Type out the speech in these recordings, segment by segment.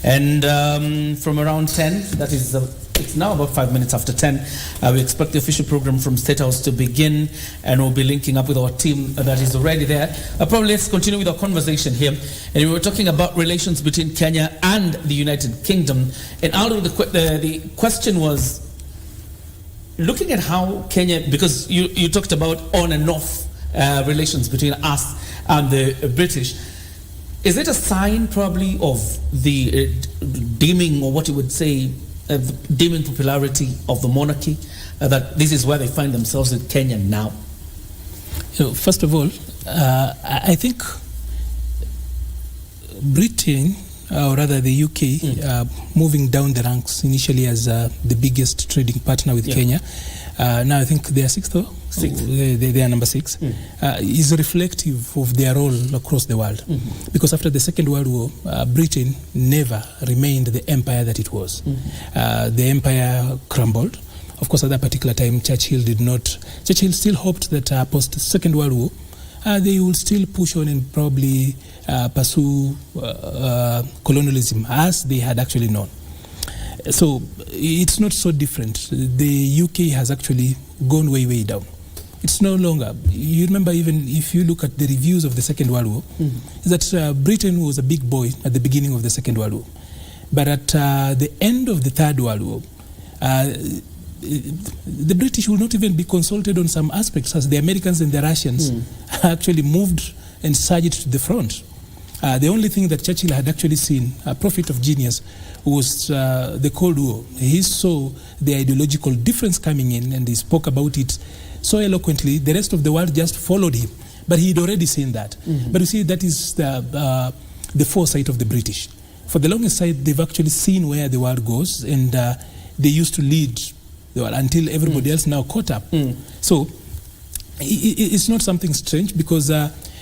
And from around 10, that is, it's now about 5 minutes after 10, we expect the official program from State House to begin, and we'll be linking up with our team that is already there. Probably let's continue with our conversation here. And we were talking about relations between Kenya and the United Kingdom. And out of the question was, looking at how Kenya, because you talked about on and off relations between us and the British, is it a sign probably of the dimming, or what you would say, dimming popularity of the monarchy, that this is where they find themselves in Kenya now? First of all, I think Britain, or rather the UK, moving down the ranks initially as the biggest trading partner with Kenya. Now I think they are sixth. They are number 6. Is reflective of their role across the world. Because after the Second World War, Britain never remained the empire that it was. The empire crumbled. Of course, at that particular time, Churchill still hoped that post Second World War, they will still push on and probably pursue colonialism as they had actually known. So it's not so different. The UK has actually gone way, way down. It's no longer. You remember, even if you look at the reviews of the Second World War, that Britain was a big boy at the beginning of the Second World War. But at the end of the Third World War, the British will not even be consulted on some aspects, as the Americans and the Russians actually moved and surged to the front. The only thing that Churchill had actually seen, a prophet of genius, was the Cold War. He saw the ideological difference coming in, and he spoke about it so eloquently. The rest of the world just followed him, but he'd already seen that. But you see, that is the foresight of the British. For the longest time, they've actually seen where the world goes, and they used to lead the world until everybody else now caught up. So it's not something strange, because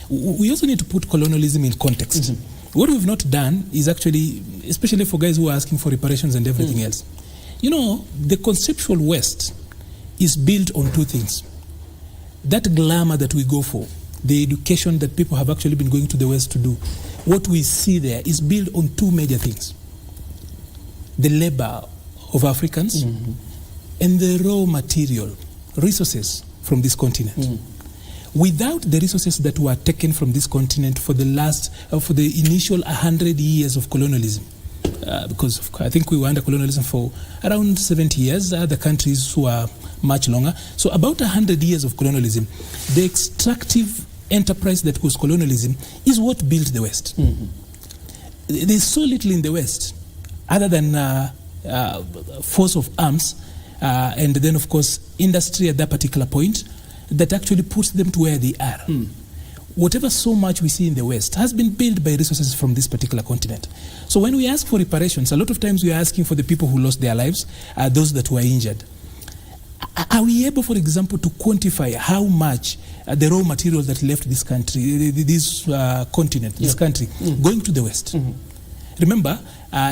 we also need to put colonialism in context. What we've not done is actually, especially for guys who are asking for reparations and everything else, the conceptual West is built on two things. That glamour that we go for, the education that people have actually been going to the West to do, what we see there is built on two major things: the labor of Africans and the raw material resources from this continent. Without the resources that were taken from this continent for the initial 100 years of colonialism, because I think we were under colonialism for around 70 years, other countries were much longer. So about 100 years of colonialism, the extractive enterprise that was colonialism is what built the West. There's so little in the West other than force of arms, and then of course industry at that particular point, that actually puts them to where they are. Whatever so much we see in the West has been built by resources from this particular continent. So when we ask for reparations, a lot of times we are asking for the people who lost their lives, those that were injured. Are we able, for example, to quantify how much the raw material that left this country, this continent, this country, going to the West? Remember,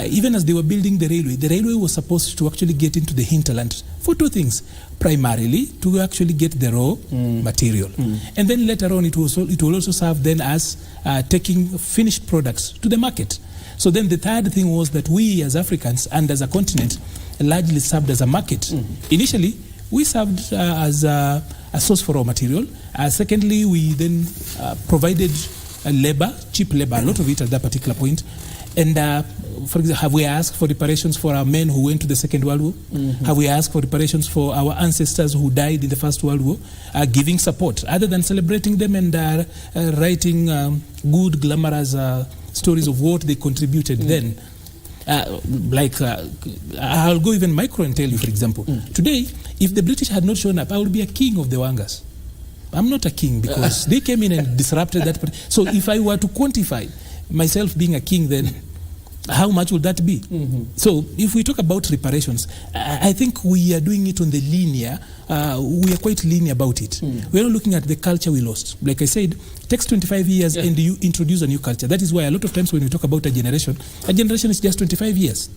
even as they were building the railway was supposed to actually get into the hinterland for two things. Primarily, to actually get the raw material. And then later on, it will also serve then as taking finished products to the market. So then the third thing was that we as Africans and as a continent largely served as a market. Initially, we served as a source for raw material. Secondly, we then provided labor, cheap labor, a lot of it at that particular point. And for example, have we asked for reparations for our men who went to the Second World War? Have we asked for reparations for our ancestors who died in the First World War? Giving support, other than celebrating them and writing good, glamorous stories of what they contributed then. I'll go even micro and tell you, for example, today, if the British had not shown up, I would be a king of the Wangas. I'm not a king because they came in and disrupted that. So if I were to quantify myself being a king, then how much would that be? So if we talk about reparations, I think we are doing it on the linear. We are quite linear about it. We're not looking at the culture we lost. Like I said, it takes 25 years and you introduce a new culture. That is why a lot of times when we talk about a generation is just 25 years.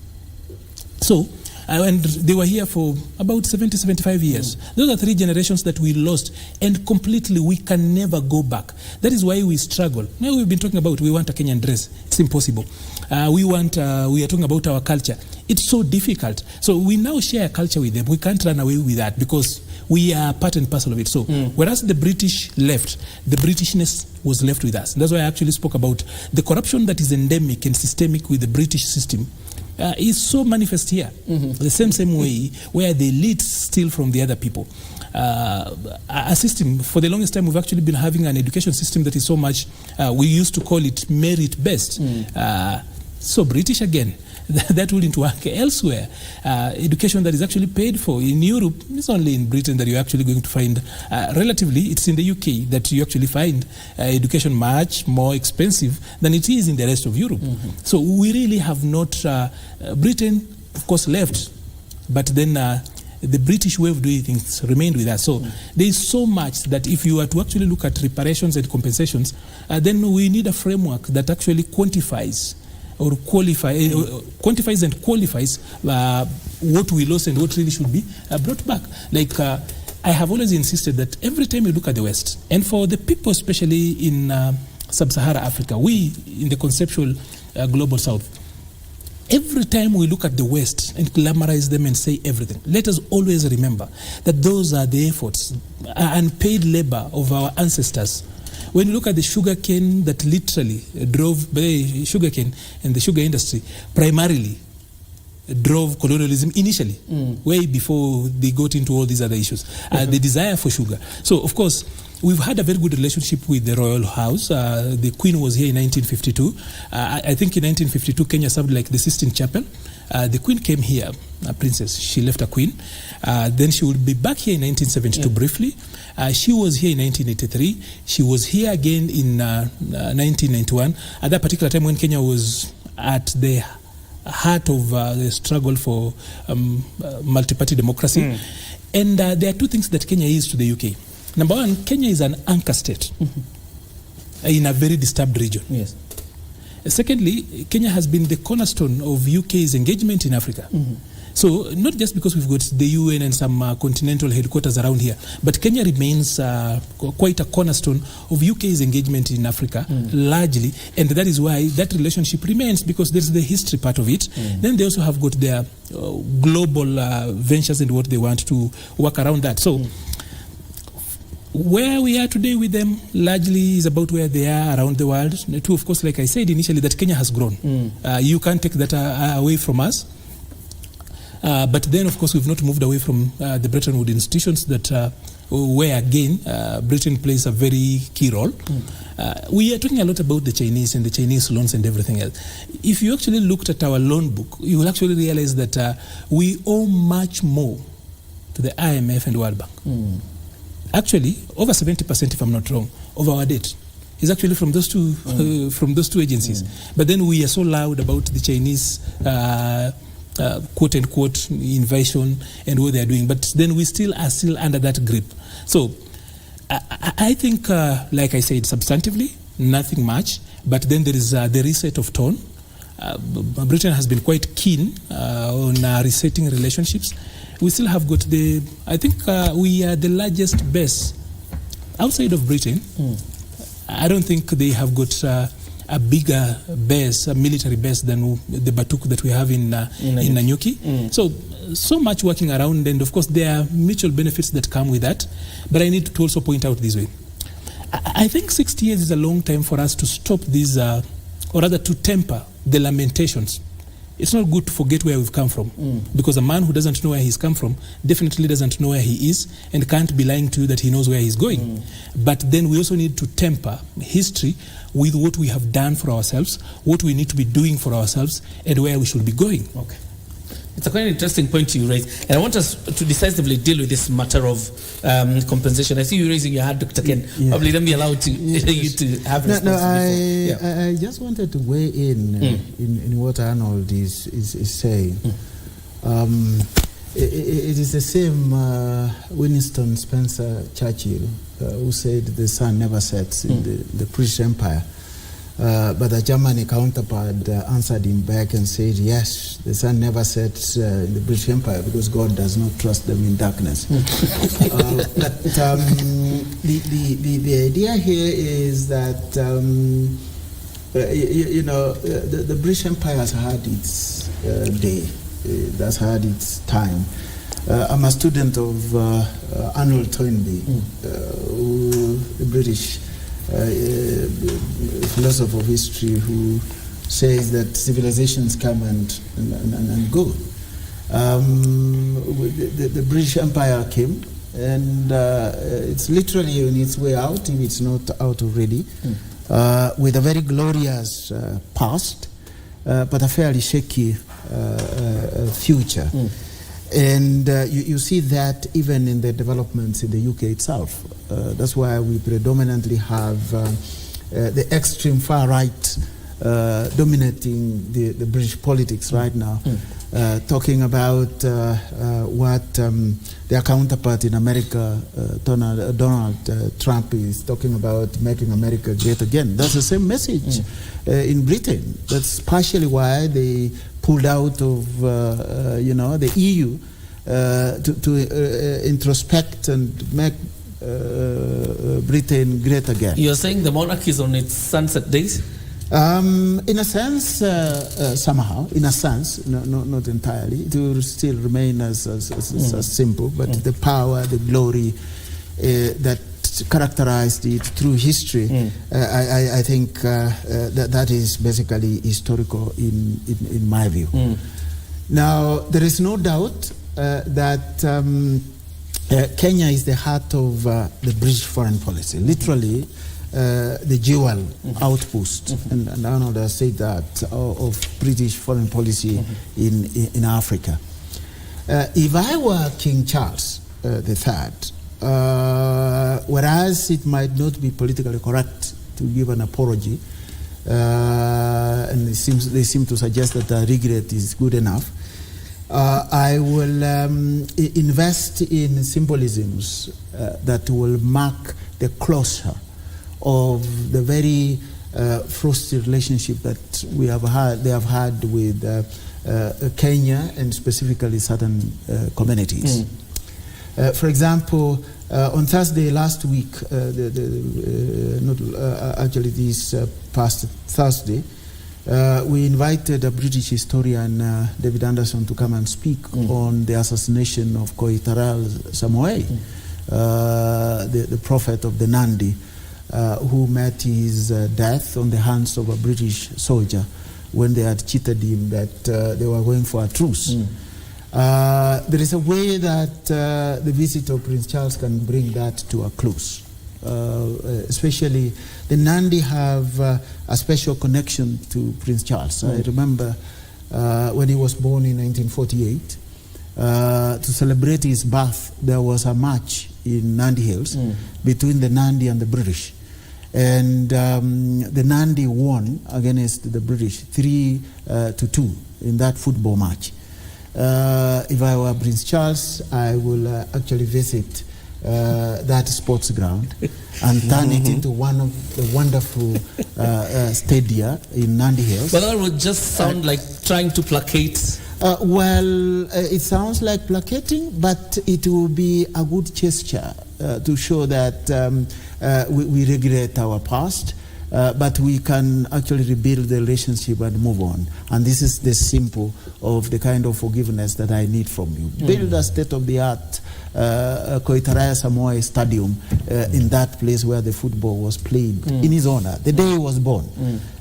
So, and they were here for about 70, 75 years. Those are 3 generations that we lost, and completely we can never go back. That is why we struggle. Now we've been talking about we want a Kenyan dress. It's impossible. We are talking about our culture. It's so difficult. So we now share a culture with them. We can't run away with that because we are part and parcel of it. So whereas the British left, the Britishness was left with us. That's why I actually spoke about the corruption that is endemic and systemic with the British system. Is so manifest here, the same way where the elites steal from the other people. A system, for the longest time, we've actually been having an education system that is so much, we used to call it merit-based. So British again. That wouldn't work elsewhere. Education that is actually paid for in Europe, it's only in Britain that you're actually going to find, relatively, it's in the UK that you actually find education much more expensive than it is in the rest of Europe. So we really have not, Britain, of course, left, but then the British way of doing things remained with us. So there is so much that if you were to actually look at reparations and compensations, then we need a framework that actually quantifies or quantifies and qualifies what we lost and what really should be brought back. Like I have always insisted that every time you look at the West, and for the people especially in sub-Saharan Africa, we in the conceptual global South, every time we look at the West and glamorize them and say everything, let us always remember that those are the efforts, unpaid labor of our ancestors. When you look at the sugar cane that literally drove, sugar cane and the sugar industry primarily drove colonialism initially, way before they got into all these other issues, the desire for sugar. So, of course, we've had a very good relationship with the royal house. The Queen was here in 1952. I think in 1952, Kenya served like the Sistine Chapel. The Queen came here, a princess. She left a queen. Then she would be back here in 1972 briefly. She was here in 1983. She was here again in 1991. At that particular time when Kenya was at the heart of the struggle for multi-party democracy. And there are two things that Kenya is to the UK. Number one, Kenya is an anchor state in a very disturbed region. Yes. Secondly, Kenya has been the cornerstone of UK's engagement in Africa. So not just because we've got the UN and some continental headquarters around here, but Kenya remains quite a cornerstone of UK's engagement in Africa, largely, and that is why that relationship remains, because there's the history part of it. Then they also have got their global ventures and what they want to work around that. So where we are today with them largely is about where they are around the world. Two, of course, like I said initially, that Kenya has grown. You can't take that away from us. But then, of course, we've not moved away from the Bretton Woods institutions that where, again, Britain plays a very key role. We are talking a lot about the Chinese and the Chinese loans and everything else. If you actually looked at our loan book, you will actually realize that we owe much more to the IMF and World Bank. Actually, over 70%, if I'm not wrong, of our debt is actually from those two agencies. But then we are so loud about the Chinese quote-unquote invasion and what they are doing, but then we are still under that grip. So I think, like I said, substantively, nothing much, but then there is the reset of tone. Britain has been quite keen on resetting relationships. We still have got I think we are the largest base outside of Britain. I don't think they have got a bigger base, a military base than the Batuk that we have in Nanyuki. So much working around, and of course there are mutual benefits that come with that. But I need to also point out this way. I think 60 years is a long time for us to stop these, or rather to temper the lamentations. It's not good to forget where we've come from, because a man who doesn't know where he's come from definitely doesn't know where he is and can't be lying to you that he knows where he's going. But then we also need to temper history with what we have done for ourselves, what we need to be doing for ourselves, and where we should be going. Okay. It's a quite interesting point you raised, and I want us to decisively deal with this matter of compensation. I see you raising your hand, Dr. Ken. Yeah. Probably let me allow you to have responsibility. I just wanted to weigh in what Arnold is saying. It is the same Winston Spencer Churchill who said the sun never sets in the British Empire. But the German counterpart answered him back and said, yes, the sun never sets in the British Empire because God does not trust them in darkness. But the idea here is that The British Empire has had its day. That's had its time. I'm a student of Arnold Toynbee, the British philosopher of history, who says that civilizations come and go. The British Empire came, and it's literally on its way out, if it's not out already, with a very glorious past, but a fairly shaky future. And you see that even in the developments in the UK itself. That's why we predominantly have the extreme far right dominating the British politics right now, talking about what their counterpart in America, Donald Trump, is talking about making America great again. That's the same message in Britain. That's partially why they pulled out of the EU to introspect and make Britain great again. You're saying the monarchy is on its sunset days? In a sense, somehow, in a sense, not entirely. It will still remain as simple, but the power, the glory that characterized it through history, I think that is basically historical in my view. Now, there is no doubt that Kenya is the heart of the British foreign policy. Literally, the jewel outpost, and Arnold has said that, of British foreign policy in Africa. If I were King Charles III, whereas it might not be politically correct to give an apology, and they seem to suggest that a regret is good enough, I will invest in symbolisms that will mark the closure of the very frosty relationship that they have had with Kenya, and specifically certain communities. For example, on Thursday last week, actually this past Thursday, we invited a British historian, David Anderson, to come and speak on the assassination of Koitalel Samoei, the prophet of the Nandi, who met his death on the hands of a British soldier when they had cheated him that they were going for a truce. There is a way that the visit of Prince Charles can bring that to a close. Especially the Nandi have a special connection to Prince Charles. I remember when he was born in 1948, to celebrate his birth, there was a match in Nandi Hills between the Nandi and the British. And the Nandi won against the British 3-2 in that football match. If I were Prince Charles, I will actually visit that sports ground and turn it into one of the wonderful stadia in Nandi Hills. But that would just sound like trying to placate. It sounds like placating, but it will be a good gesture to show that we regret our past, but we can actually rebuild the relationship and move on. And this is the simple of the kind of forgiveness that I need from you. Build a state-of-the-art Koitalel Samoei Stadium in that place where the football was played in his honor, the day he was born.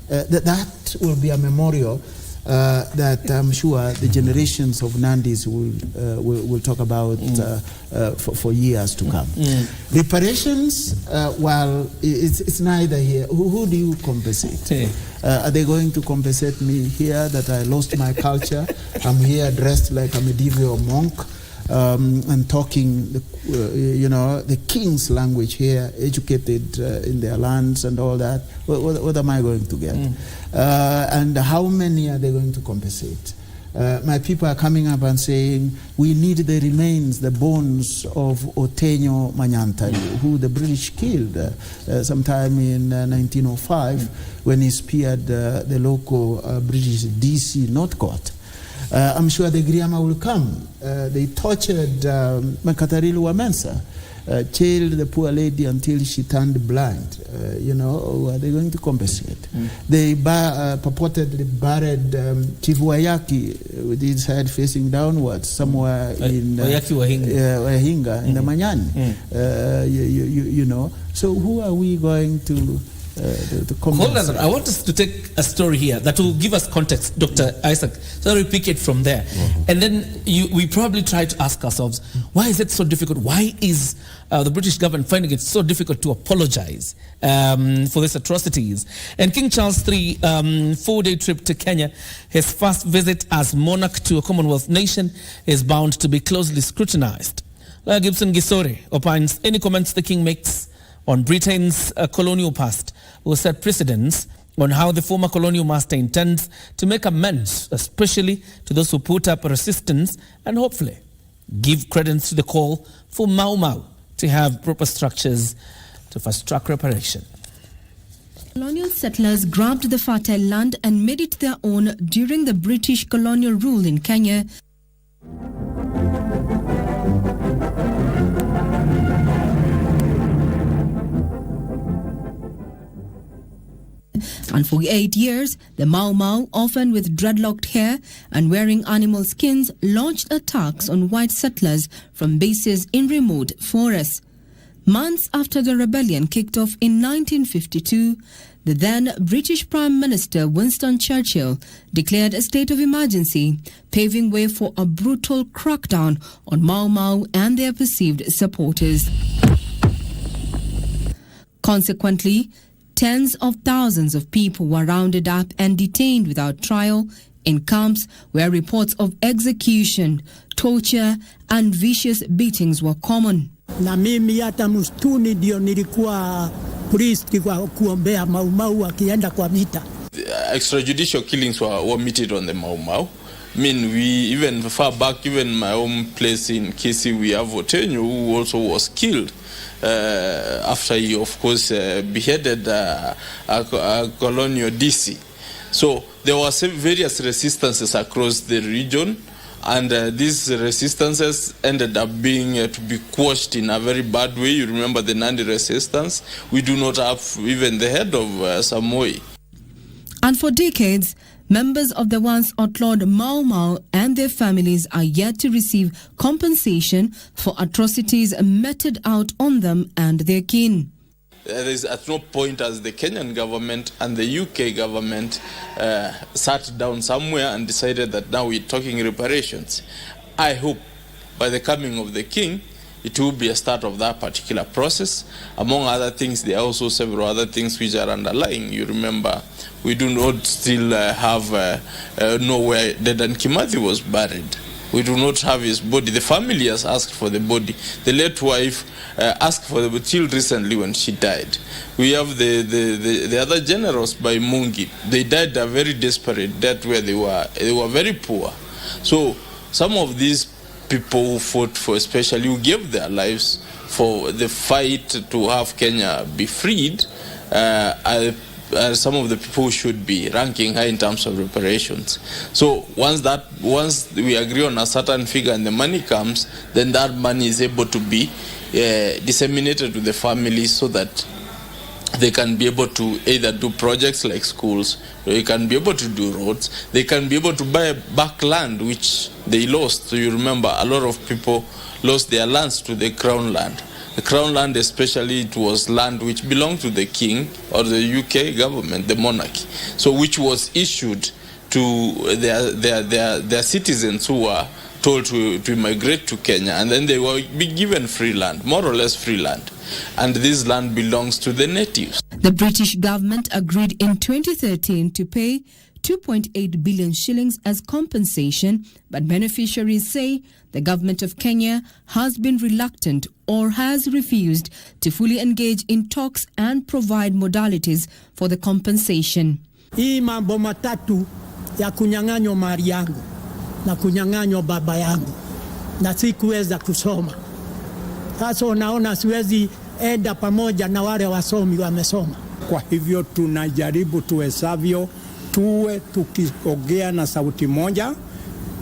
That will be a memorial that I'm sure the generations of Nandis will talk about for years to come. Reparations, well, it's neither here. Who do you compensate? Are they going to compensate me here that I lost my culture? I'm here dressed like a medieval monk and talking the king's language here, educated in their lands and all that. What am I going to get? And how many are they going to compensate? My people are coming up and saying, we need the remains, the bones of Otenyo Manyantari, who the British killed sometime in 1905 when he speared the local British DC North Court. I'm sure the Griama will come. They tortured Makatarili Wamensa, jailed the poor lady until she turned blind. Are they going to compensate? They purportedly buried Chief Wayaki with his head facing downwards somewhere in Wahinga in the Manyani. So who are we going to hold on, I want us to take a story here that will give us context, Dr. Isaac. So we pick it from there. And then we probably try to ask ourselves, why is it so difficult? Why is the British government finding it so difficult to apologize for these atrocities? And King Charles III, 4-day trip to Kenya, his first visit as monarch to a Commonwealth nation, is bound to be closely scrutinized. Gibson Gisore opines, any comments the King makes on Britain's colonial past will set precedents on how the former colonial master intends to make amends, especially to those who put up resistance, and hopefully give credence to the call for Mau Mau to have proper structures to fast-track reparation. Colonial settlers grabbed the fertile land and made it their own during the British colonial rule in Kenya. And for 8 years, the Mau Mau, often with dreadlocked hair and wearing animal skins, launched attacks on white settlers from bases in remote forests. Months after the rebellion kicked off in 1952, the then British Prime Minister Winston Churchill declared a state of emergency, paving way for a brutal crackdown on Mau Mau and their perceived supporters. Consequently, tens of thousands of people were rounded up and detained without trial in camps where reports of execution, torture, and vicious beatings were common. Na mimi hata msituni ndio nilikuwa priest kwa kuombea Mau Mau akienda kwa vita. Extrajudicial killings were omitted on the Mau Mau. I mean, we even far back, even my own place in Kisii, we have Otenyo, who also was killed after he, of course, beheaded a colonial DC. So there were various resistances across the region, and these resistances ended up being to be quashed in a very bad way. You remember the Nandi resistance? We do not have even the head of Samoi. And for decades, members of the once outlawed Mau Mau and their families are yet to receive compensation for atrocities meted out on them and their kin. There is at no point as the Kenyan government and the UK government sat down somewhere and decided that now we're talking reparations. I hope by the coming of the King, it will be a start of that particular process. Among other things, there are also several other things which are underlying. You remember, we do not still have know where Dedan Kimathi was buried. We do not have his body. The family has asked for the body. The late wife asked for the till recently when she died. We have the other generals by Mungi. They died a very desperate death where they were very poor. So some of these people who fought for, especially who gave their lives for the fight to have Kenya be freed, some of the people should be ranking high in terms of reparations. So once we agree on a certain figure and the money comes, then that money is able to be disseminated to the families so that they can be able to either do projects like schools, they can be able to do roads, they can be able to buy back land which they lost. So you remember a lot of people lost their lands to the crown land. The crown land especially, it was land which belonged to the king or the UK government, the monarchy. So which was issued to their citizens who were told to immigrate to Kenya, and then they were be given free land, more or less free land. And this land belongs to the natives. The British government agreed in 2013 to pay 2.8 billion shillings as compensation, but beneficiaries say the government of Kenya has been reluctant or has refused to fully engage in talks and provide modalities for the compensation. Hii mambo matatu ya kunyang'anywa mali yangu na kunyang'anywa baba yangu na sikuweza kusoma. Sasa unaona siwezi enda pamoja na wale wasomi wamesoma. Kwa hivyo tunajaribu tuwezavyo tuwe tukiongea na sauti moja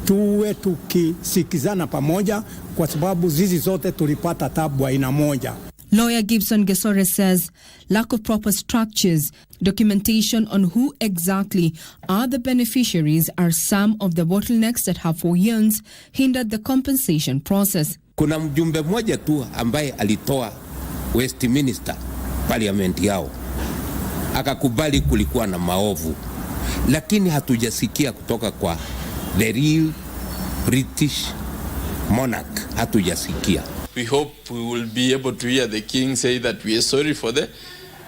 tuwe tukisikizana pamoja, kwa sababu zizi zote tulipata tabu aina moja. Lawyer Gibson Gesore says lack of proper structures, documentation on who exactly are the beneficiaries are some of the bottlenecks that have for years hindered the compensation process. Kuna mjumbe mmoja tu ambaye alitoa Westminster parliament yao akakubali kulikuwa na maovu, lakini hatujasikia kutoka kwa the real British monarch, hatujasikia. We hope we will be able to hear the king say that we are sorry for that.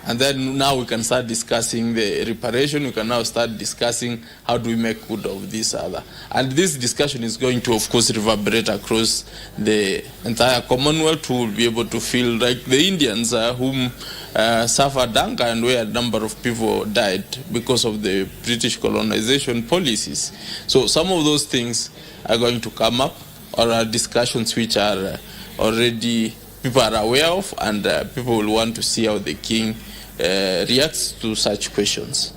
And then now we can start discussing the reparation. We can now start discussing how do we make good of this other. And this discussion is going to, of course, reverberate across the entire Commonwealth, who will be able to feel like the Indians whom suffered hunger and where a number of people died because of the British colonization policies. So some of those things are going to come up, or are discussions which are already people are aware of, and people will want to see how the king reacts to such questions.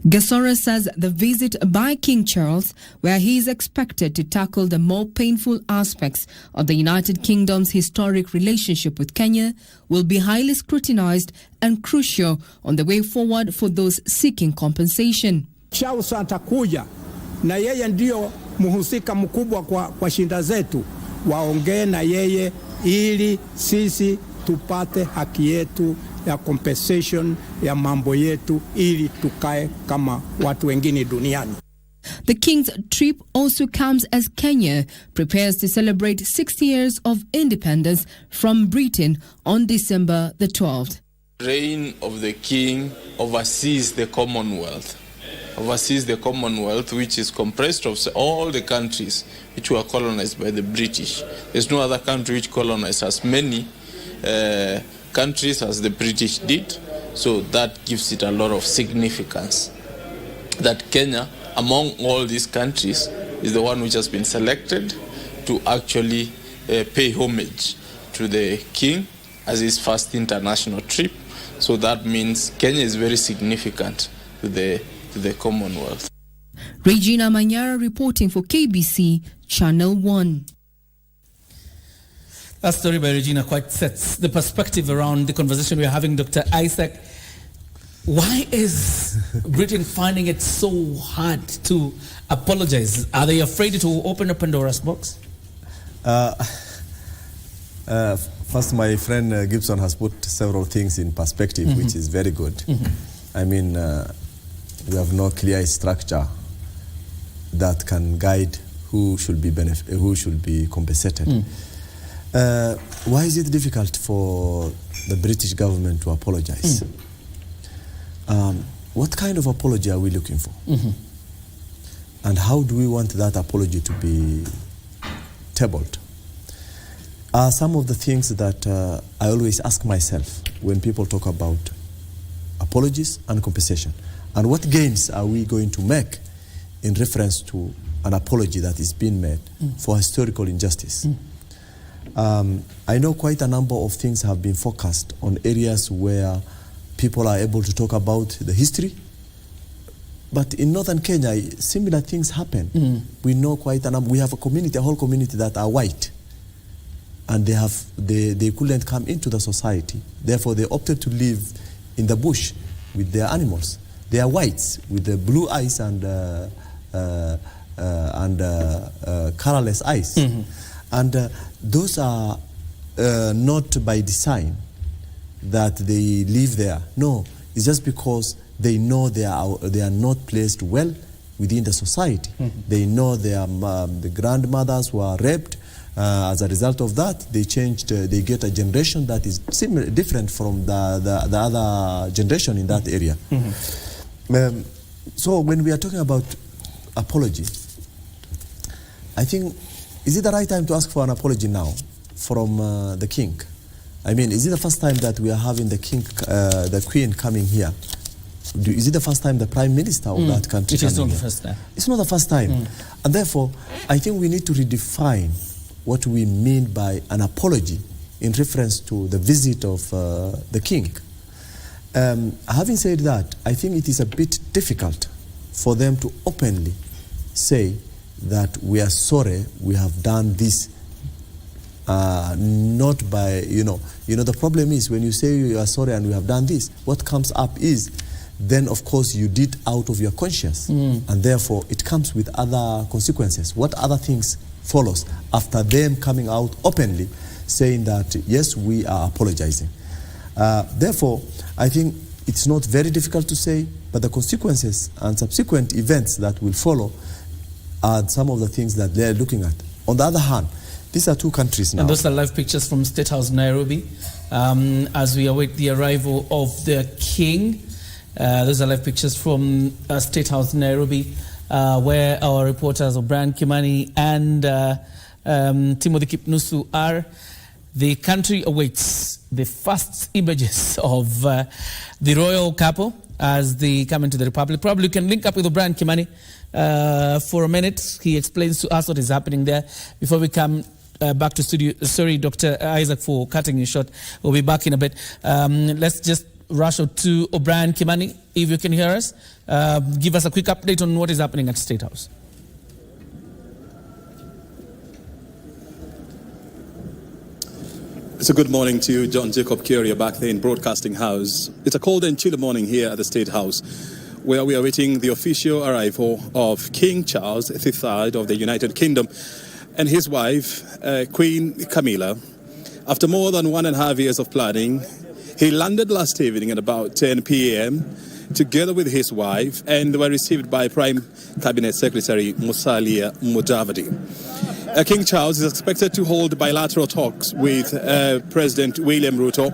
Gesore says the visit by King Charles, where he is expected to tackle the more painful aspects of the United Kingdom's historic relationship with Kenya, will be highly scrutinized and crucial on the way forward for those seeking compensation. Charles atakuja na yeye ndio mhusika mkubwa kwa shinda zetu, waongee na yeye ili sisi tupate haki yetu ya compensation ya mambo yetu, ili tukae kama watu wengine duniani. The king's trip also comes as Kenya prepares to celebrate 60 years of independence from Britain on December the 12th. Reign of the king oversees the Commonwealth. Which is comprised of all the countries which were colonized by the British. There's no other country which colonized as many countries as the British did, so that gives it a lot of significance. That Kenya, among all these countries, is the one which has been selected to actually pay homage to the king as his first international trip. So that means Kenya is very significant to the Commonwealth. Regina Manyara reporting for KBC Channel 1. That story by Regina quite sets the perspective around the conversation we're having, Dr. Isaac. Why is Britain finding it so hard to apologize? Are they afraid to open a Pandora's box? First, my friend Gibson has put several things in perspective, which is very good. I mean, we have no clear structure that can guide who should be compensated. Why is it difficult for the British government to apologize? What kind of apology are we looking for? And how do we want that apology to be tabled? Are some of the things that I always ask myself when people talk about apologies and compensation. And what gains are we going to make in reference to an apology that is being made for historical injustice? I know quite a number of things have been focused on areas where people are able to talk about the history. But in northern Kenya, similar things happen. We know quite a number. We have a whole community that are white. And they couldn't come into the society. Therefore, they opted to live in the bush with their animals. They are whites with the blue eyes and colorless eyes. And those are not by design that they live there. No, it's just because they know they are not placed well within the society. They know the grandmothers were raped. As a result of that, they get a generation that is different from the other generation in that area. So when we are talking about apology, I think, is it the right time to ask for an apology now from the king? I mean, is it the first time that we are having the queen coming here? Is it the first time the prime minister of that country coming here? It is not the first time. It's not the first time. And therefore, I think we need to redefine what we mean by an apology in reference to the visit of the king. Having said that, I think it is a bit difficult for them to openly say that we are sorry we have done this. Not by, the problem is when you say you are sorry and we have done this, what comes up is then of course you did out of your conscience, and therefore it comes with other consequences. What other things follows after them coming out openly saying that yes, we are apologizing? Therefore, I think it's not very difficult to say, but the consequences and subsequent events that will follow are some of the things that they're looking at. On the other hand, these are two countries now. And those are live pictures from State House, Nairobi, as we await the arrival of the king. Those are live pictures from State House, Nairobi, where our reporters O'Brien Kimani and Timothy Kipnusu are. The country awaits the first images of the royal couple as they come into the Republic. Probably you can link up with O'Brien Kimani for a minute. He explains to us what is happening there before we come back to studio. Sorry, Dr. Isaac, for cutting you short. We'll be back in a bit. Let's just rush out to O'Brien Kimani, if you can hear us. Give us a quick update on what is happening at State House. It's a good morning to you, John Jacob Curia, back there in Broadcasting House. It's a cold and chilly morning here at the State House, where we are waiting the official arrival of King Charles III of the United Kingdom and his wife, Queen Camilla. After more than 1.5 years of planning, he landed last evening at about 10 p.m. together with his wife, and were received by Prime Cabinet Secretary Musalia Mudavadi. King Charles is expected to hold bilateral talks with President William Ruto.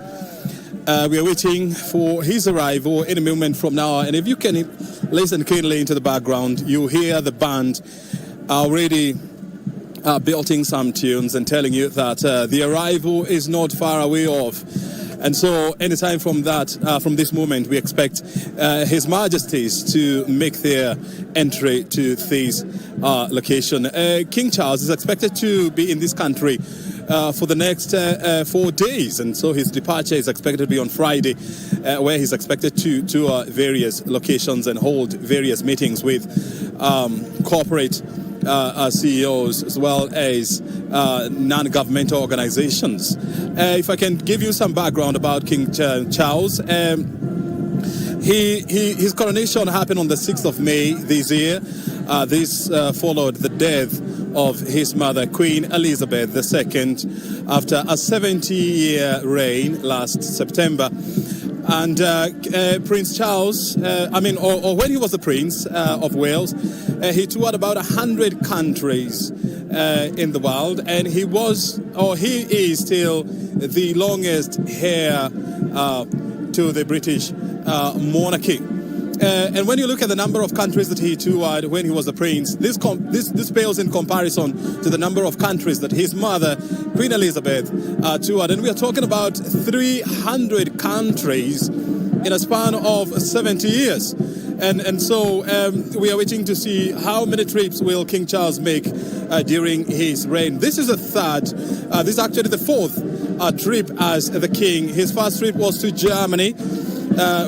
We are waiting for his arrival any moment from now, and if you can listen keenly into the background, you hear the band already building some tunes and telling you that the arrival is not far away off. And so anytime from this moment, we expect His Majesties to make their entry to this location. King Charles is expected to be in this country for the next 4 days. And so his departure is expected to be on Friday, where he's expected to tour various locations and hold various meetings with corporate CEOs as well as non-governmental organizations. If I can give you some background about King Charles, his coronation happened on the 6th of May this year. This followed the death of his mother, Queen Elizabeth II, after a 70-year reign last September. And Prince Charles, when he was the Prince of Wales, he toured about 100 countries in the world, and he is still the longest heir to the British monarchy. And when you look at the number of countries that he toured when he was a prince, this pales in comparison to the number of countries that his mother, Queen Elizabeth, toured. And we are talking about 300 countries in a span of 70 years. And so we are waiting to see how many trips will King Charles make during his reign. This is this is actually the fourth trip as the king. His first trip was to Germany,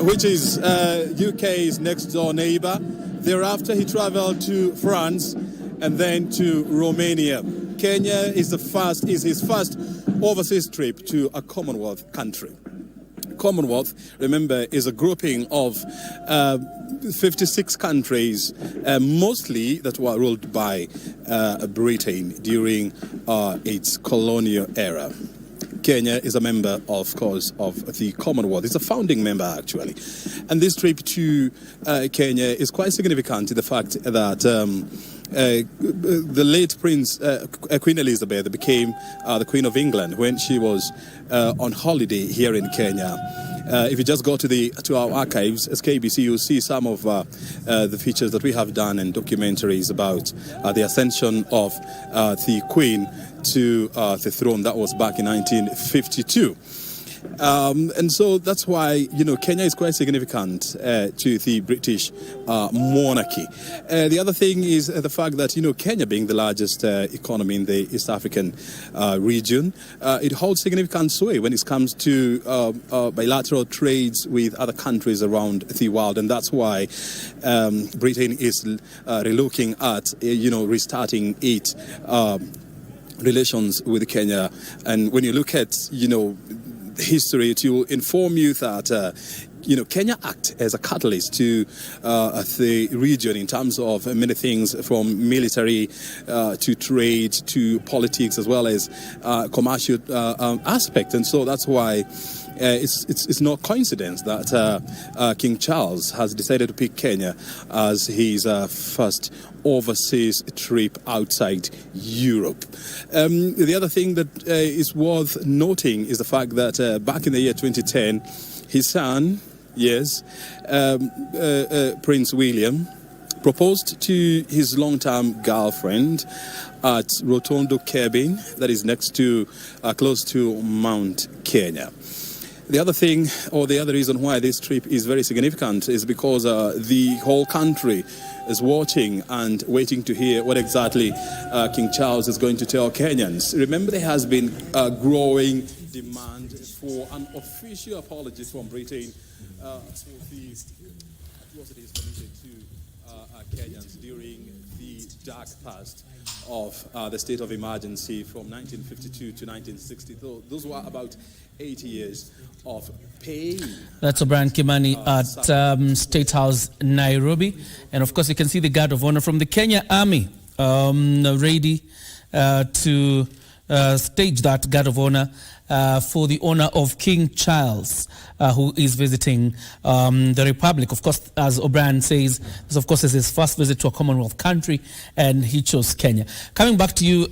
which is UK's next door neighbor. Thereafter, he traveled to France and then to Romania. Kenya is his first overseas trip to a Commonwealth country. Commonwealth, remember, is a grouping of 56 countries, mostly that were ruled by Britain during its colonial era. Kenya is a member, of course, of the Commonwealth. It's a founding member, actually. And this trip to Kenya is quite significant in the fact that the late Queen Elizabeth became the Queen of England when she was on holiday here in Kenya. If you just go to our archives as KBC, you'll see some of the features that we have done and documentaries about the ascension of the Queen to the throne. That was back in 1952. And so that's why, Kenya is quite significant to the British monarchy. The other thing is the fact that, Kenya being the largest economy in the East African region, it holds significant sway when it comes to bilateral trades with other countries around the world. And that's why Britain is relooking at, restarting its relations with Kenya. And when you look at, history, it will inform you that Kenya acts as a catalyst to the region in terms of many things, from military to trade to politics, as well as commercial aspect. And so that's why it's no coincidence that King Charles has decided to pick Kenya as his first overseas trip outside Europe. The other thing that is worth noting is the fact that back in the year 2010, his son, Prince William, proposed to his long-term girlfriend at Rotondo Cabin, that is next to, close to Mount Kenya. The other thing, or the other reason why this trip is very significant, is because the whole country is watching and waiting to hear what exactly King Charles is going to tell Kenyans. Remember, there has been a growing demand for an official apology from Britain for the atrocities committed to Kenyans during the dark past of the state of emergency from 1952 to 1960. Those were about 80 years of pain. That's O'Brien Kimani at State House, Nairobi. And of course, you can see the Guard of Honor from the Kenya Army ready to stage that Guard of Honor for the honor of King Charles, who is visiting the Republic. Of course, as O'Brien says, this of course is his first visit to a Commonwealth country, and he chose Kenya. Coming back to you,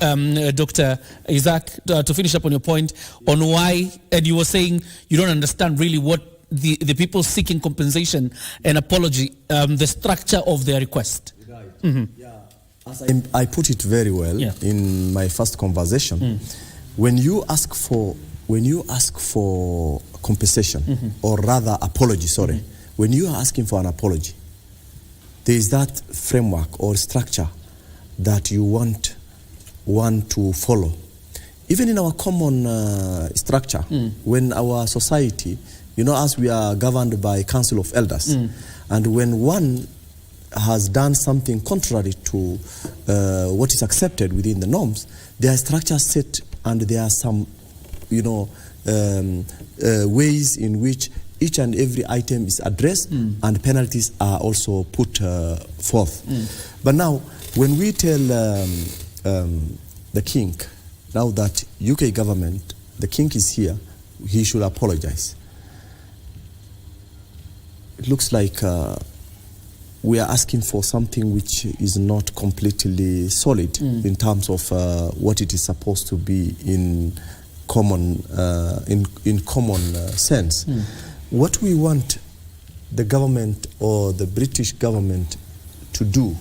Dr. Isaac, to finish up on your point on why, and you were saying you don't understand really what the people seeking compensation and apology, the structure of their request. Right. Mm-hmm. Yeah. As I put it very well in my first conversation, when you ask for compensation, or rather apology, when you are asking for an apology, there is that framework or structure that you want to follow. Even in our common structure, when our society, as we are governed by Council of Elders, and when one has done something contrary to what is accepted within the norms, there are structures set, and there are some, ways in which each and every item is addressed, and penalties are also put forth. But now, when we tell the king, now that UK government, the king is here, he should apologize. It looks like we are asking for something which is not completely solid in terms of what it is supposed to be in common sense. What we want the government or the British government to do,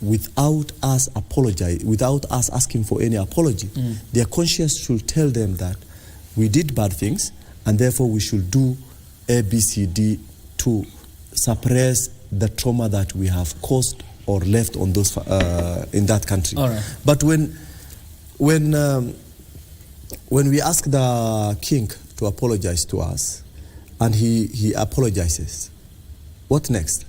without us asking for any apology, their conscience should tell them that we did bad things, and therefore we should do A, B, C, D to suppress the trauma that we have caused or left on those in that country. All right. But when we ask the king to apologize to us, and he apologizes, what next?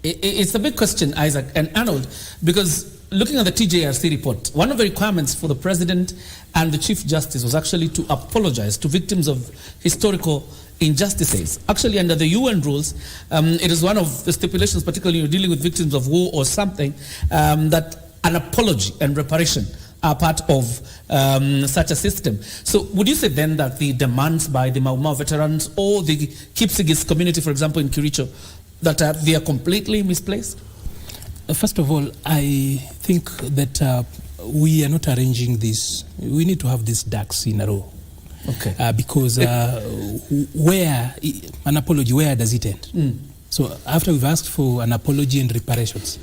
It's a big question, Isaac and Arnold, because looking at the TJRC report, one of the requirements for the president and the chief justice was actually to apologize to victims of historical injustices. Actually, under the UN rules, it is one of the stipulations, particularly when you're dealing with victims of war or something, that an apology and reparation are part of such a system. So would you say then that the demands by the Mau Mau veterans or the Kipsigis community, for example, in Kericho, that they are completely misplaced? First of all, I think that we are not arranging this. We need to have these ducks in a row. Okay. Because where an apology, where does it end? So after we've asked for an apology and reparations,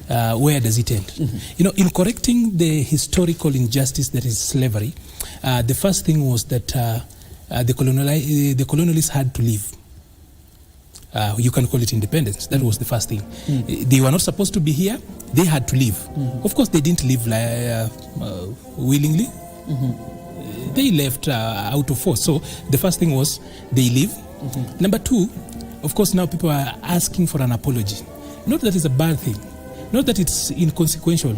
where does it end? In correcting the historical injustice that is slavery, the first thing was that the colonialists had to leave. You can call it independence. That was the first thing. They were not supposed to be here. They had to leave. Of course, they didn't leave willingly. They left out of force. So the first thing was they leave. Number two, of course, now people are asking for an apology. Not that it's a bad thing. Not that it's inconsequential.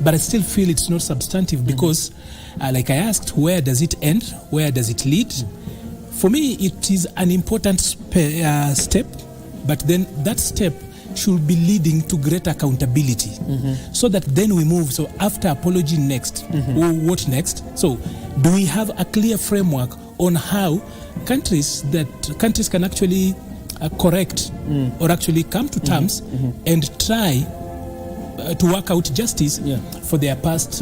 But I still feel it's not substantive because, like I asked, where does it end? Where does it lead? For me, it is an important step, but then that step should be leading to greater accountability, so that then we move. So after apology next, what next? So do we have a clear framework on how countries can actually correct or actually come to terms and try to work out justice for their past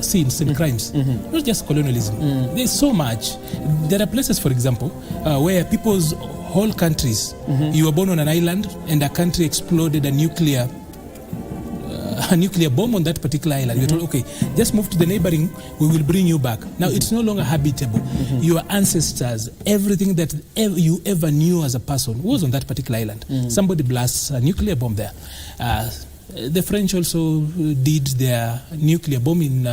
sins and crimes, not just colonialism. There's so much. There are places, for example, where people's whole countries, you were born on an island and a country exploded a nuclear bomb on that particular island. You're told, okay, just move to the neighboring, we will bring you back. Now it's no longer habitable. Your ancestors, everything that you ever knew as a person was on that particular island. Somebody blasts a nuclear bomb there. The French also did their nuclear bomb in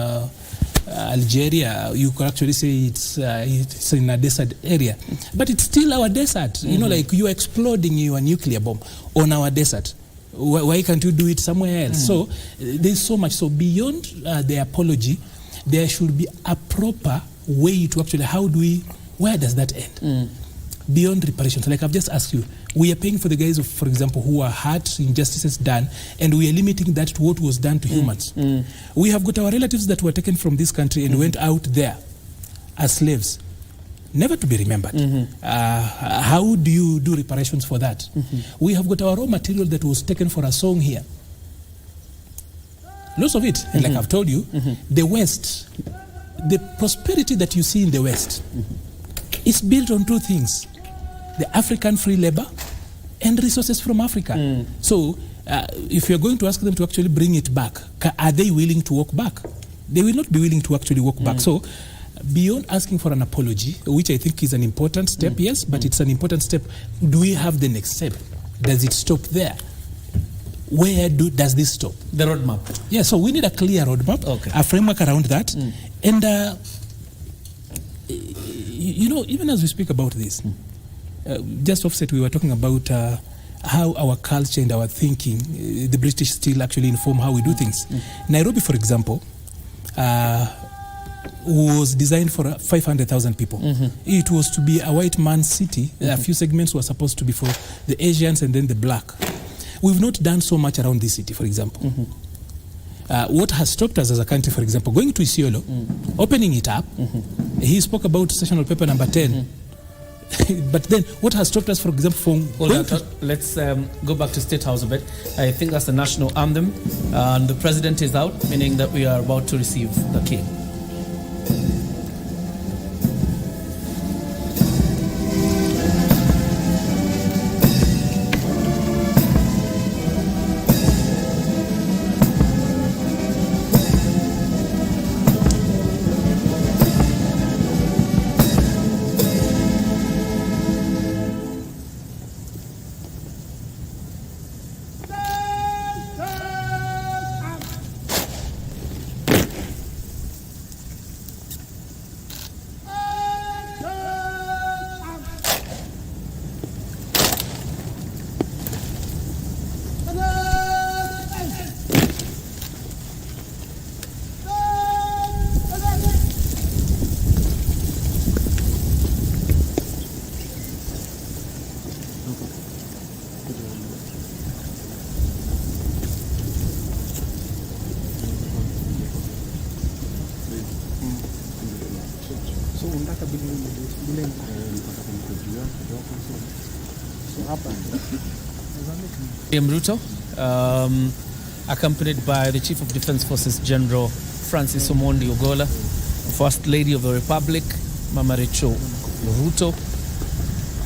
Algeria. You could actually say it's in a desert area, but it's still our desert. You know, like you are exploding your nuclear bomb on our desert. Why can't you do it somewhere else? So there's so much. So beyond the apology, there should be a proper way to actually where does that end? Beyond reparations, like I've just asked you, we are paying for the guys, for example, who are hurt, injustices done, and we are limiting that to what was done to humans. We have got our relatives that were taken from this country and went out there as slaves, never to be remembered. How do you do reparations for that? We have got our raw material that was taken for a song here. Lots of it. And like I've told you, the West, the prosperity that you see in the West is built on two things: the African free labor and resources from Africa. So if you're going to ask them to actually bring it back, are they willing to walk back? They will not be willing to actually walk back. So beyond asking for an apology, which I think is an important step, yes, but it's an important step, do we have the next step? Does it stop there? Where does this stop? The roadmap. Yeah, so we need a clear roadmap, a framework around that. And, you know, even as we speak about this, just offset, we were talking about how our culture and our thinking, the British still actually inform how we do things. Nairobi, for example, was designed for 500,000 people. It was to be a white man's city. A few segments were supposed to be for the Asians and then the black. We've not done so much around this city, for example. What has stopped us as a country, for example, going to Isiolo, opening it up, he spoke about sessional paper number 10. But then what has stopped us, for example, from let's go back to State House a bit. I think that's the national anthem, and the president is out, meaning that we are about to receive the king. Ruto, accompanied by the Chief of Defense Forces General Francis Omondi Ogola, First Lady of the Republic, Mama Rachel Ruto.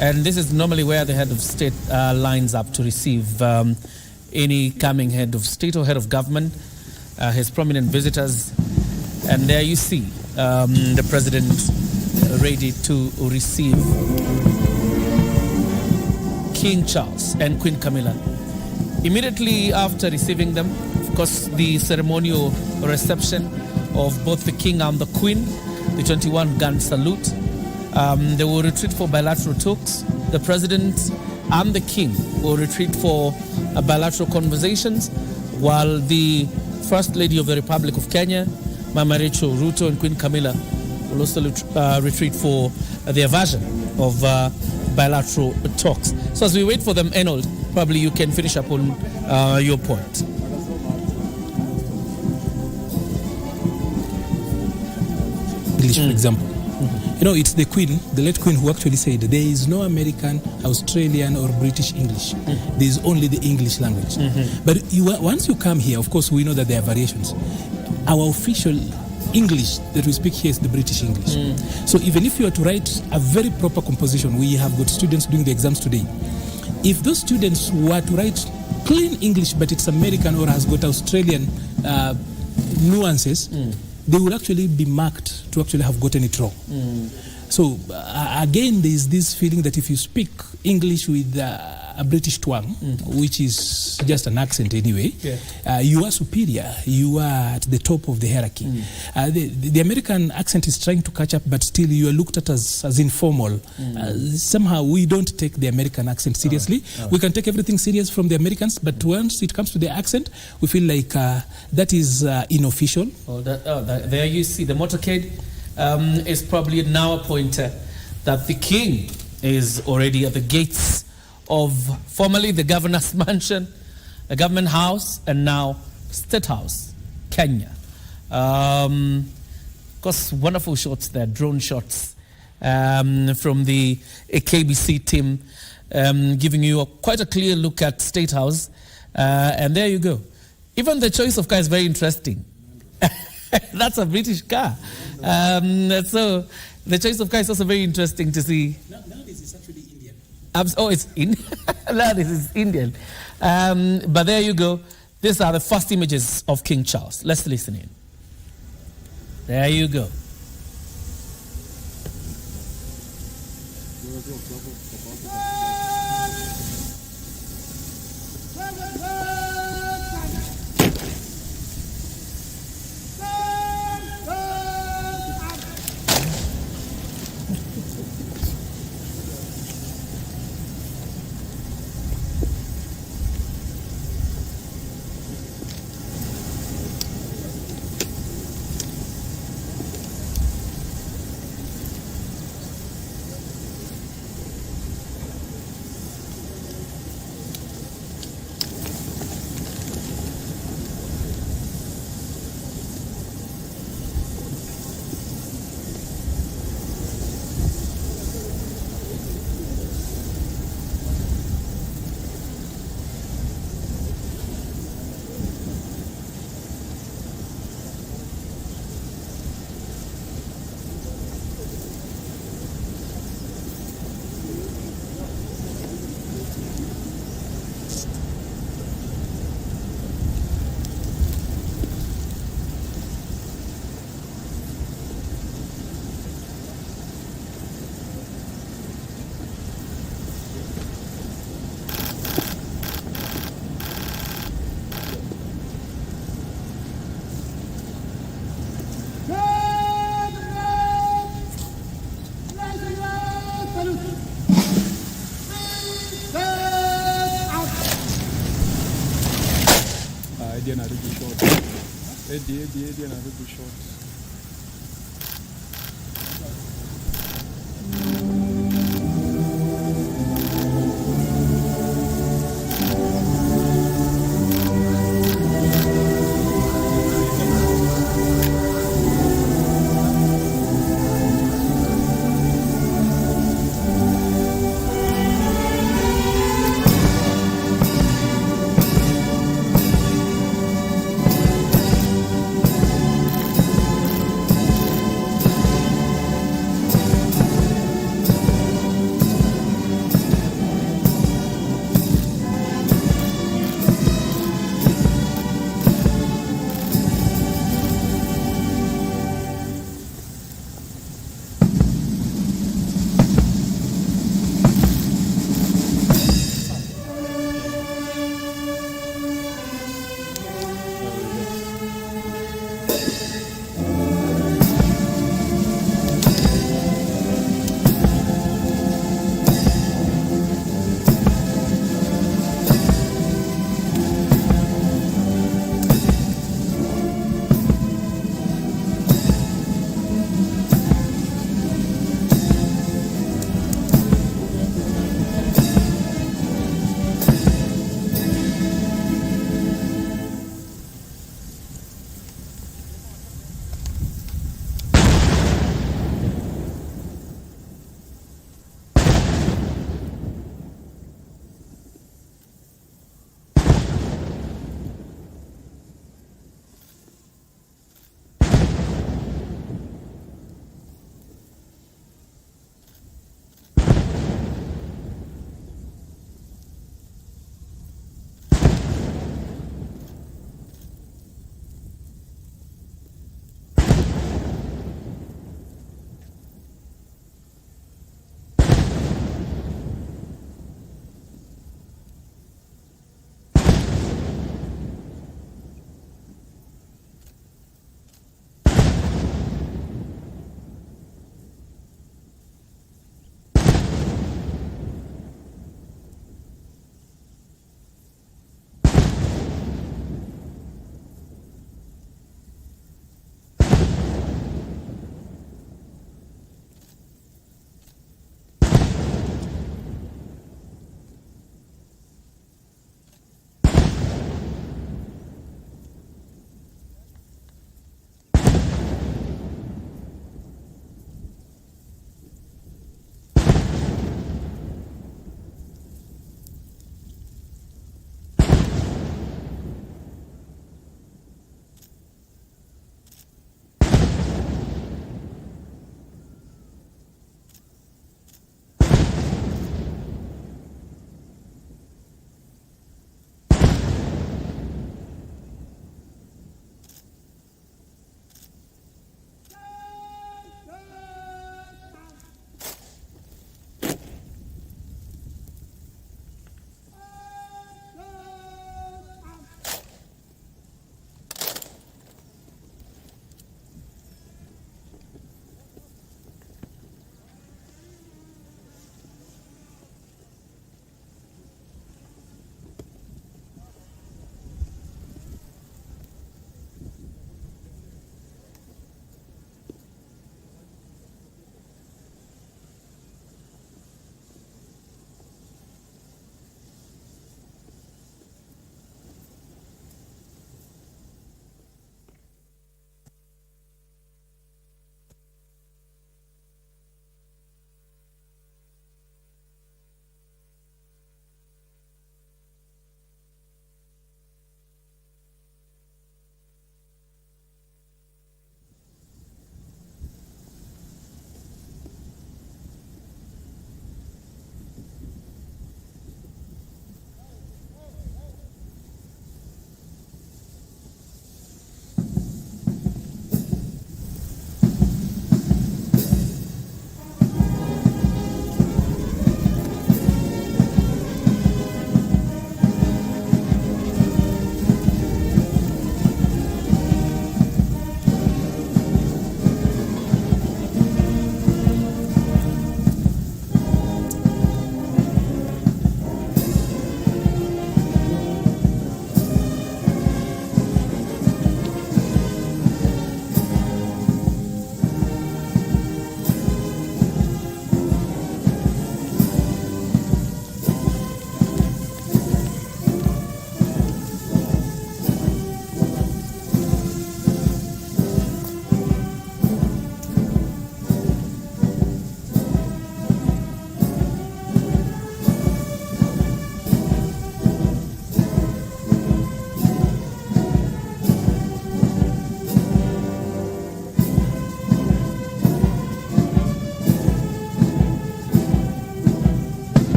And this is normally where the head of state lines up to receive any coming head of state or head of government, his prominent visitors. And there you see the president ready to receive King Charles and Queen Camilla. Immediately after receiving them, of course, the ceremonial reception of both the King and the Queen, the 21-gun salute. They will retreat for bilateral talks. The President and the King will retreat for bilateral conversations, while the First Lady of the Republic of Kenya, Mama Rachel Ruto, and Queen Camilla will also retreat for their version of bilateral talks. So as we wait for them, Enold, probably you can finish up on your point. English, for example. You know, it's the Queen, the late Queen, who actually said there is no American, Australian, or British English. There is only the English language. But once you come here, of course, we know that there are variations. Our official English that we speak here is the British English. So even if you are to write a very proper composition, we have got students doing the exams today. If those students were to write plain English, but it's American or has got Australian nuances, they will actually be marked to actually have gotten it wrong. So again, there is this feeling that if you speak English with a British twang, which is just an accent anyway, you are superior, you are at the top of the hierarchy. The American accent is trying to catch up, but still you are looked at as informal. Somehow we don't take the American accent seriously. We can take everything serious from the Americans, but once it comes to the accent, we feel like that is unofficial. There you see the motorcade is probably now a pointer that the King is already at the gates of formerly the governor's mansion, the government house, and now State House, Kenya. Of course, wonderful shots there, drone shots from the KBC team, giving you quite a clear look at State House. And there you go. Even the choice of car is very interesting. That's a British car. So the choice of car is also very interesting to see. Nowadays it's actually Indian. Oh, it's Indian. Nowadays it's Indian. But there you go. These are the first images of King Charles. Let's listen in. There you go.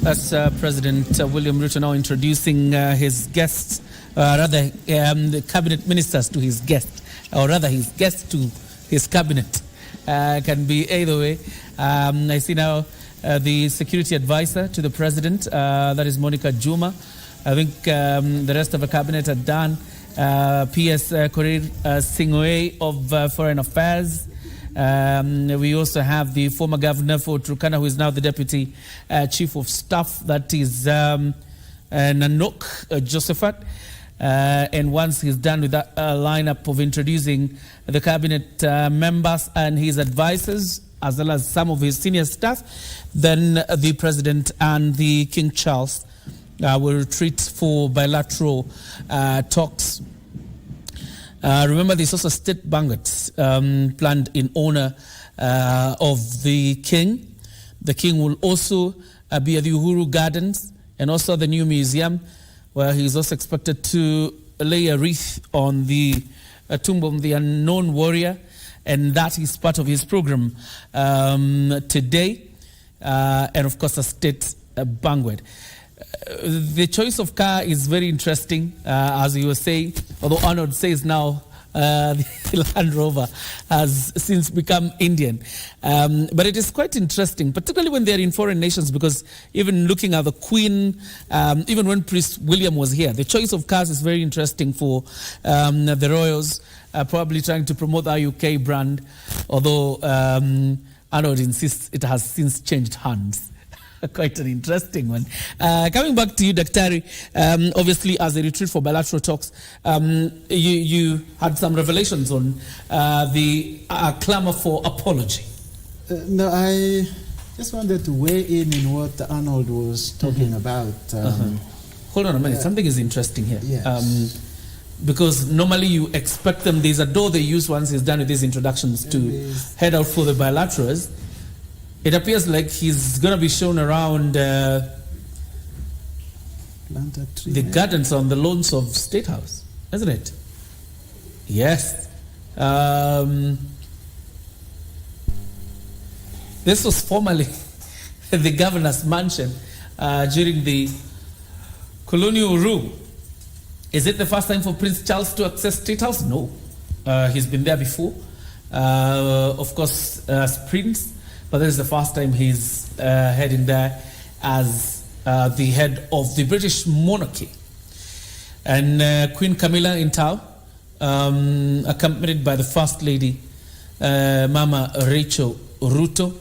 That's President William Ruto now introducing his guests, the cabinet ministers to his guests, or rather his guests to his cabinet. Can be either way. I see now the security advisor to the president, that is Monica Juma. I think the rest of the cabinet are done. P.S. Korir Sing'oei of Foreign Affairs. We also have the former governor for Turkana, who is now the deputy chief of staff, that is Nanok Josephat. And once he's done with that lineup of introducing the cabinet members and his advisors, as well as some of his senior staff, then the president and the King Charles will retreat for bilateral talks. Remember, there's also state banquets planned in honor of the king. The king will also be at the Uhuru Gardens and also the new museum, where he's also expected to lay a wreath on the tomb of the unknown warrior, and that is part of his program today, and of course a state banquet. The choice of car is very interesting, as you were saying, although Arnold says now the Land Rover has since become Indian. But it is quite interesting, particularly when they're in foreign nations, because even looking at the Queen, even when Prince William was here, the choice of cars is very interesting for the royals, probably trying to promote our UK brand, although Arnold insists it has since changed hands. Quite an interesting one. Coming back to you, Daktari, obviously as a retreat for bilateral talks, you had some revelations on the clamor for apology. No, I just wanted to weigh in what Arnold was talking about. Hold on a minute, something is interesting here. Yes. Because normally you expect them, there's a door they use once he's done with these introductions to head out for the bilaterals. It appears like he's going to be shown around the gardens on the lawns of State House, isn't it? Yes. This was formerly the governor's mansion during the colonial rule. Is it the first time for Prince Charles to access State House? No. He's been there before. Of course, as Prince. But this is the first time he's heading there as the head of the British monarchy. And Queen Camilla in tow, accompanied by the First Lady, Mama Rachel Ruto.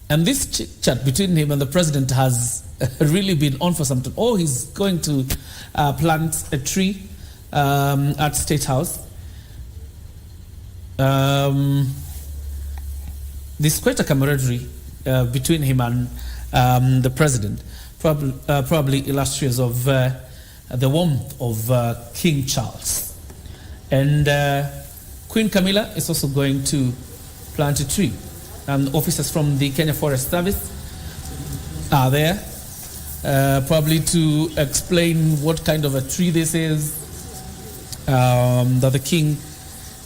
And this chit-chat between him and the president has really been on for some time. Oh, he's going to plant a tree at State House. There's quite a camaraderie between him and the president, probably illustrious of the warmth of King Charles. And Queen Camilla is also going to plant a tree. And officers from the Kenya Forest Service are there, probably to explain what kind of a tree this is that the king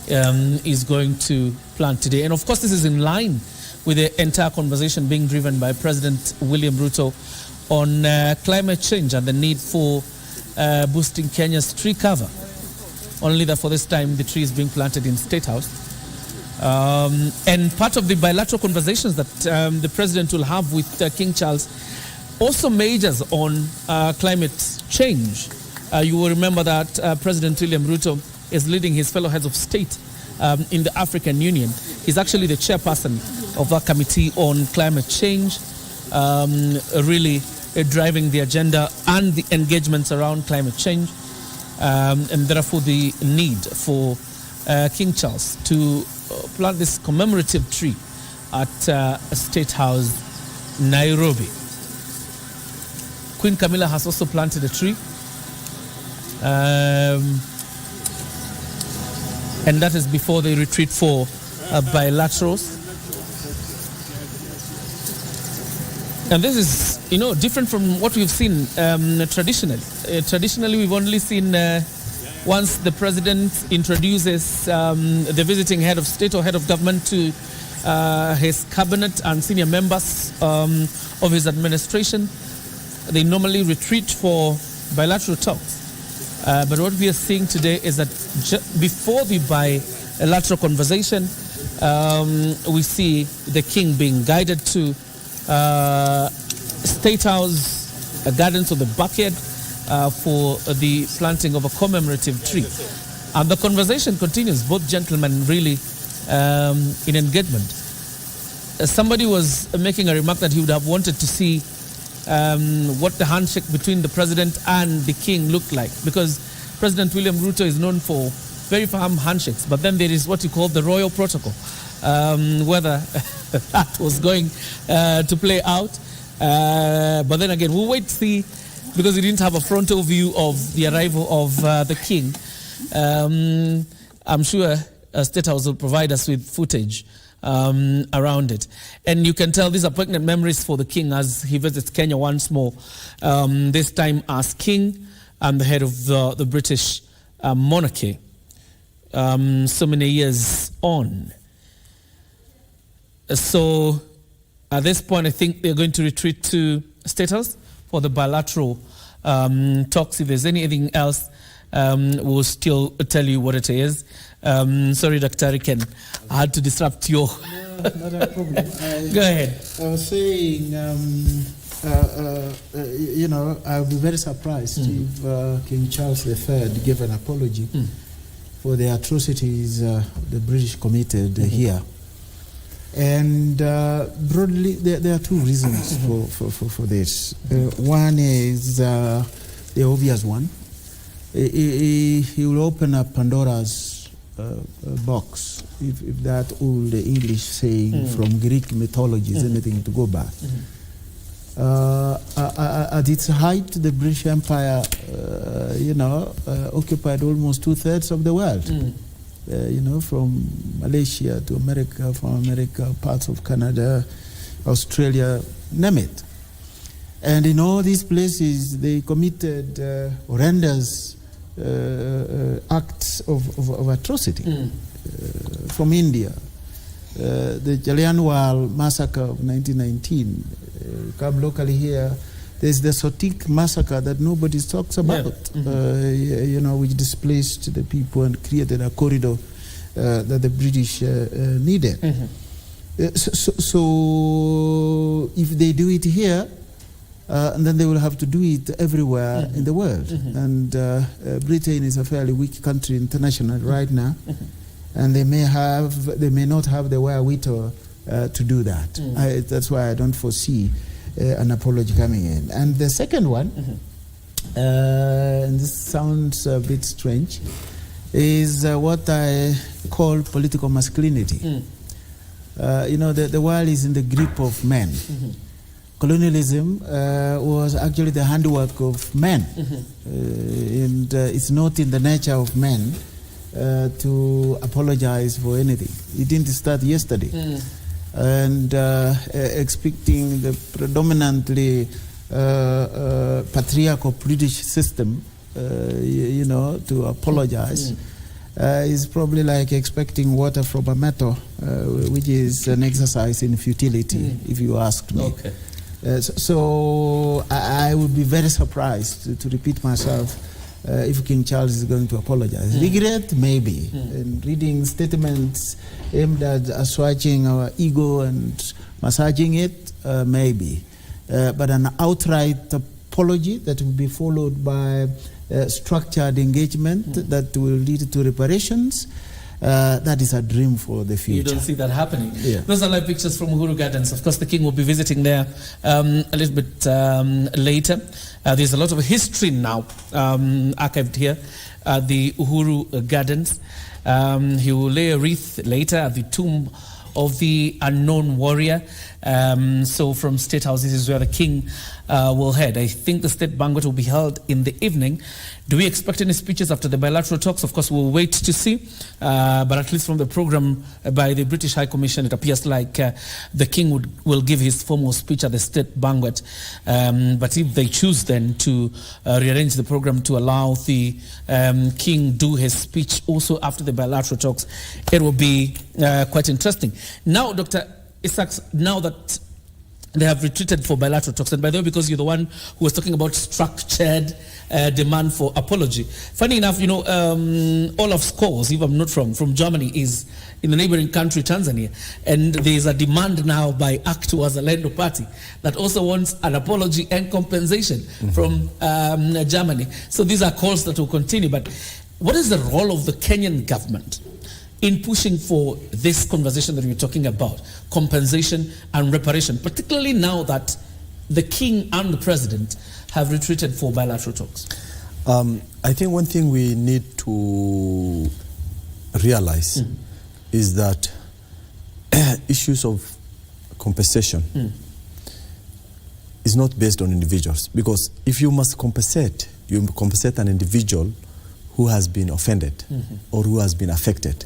is going to plant today. And of course, this is in line with the entire conversation being driven by President William Ruto on climate change and the need for boosting Kenya's tree cover. Only that for this time, the tree is being planted in State House. And part of the bilateral conversations that the president will have with King Charles also majors on climate change. You will remember that President William Ruto is leading his fellow heads of state in the African Union. He's actually the chairperson of that committee on climate change, really driving the agenda and the engagements around climate change, and therefore the need for King Charles to plant this commemorative tree at State House, Nairobi. Queen Camilla has also planted a tree. And that is before they retreat for bilaterals. And this is, different from what we've seen traditionally. Traditionally, we've only seen once the president introduces the visiting head of state or head of government to his cabinet and senior members of his administration. They normally retreat for bilateral talks. But what we are seeing today is that before the bilateral conversation, we see the king being guided to State House Gardens of the backyard for the planting of a commemorative tree. And the conversation continues, both gentlemen really in engagement. Somebody was making a remark that he would have wanted to see what the handshake between the president and the king looked like, because President William Ruto is known for very firm handshakes, but then there is what you call the royal protocol. Whether that was going to play out, but then again, we'll wait to see, because we didn't have a frontal view of the arrival of the king. I'm sure State House will provide us with footage around it. And you can tell these are poignant memories for the king as he visits Kenya once more, this time as king and the head of the British monarchy, so many years on. So at this point, I think they're going to retreat to State House for the bilateral talks. If there's anything else, we'll still tell you what it is. Sorry, Dr. Riken, I had to disrupt your... No, not a problem. Go ahead. I was saying, you know, I'll be very surprised if King Charles III gave an apology for the atrocities the British committed here. And broadly, there are two reasons for this. One is the obvious one. He will open up Pandora's box, if that old English saying from Greek mythology is anything to go back. At its height, the British Empire, you know, occupied almost 2/3 of the world. You know, from Malaysia to America, from America, parts of Canada, Australia, name it. And in all these places, they committed horrendous acts of atrocity. From India, the Jallianwala massacre of 1919, come locally here, there's the Sotik massacre that nobody talks about, you know, which displaced the people and created a corridor that the British needed. So if they do it here, and then they will have to do it everywhere in the world. And Britain is a fairly weak country internationally right now, and they may not have the wherewithal to do that. That's why I don't foresee an apology coming in. And the second one, and this sounds a bit strange, is what I call political masculinity. You know, the world is in the grip of men. Colonialism was actually the handiwork of men, and it's not in the nature of men to apologize for anything. It didn't start yesterday. And expecting the predominantly patriarchal British system, you know, to apologize is probably like expecting water from a metal, which is an exercise in futility, if you ask me. Okay. So I would be very surprised, to repeat myself, if King Charles is going to apologize. Regret, maybe. And reading statements aimed at assuaging our ego and massaging it, maybe. But an outright apology that will be followed by structured engagement that will lead to reparations, that is a dream for the future. You don't see that happening. Yeah. Those are live pictures from Uhuru Gardens. Of course, the king will be visiting there a little bit later. There's a lot of history now archived here at the Uhuru Gardens. He will lay a wreath later at the tomb of the unknown warrior. So from State House, this is where the king will head. I think the state banquet will be held in the evening. Do we expect any speeches after the bilateral talks? Of course, we'll wait to see. But at least from the program by the British High Commission, it appears like the king will give his formal speech at the state banquet. But if they choose then to rearrange the program to allow the king do his speech also after the bilateral talks, it will be quite interesting. Now, Dr. Isaacs, now that they have retreated for bilateral talks, and by the way, because you're the one who was talking about structured demand for apology. Funny enough, Olaf Scholz, if I'm not wrong, from Germany, is in the neighboring country, Tanzania. And there's a demand now by ACT Wazalendo Party that also wants an apology and compensation from Germany. So these are calls that will continue. But what is the role of the Kenyan government in pushing for this conversation that we're talking about, compensation and reparation, particularly now that the king and the president have retreated for bilateral talks? I think one thing we need to realize is that issues of compensation is not based on individuals. Because if you must compensate, you compensate an individual who has been offended or who has been affected.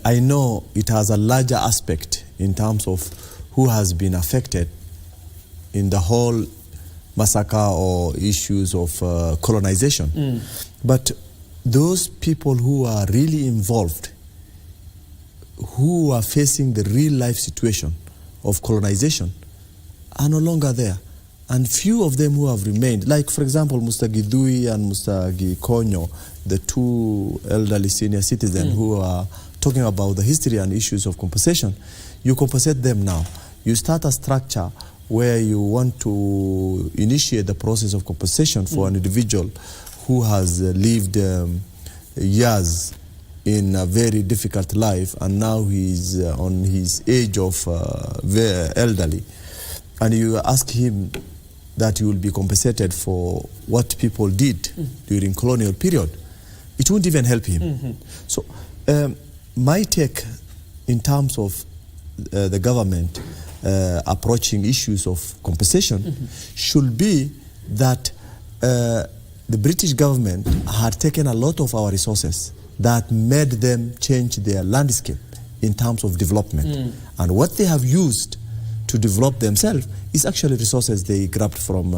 I know it has a larger aspect in terms of who has been affected in the whole massacre or issues of colonization. But those people who are really involved, who are facing the real life situation of colonization, are no longer there. And few of them who have remained, like for example, Mr. Gidui and Mr. Gikonyo, the two elderly senior citizens who are talking about the history and issues of compensation, you compensate them now. You start a structure where you want to initiate the process of compensation for an individual who has lived years in a very difficult life, and now he's on his age of very elderly, and you ask him that he will be compensated for what people did during colonial period, it won't even help him. So my take in terms of the government approaching issues of compensation should be that the British government had taken a lot of our resources that made them change their landscape in terms of development. And what they have used to develop themselves is actually resources they grabbed from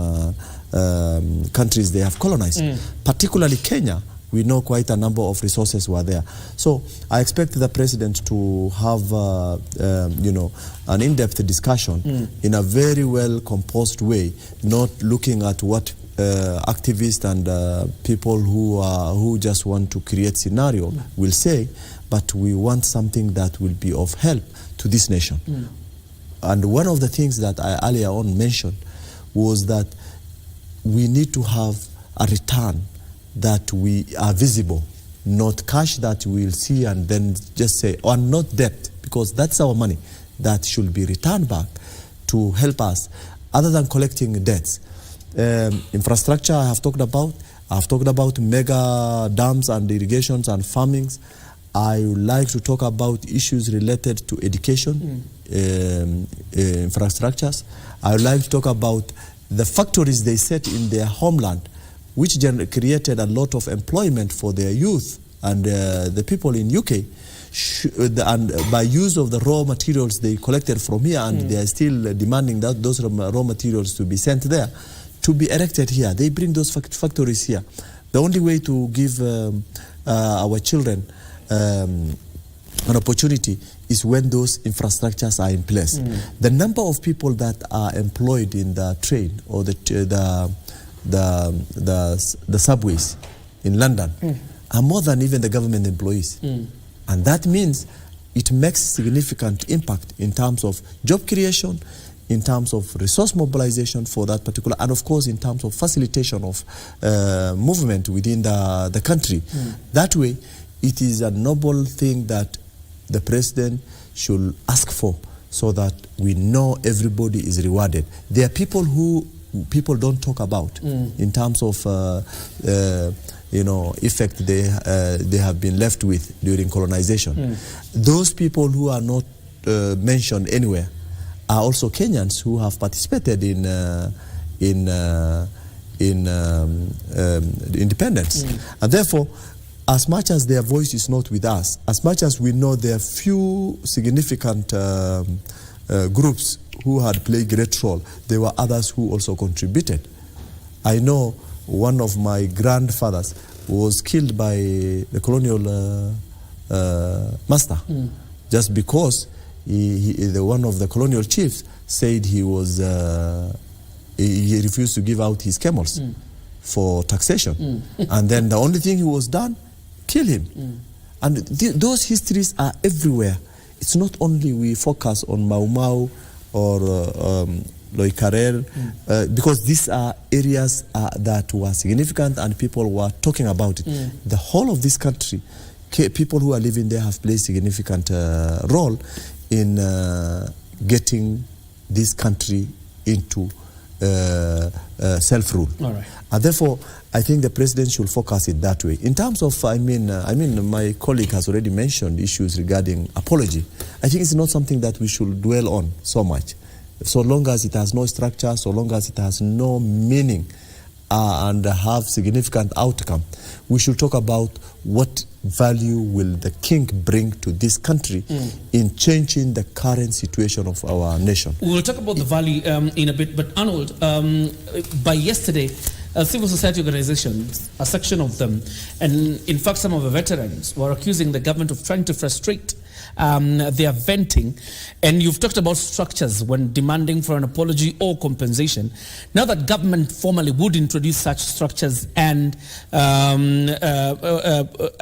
countries they have colonized. Particularly Kenya, we know quite a number of resources were there. So I expect the president to have an in-depth discussion in a very well composed way, not looking at what activists and people who just want to create scenario will say, but we want something that will be of help to this nation. And one of the things that I earlier on mentioned was that we need to have a return that we are visible, not cash that we'll see and then just say, or not debt, because that's our money that should be returned back to help us, other than collecting debts. Infrastructure I have talked about. I've talked about mega dams and irrigations and farmings. I would like to talk about issues related to education, infrastructures. I would like to talk about the factories they set in their homeland, which created a lot of employment for their youth and the people in UK. And by use of the raw materials they collected from here, and they are still demanding that those raw materials to be sent there, to be erected here. They bring those factories here. The only way to give our children an opportunity is when those infrastructures are in place. The number of people that are employed in the train or the subways in London are more than even the government employees. And that means it makes significant impact in terms of job creation, in terms of resource mobilization for that particular, and of course in terms of facilitation of movement within the country. That way, it is a noble thing that the president should ask for, so that we know everybody is rewarded. There are people who people don't talk about in terms of effect they have been left with during colonization. Those people who are not mentioned anywhere are also Kenyans who have participated in independence. And therefore, as much as their voice is not with us, as much as we know there are few significant groups who had played great role, there were others who also contributed. I know one of my grandfathers was killed by the colonial master just because one of the colonial chiefs said he refused to give out his camels for taxation. And then the only thing he was done, kill him. And those histories are everywhere. It's not only we focus on Mau Mau or Loikarel, because these are areas that were significant and people were talking about it. The whole of this country, people who are living there have played a significant role in getting this country into self-rule. Right. And therefore, I think the president should focus it that way. In terms of, I mean, my colleague has already mentioned issues regarding apology. I think it's not something that we should dwell on so much. So long as it has no structure, so long as it has no meaning and have significant outcome, we should talk about what value will the king bring to this country in changing the current situation of our nation. We'll talk about the value in a bit, but Arnold, by yesterday, civil society organizations, a section of them, and in fact some of the veterans were accusing the government of trying to frustrate their venting. And you've talked about structures when demanding for an apology or compensation. Now that government formally would introduce such structures and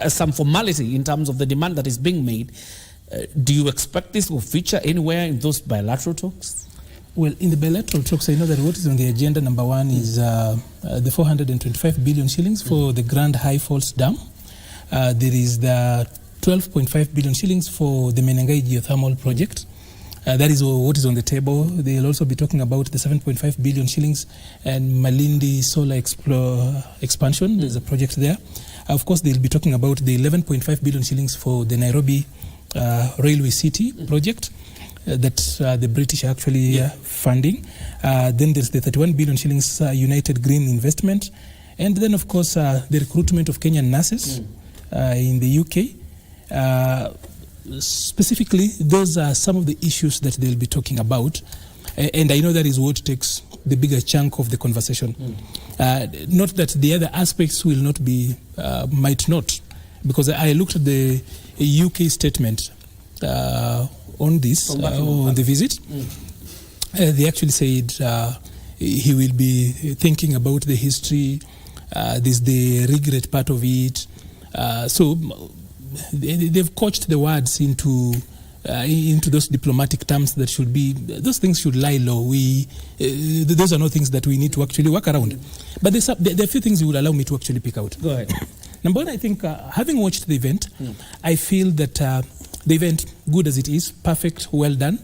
some formality in terms of the demand that is being made, do you expect this will feature anywhere in those bilateral talks? Well, in the bilateral talks, I know that what is on the agenda, number one, is the 425 billion shillings for the Grand High Falls Dam. There is the 12.5 billion shillings for the Menengai geothermal project. That is what is on the table. They'll also be talking about the 7.5 billion shillings and Malindi solar expansion. There's a project there. Of course, they'll be talking about the 11.5 billion shillings for the Nairobi Railway City project that the British are actually funding. Then there's the 31 billion shillings United Green Investment. And then, of course, the recruitment of Kenyan nurses in the UK. Specifically, those are some of the issues that they'll be talking about. And I know that is what takes the bigger chunk of the conversation. Not that the other aspects will not be, might not, because I looked at the UK statement on this, on the visit. They actually said he will be thinking about the history, there's the regret part of it. So they've coached the words into those diplomatic terms that should be, those things should lie low. Those are not things that we need to actually work around. But there are a few things you will allow me to actually pick out. Go ahead. Number one, I think having watched the event, I feel that the event, good as it is, perfect, well done,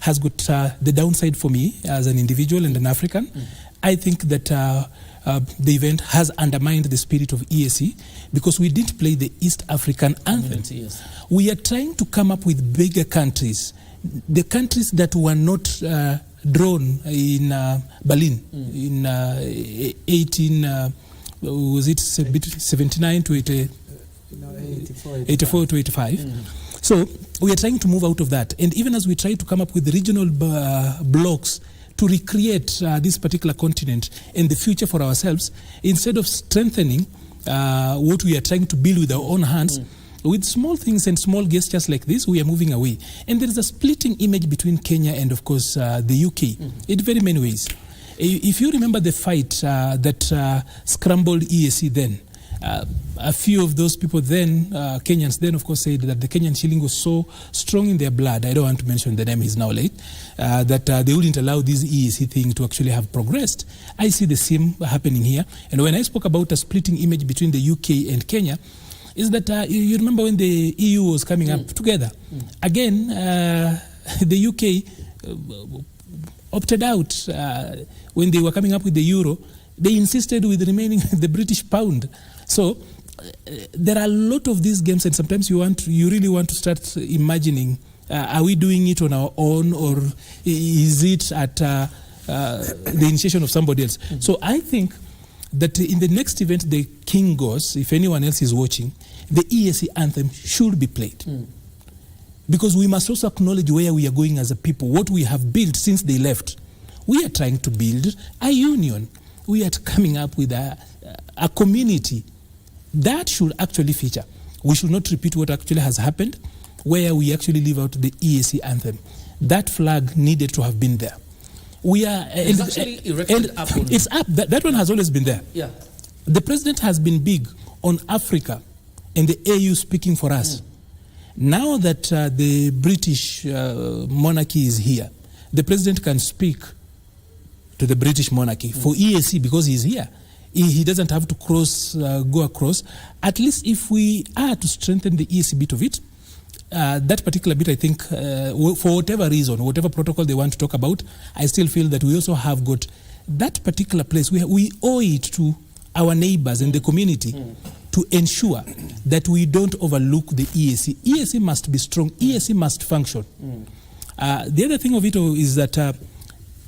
has got the downside for me as an individual and an African. I think that the event has undermined the spirit of EAC because we didn't play the East African anthem. Yes. We are trying to come up with bigger countries, the countries that were not drawn in Berlin in 79 to 84 to 85. So we are trying to move out of that. And even as we try to come up with regional blocks to recreate this particular continent and the future for ourselves, instead of strengthening what we are trying to build with our own hands, with small things and small gestures like this, we are moving away. And there is a splitting image between Kenya and, of course, the UK in very many ways. If you remember the fight that scrambled EAC then, a few of those people then, Kenyans then, of course, said that the Kenyan shilling was so strong in their blood, I don't want to mention the name, he's now late, that they wouldn't allow this EAC thing to actually have progressed. I see the same happening here. And when I spoke about a splitting image between the UK and Kenya, is that you remember when the EU was coming up together? Again, the UK opted out when they were coming up with the euro. They insisted with remaining the British pound. So there are a lot of these games, and sometimes you really want to start imagining: are we doing it on our own, or is it at the initiation of somebody else? So I think that in the next event the king goes, if anyone else is watching, the EAC anthem should be played. Because we must also acknowledge where we are going as a people, what we have built since they left. We are trying to build a union. We are coming up with a community that should actually feature. We should not repeat what actually has happened. where we actually leave out the EAC anthem. That flag needed to have been there. We are it's actually erected up. It's up. That one has always been there. Yeah. The president has been big on Africa and the AU speaking for us. Now that the British monarchy is here, the president can speak to the British monarchy for EAC because he's here. He doesn't have to go across. At least if we are to strengthen the EAC bit of it, that particular bit, I think, for whatever reason, whatever protocol they want to talk about, I still feel that we also have got that particular place. We owe it to our neighbors and the community to ensure that we don't overlook the EAC. EAC must be strong. EAC must function. The other thing of it is that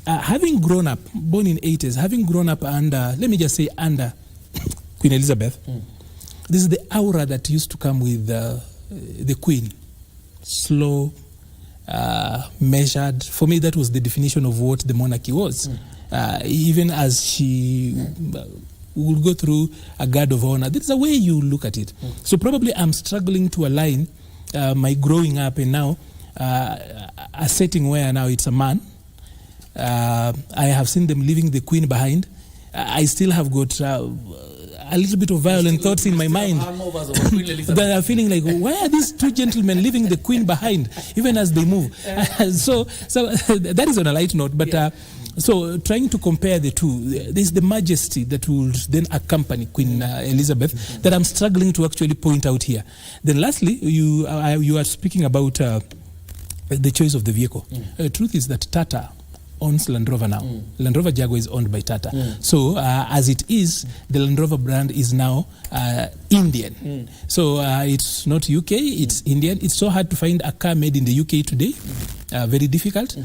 having grown up, born in 80s, having grown up under, let me just say under Queen Elizabeth, this is the aura that used to come with the Queen. Slow, measured. For me, that was the definition of what the monarchy was. Even as she would go through a guard of honor, there's a way you look at it. So probably I'm struggling to align my growing up and now a setting where now it's a man. I have seen them leaving the Queen behind. I still have got a little bit of violent thoughts in my mind that are feeling like, why are these two gentlemen leaving the Queen behind, even as they move? So that is on a light note, but so trying to compare the two, there's the majesty that will then accompany Queen Elizabeth that I'm struggling to actually point out here. Then lastly, you are speaking about the choice of the vehicle. Truth is that Tata owns Land Rover now. Land Rover Jaguar is owned by Tata. So as it is, the Land Rover brand is now Indian. So it's not UK, it's Indian. It's so hard to find a car made in the UK today. Very difficult.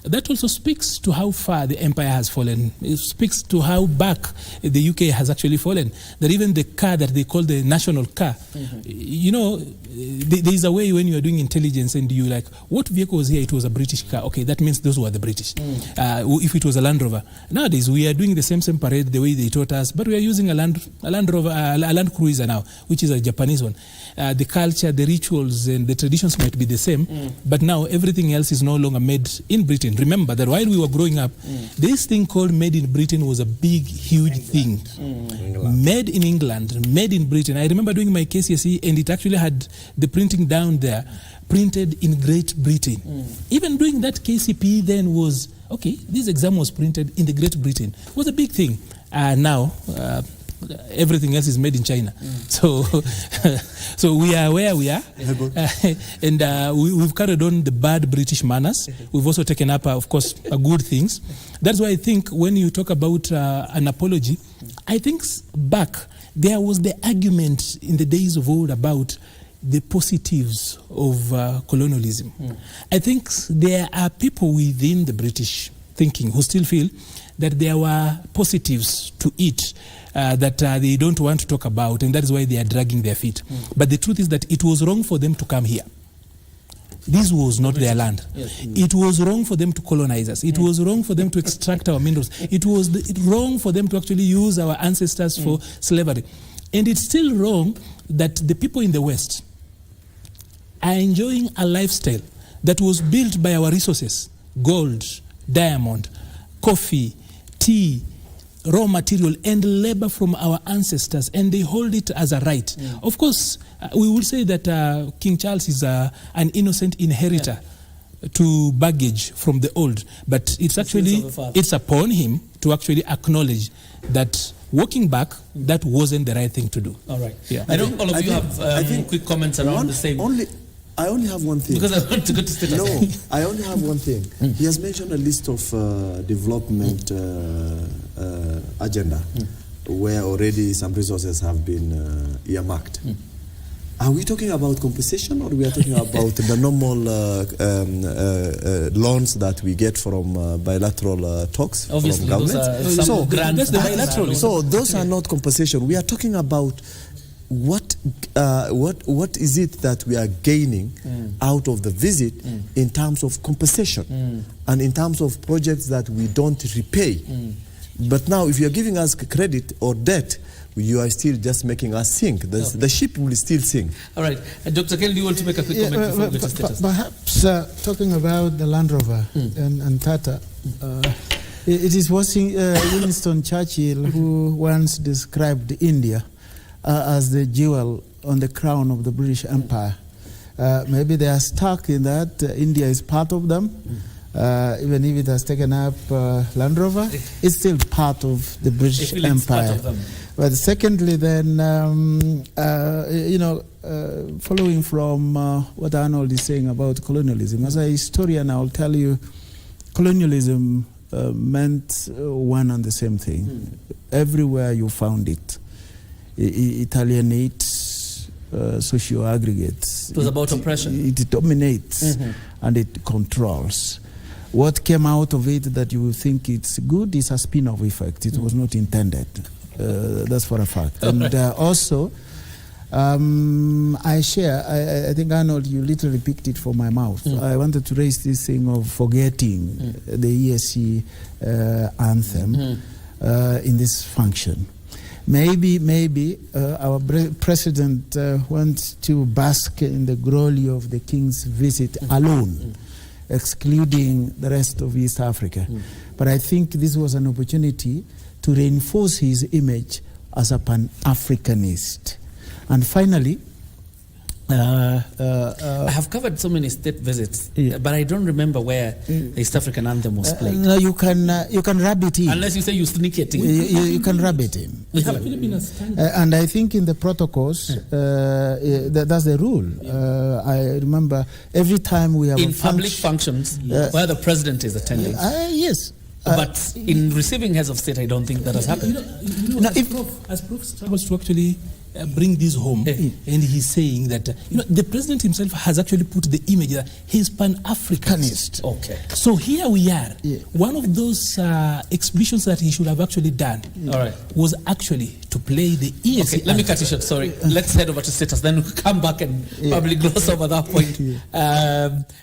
That also speaks to how far the empire has fallen. It speaks to how back the UK has actually fallen. That even the car that they call the national car, you know, there is a way when you are doing intelligence and you like, what vehicle was here? It was a British car. Okay, that means those were the British. If it was a Land Rover. Nowadays, we are doing the same parade the way they taught us, but we are using a Land Rover, a Land Cruiser now, which is a Japanese one. The culture, the rituals, and the traditions might be the same, but now everything else is no longer made in Britain. Remember that while we were growing up, this thing called made in Britain was a big, huge thing. Made in England, made in Britain. I remember doing my KCSE and it actually had the printing down there, printed in Great Britain. Even doing that KCPE then was, okay, this exam was printed in the Great Britain. It was a big thing. Now, everything else is made in China. So so we are where we are. And we've carried on the bad British manners. We've also taken up, of course, good things. That's why I think when you talk about an apology, I think back, there was the argument in the days of old about the positives of colonialism. I think there are people within the British thinking who still feel that there were positives to it that they don't want to talk about, and that is why they are dragging their feet. But the truth is that it was wrong for them to come here. This was not their land. It was wrong for them to colonize us. It was wrong for them to extract our minerals. It was wrong for them to actually use our ancestors for slavery. And it's still wrong that the people in the West are enjoying a lifestyle that was built by our resources: gold, diamond, coffee, tea, raw material, and labor from our ancestors, and they hold it as a right. Of course, we will say that King Charles is an innocent inheritor to baggage from the old, but it's actually, it's upon him to actually acknowledge that walking back, that wasn't the right thing to do. All right. Yeah. I know all of you have quick comments around the same. I only have one thing. Because I want to go to status. No, I only have one thing. He has mentioned a list of development agenda where already some resources have been earmarked. Are we talking about compensation, or we are talking about the normal loans that we get from bilateral talks? Obviously, from those governments? are some grants. So those are not compensation. We are talking about what is it that we are gaining out of the visit in terms of compensation and in terms of projects that we don't repay. But now, if you are giving us credit or debt, you are still just making us sink. The ship will still sink. All right. Dr. Kelly, do you want to make a quick comment before we get to status? Perhaps talking about the Land Rover and Tata, it is Winston Churchill who once described India as the jewel on the crown of the British Empire. Maybe they are stuck in that. India is part of them. Even if it has taken up Land Rover, it's still part of the British Empire. But secondly, then, following from what Arnold is saying about colonialism, as a historian, I'll tell you, colonialism meant one and the same thing. Everywhere you found it. It alienates socio-aggregates. It was about oppression. It dominates and it controls. What came out of it that you think it's good is a spin-off effect. It was not intended. That's for a fact. And also, I share, I think, Arnold, you literally picked it from my mouth. I wanted to raise this thing of forgetting the ESC anthem in this function. Maybe our president wants to bask in the glory of the king's visit alone, excluding the rest of East Africa. But I think this was an opportunity to reinforce his image as a Pan-Africanist. And finally, I have covered so many state visits, but I don't remember where the East African anthem was played. No, you can rub it in. Unless you say you sneak it in. You can rub it in. And I think in the protocols, that's the rule. I remember every time we have in public functions where the president is attending. Yes. But in receiving heads of state, I don't think that has happened. As Prof struggles to actually bring this home, and he's saying that the president himself has actually put the image that he's Pan-Africanist. Okay. So here we are. One of those exhibitions that he should have actually done was actually to play the ESC. Okay, let me cut you short. Sorry. Let's head over to status. Then we'll come back and probably gloss over that point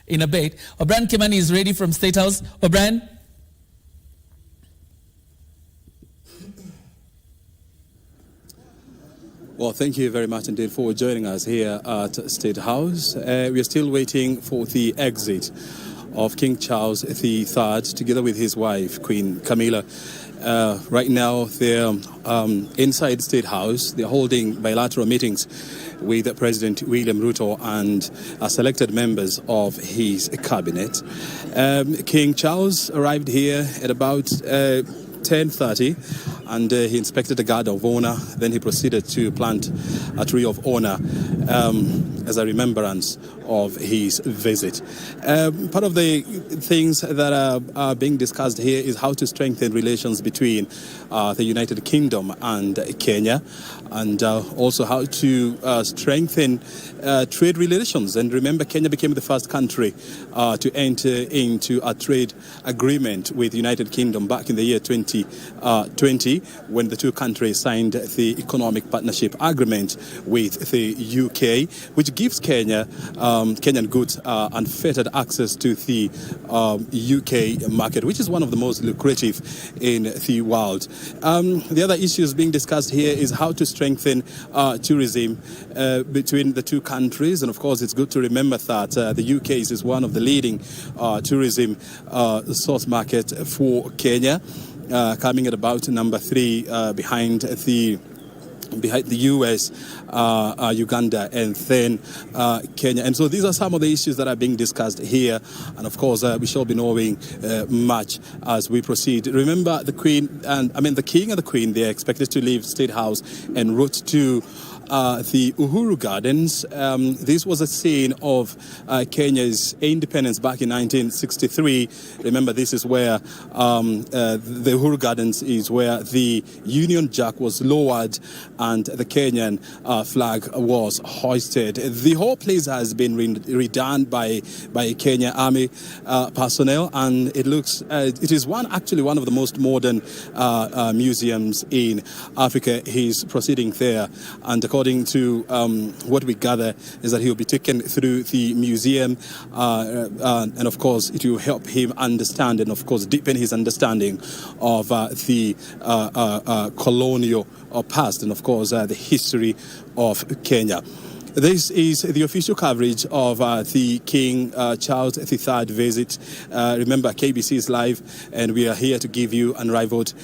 in a bit. O'Brien Kimani is ready from State House. O'Brien? Well, thank you very much indeed for joining us here at State House. We are still waiting for the exit of King Charles III, together with his wife, Queen Camilla. Right now, they're inside State House. They're holding bilateral meetings with President William Ruto and selected members of his cabinet. King Charles arrived here at about 10:30, and he inspected the guard of honor. Then he proceeded to plant a tree of honor as a remembrance of his visit. Part of the things that are being discussed here is how to strengthen relations between the United Kingdom and Kenya, and also how to strengthen trade relations. And remember, Kenya became the first country to enter into a trade agreement with the United Kingdom back in the year 2020, when the two countries signed the Economic Partnership Agreement with the UK, which gives Kenyan goods unfettered access to the UK market, which is one of the most lucrative in the world. The other issues being discussed here is how to strengthen tourism between the two countries. And of course, it's good to remember that the UK is one of the leading tourism source market for Kenya, coming at about number 3 behind the US, Uganda, and then Kenya. And so these are some of the issues that are being discussed here. And of course, we shall be knowing much as we proceed. Remember, the King and the Queen, they are expected to leave State House en route to the Uhuru Gardens. This was a scene of Kenya's independence back in 1963. Remember, this is where the Uhuru Gardens is where the Union Jack was lowered and the Kenyan flag was hoisted. The whole place has been redone by Kenya Army personnel, and it looks it is one of the most modern museums in Africa. He's proceeding there, and according to what we gather, is that he will be taken through the museum, and of course it will help him understand and of course deepen his understanding of the colonial past and of course the history of Kenya. This is the official coverage of the King Charles III visit. Remember, KBC is live, and we are here to give you unrivaled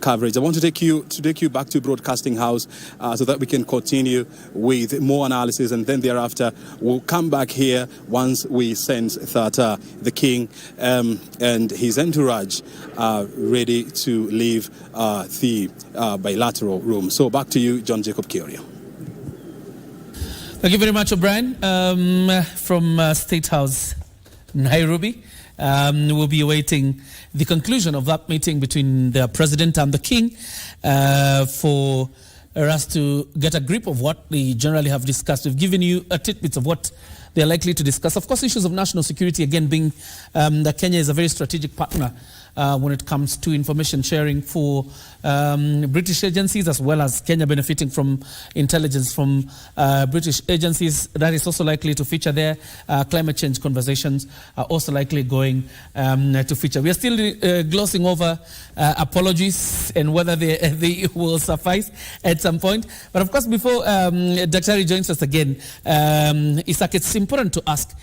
coverage. I want to take you back to Broadcasting House so that we can continue with more analysis, and then thereafter we'll come back here once we sense that the King and his entourage are ready to leave the bilateral room. So back to you, John Jacob Kiorio. Thank you very much, O'Brien. From State House, Nairobi. We'll be awaiting the conclusion of that meeting between the President and the King for us to get a grip of what they generally have discussed. We've given you a tidbit of what they're likely to discuss. Of course, issues of national security, again, being that Kenya is a very strategic partner when it comes to information sharing for British agencies, as well as Kenya benefiting from intelligence from British agencies. That is also likely to feature there. Climate change conversations are also likely going to feature. We are still glossing over apologies and whether they will suffice at some point. But of course, before Dr. joins us again, Isaac, it's important to ask,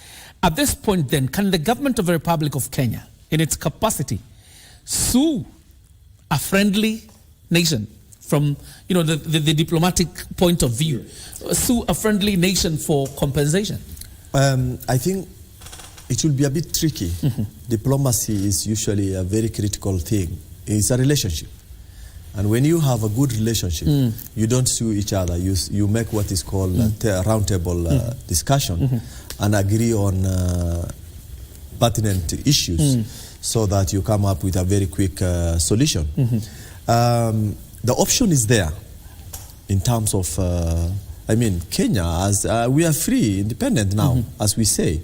at this point then, can the government of the Republic of Kenya, in its capacity, sue a friendly nation from the diplomatic point of view, sue a friendly nation for compensation? I think it will be a bit tricky. Diplomacy is usually a very critical thing. It's a relationship, and when you have a good relationship, you don't sue each other. You make what is called a round table discussion and agree on pertinent issues, so that you come up with a very quick solution. The option is there in terms of, Kenya, as we are free, independent now, as we say.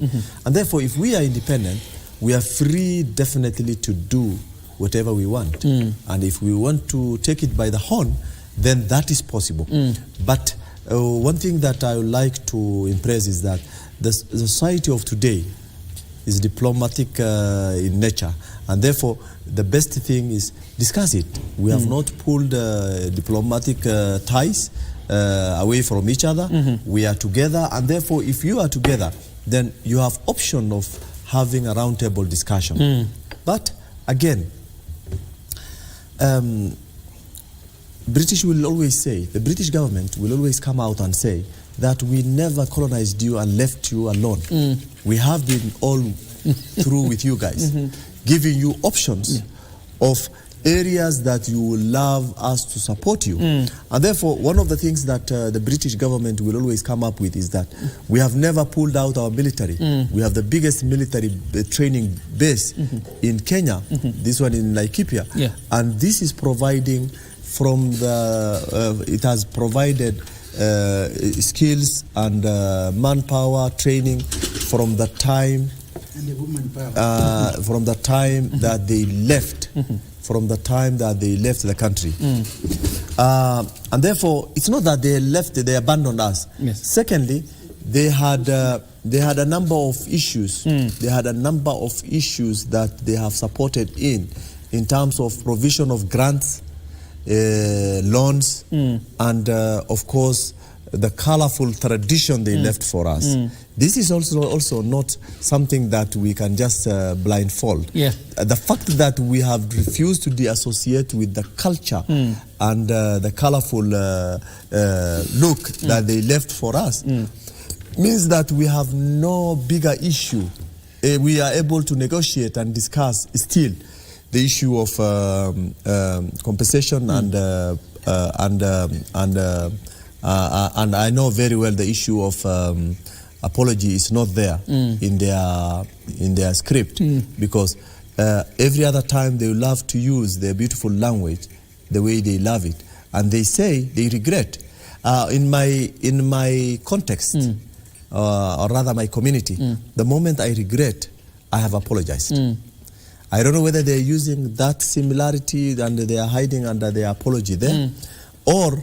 And therefore, if we are independent, we are free definitely to do whatever we want. And if we want to take it by the horn, then that is possible. But one thing that I would like to impress is that the society of today is diplomatic in nature, and therefore the best thing is discuss it. We have not pulled diplomatic ties away from each other. We are together, and therefore if you are together, then you have option of having a round table discussion. But again, British will always say, the British government will always come out and say that we never colonized you and left you alone. We have been all through with you guys, giving you options of areas that you would love us to support you. And therefore, one of the things that the British government will always come up with is that we have never pulled out our military. We have the biggest military training base in Kenya, this one in Laikipia. And this is providing from the, it has provided skills and manpower training from the time that they left, from the time that they left the country. And therefore, it's not that they left, they abandoned us. Secondly, they had a number of issues. They had a number of issues that they have supported in terms of provision of grants, loans, and of course the colorful tradition they left for us. This is also not something that we can just blindfold. The fact that we have refused to de-associate with the culture and the colorful look that they left for us means that we have no bigger issue. We are able to negotiate and discuss still the issue of compensation and I know very well the issue of apology is not there in their script, because every other time they love to use their beautiful language the way they love it, and they say they regret. In my context, or rather my community, the moment I regret, I have apologized. I don't know whether they're using that similarity and they are hiding under their apology there, or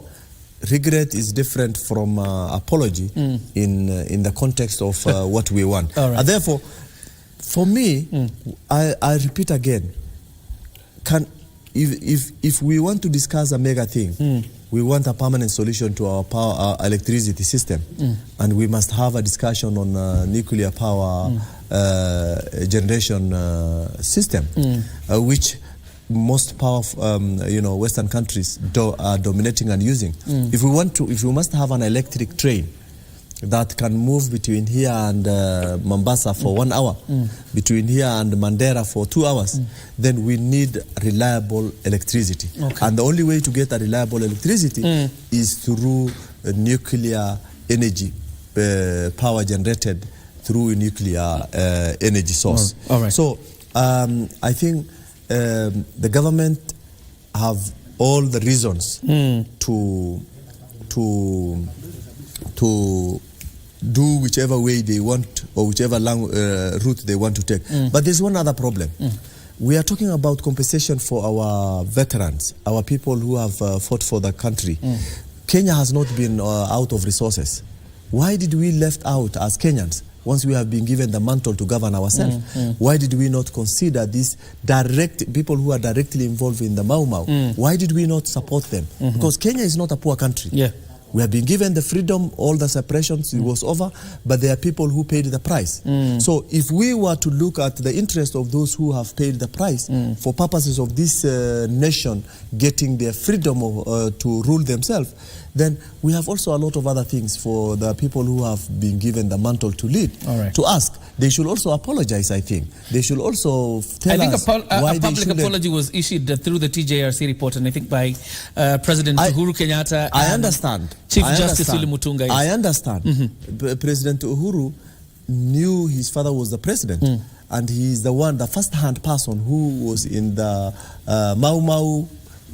regret is different from apology in the context of what we want. Right. And therefore, for me, I repeat again, if we want to discuss a mega thing, we want a permanent solution to our electricity system, and we must have a discussion on nuclear power generation system, which most powerful, Western countries are dominating and using. If we must have an electric train that can move between here and Mombasa for 1 hour, between here and Mandera for 2 hours, then we need reliable electricity. Okay. And the only way to get a reliable electricity is through nuclear energy, power generated through a nuclear energy source. All right. So I think the government have all the reasons to do whichever way they want or whichever route they want to take. But there's one other problem. We are talking about compensation for our veterans, our people who have fought for the country. Kenya has not been out of resources. Why did we left out as Kenyans once we have been given the mantle to govern ourselves? Why did we not consider these people who are directly involved in the Mau Mau? Why did we not support them? Because Kenya is not a poor country. Yeah. We have been given the freedom, all the separations, it was over, but there are people who paid the price. So if we were to look at the interest of those who have paid the price for purposes of this nation getting their freedom to rule themselves, then we have also a lot of other things for the people who have been given the mantle to lead, to ask. They should also apologize, I think. They should also tell us why a public apology was issued through the TJRC report, and I think by President Uhuru Kenyatta. I understand. Chief Justice Willy Mutunga. I understand. President Uhuru knew his father was the president, and he is the first-hand person who was in the Mau Mau.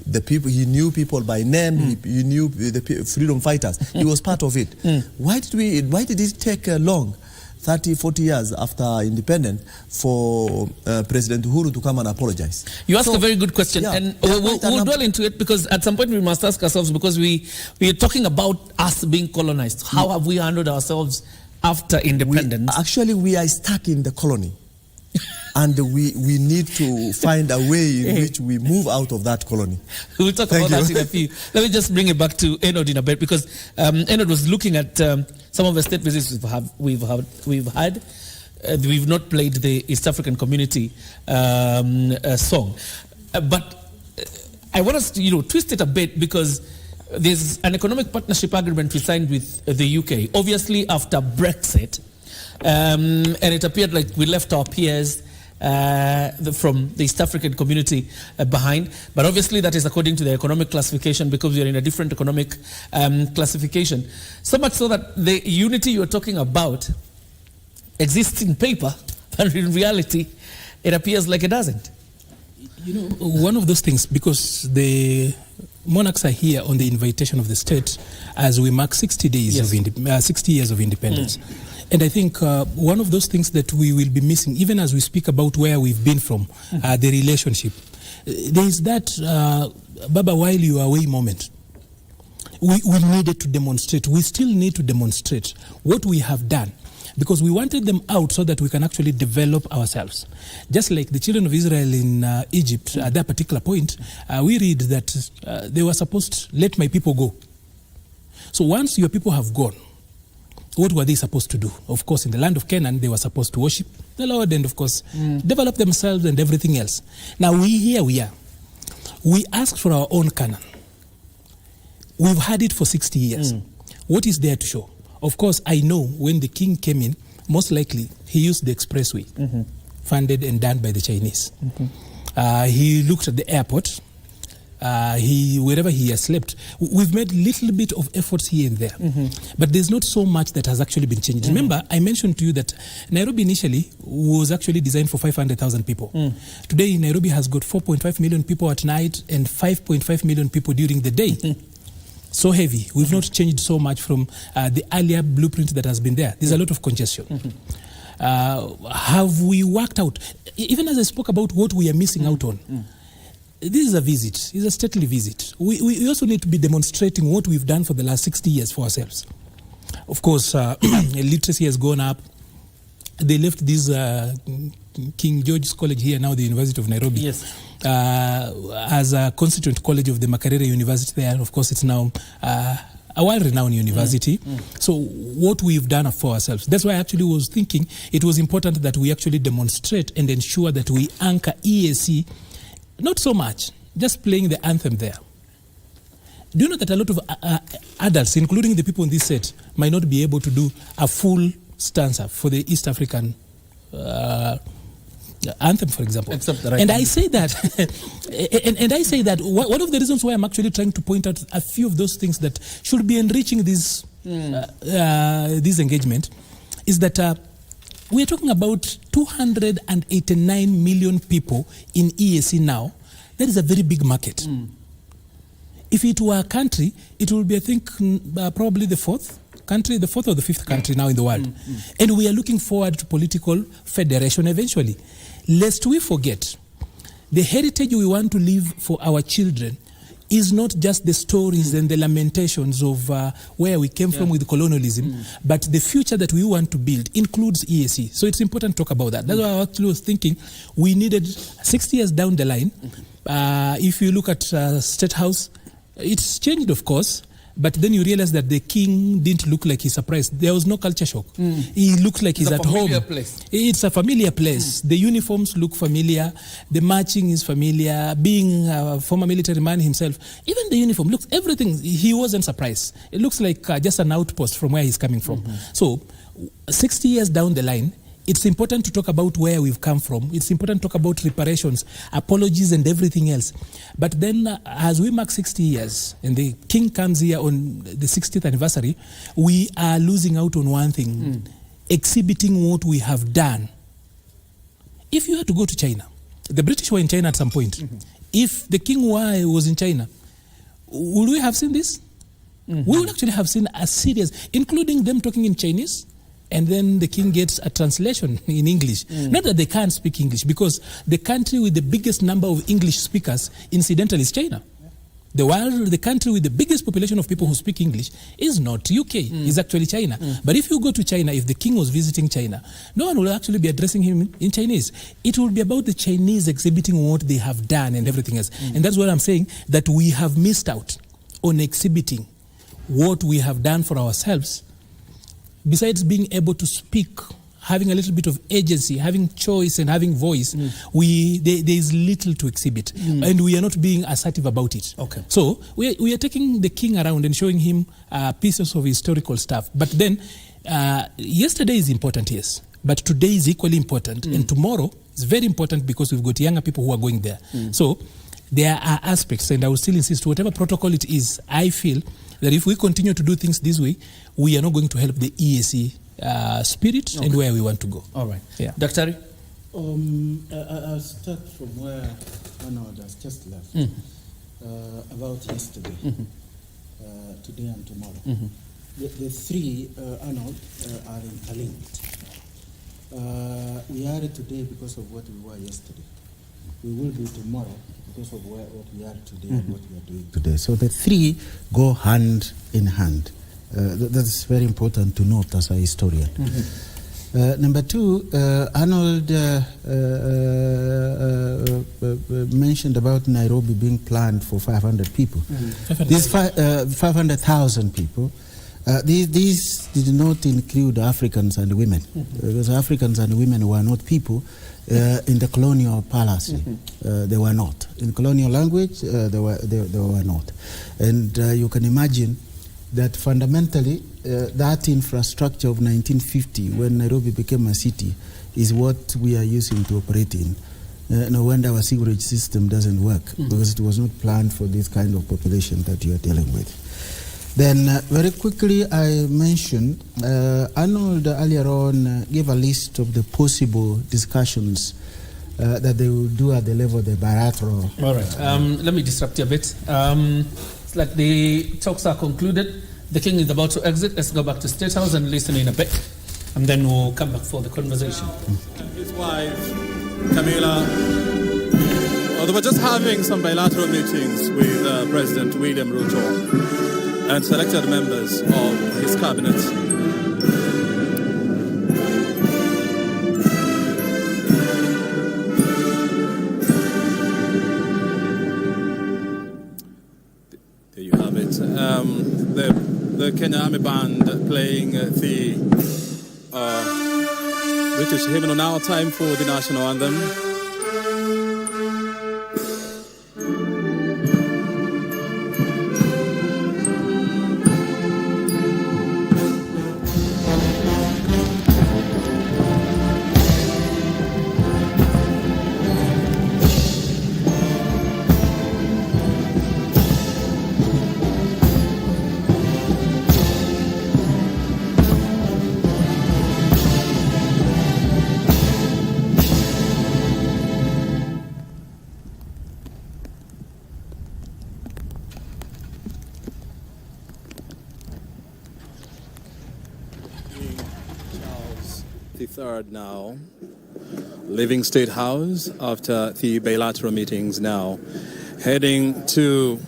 The people, he knew people by name, he knew the freedom fighters. He was part of it. Why did it take long, 30, 40 years after independence, for President Uhuru to come and apologize? You ask a very good question, and we'll dwell into it, because at some point we must ask ourselves, because we are talking about us being colonized. How have we handled ourselves after independence? We are stuck in the colony. And we need to find a way in which we move out of that colony. We'll talk about that in a few. Let me just bring it back to Enod in a bit, because Enod was looking at some of the state visits we've had. We've not played the East African Community song. But I want us to twist it a bit, because there's an economic partnership agreement we signed with the UK, obviously after Brexit. And it appeared like we left our peers from the East African community behind. But obviously that is according to the economic classification, because we are in a different economic classification. So much so that the unity you're talking about exists in paper, but in reality, it appears like it doesn't. One of those things, because the monarchs are here on the invitation of the state as we mark 60 days of 60 years of independence. And I think one of those things that we will be missing, even as we speak about where we've been from, the relationship, there is that, Baba, while you are away moment. We needed to demonstrate. We still need to demonstrate what we have done, because we wanted them out so that we can actually develop ourselves. Just like the children of Israel in Egypt, at that particular point, we read that they were supposed to let my people go. So once your people have gone, what were they supposed to do? Of course, in the land of Canaan, they were supposed to worship the Lord and, of course, develop themselves and everything else. Now, we are. We asked for our own Canaan. We've had it for 60 years. What is there to show? Of course, I know when the king came in, most likely he used the expressway, funded and done by the Chinese. He looked at the airport. Wherever he has slept, we've made little bit of efforts here and there, but there's not so much that has actually been changed. Remember, I mentioned to you that Nairobi initially was actually designed for 500,000 people. Today, Nairobi has got 4.5 million people at night and 5.5 million people during the day. So heavy. We've not changed so much from the earlier blueprint that has been there. There's a lot of congestion. Have we worked out, even as I spoke about what we are missing out on, this is a visit. It's a stately visit. We also need to be demonstrating what we've done for the last 60 years for ourselves. Of course, literacy has gone up. They left this King George's College here, now the University of Nairobi, Yes. as a constituent college of the Makerere University there. Of course, it's now a well-renowned university. So what we've done for ourselves, that's why I actually was thinking it was important that we actually demonstrate and ensure that we anchor EAC, not so much, just playing the anthem there. Do you know that a lot of adults, including the people in this set, might not be able to do a full stanza for the East African anthem, for example? And I say that, and I say that one of the reasons why I'm actually trying to point out a few of those things that should be enriching this engagement is that we're talking about 289 million people in EAC now. That is a very big market. If it were a country, it would be, I think, probably the fourth or the fifth country now in the world. And we are looking forward to political federation eventually. Lest we forget, the heritage we want to leave for our children is not just the stories and the lamentations of where we came from with colonialism, but the future that we want to build includes EAC. So it's important to talk about that. That's why I actually was thinking we needed 60 years down the line. If you look at State House, it's changed, of course, but then you realize that the king didn't look like he's surprised. There was no culture shock. He looks like he's at home. Place. It's a familiar place. The uniforms look familiar. The marching is familiar. Being a former military man himself, even the uniform looks, everything, he wasn't surprised. It looks like just an outpost from where he's coming from. So 60 years down the line, it's important to talk about where we've come from. It's important to talk about reparations, apologies, and everything else. But then, as we mark 60 years, and the king comes here on the 60th anniversary, we are losing out on one thing, exhibiting what we have done. If you had to go to China, the British were in China at some point. If the King was in China, would we have seen this? We would actually have seen a serious, including them talking in Chinese, and then the king gets a translation in English. Not that they can't speak English, because the country with the biggest number of English speakers, incidentally, is China. The country with the biggest population of people who speak English is not UK, it's actually China. But if you go to China, if the king was visiting China, no one will actually be addressing him in Chinese. It will be about the Chinese exhibiting what they have done and everything else. And that's what I'm saying, that we have missed out on exhibiting what we have done for ourselves. Besides being able to speak, having a little bit of agency, having choice and having voice, there is little to exhibit. And we are not being assertive about it. Okay. So we are taking the king around and showing him pieces of historical stuff. But then, yesterday is important, yes. But today is equally important. And tomorrow is very important, because we've got younger people who are going there. So there are aspects, and I will still insist, whatever protocol it is, I feel that if we continue to do things this way, we are not going to help the EAC spirit and where we want to go. All right. Yeah. Dr. I'll start from where Arnold has just left, about yesterday, today and tomorrow. The three, Arnold, are interlinked. We are today because of what we were yesterday. We will be tomorrow because of what we are today and what we are doing today. So the three go hand in hand. That's very important to note as a historian. Number two, Arnold mentioned about Nairobi being planned for 500 people. These 500,000 people, these did not include Africans and women, because Africans and women were not people in the colonial palace. They were not. In colonial language, they were not. And you can imagine that fundamentally that infrastructure of 1950, when Nairobi became a city, is what we are using to operate in. No wonder our sewerage system doesn't work, because it was not planned for this kind of population that you are dealing with. Then very quickly, I mentioned Arnold earlier on gave a list of the possible discussions that they will do at the level of the bilateral. All right. Let me disrupt you a bit. It's like the talks are concluded. The king is about to exit. Let's go back to State House and listen in a bit, and then we'll come back for the conversation. His wife, Camilla, Well, they were just having some bilateral meetings with President William Ruto and selected members of his cabinet. There you have it. The Kenya Army Band playing the British hymn. Now time for the national anthem. Third now, leaving State House after the bilateral meetings now, heading to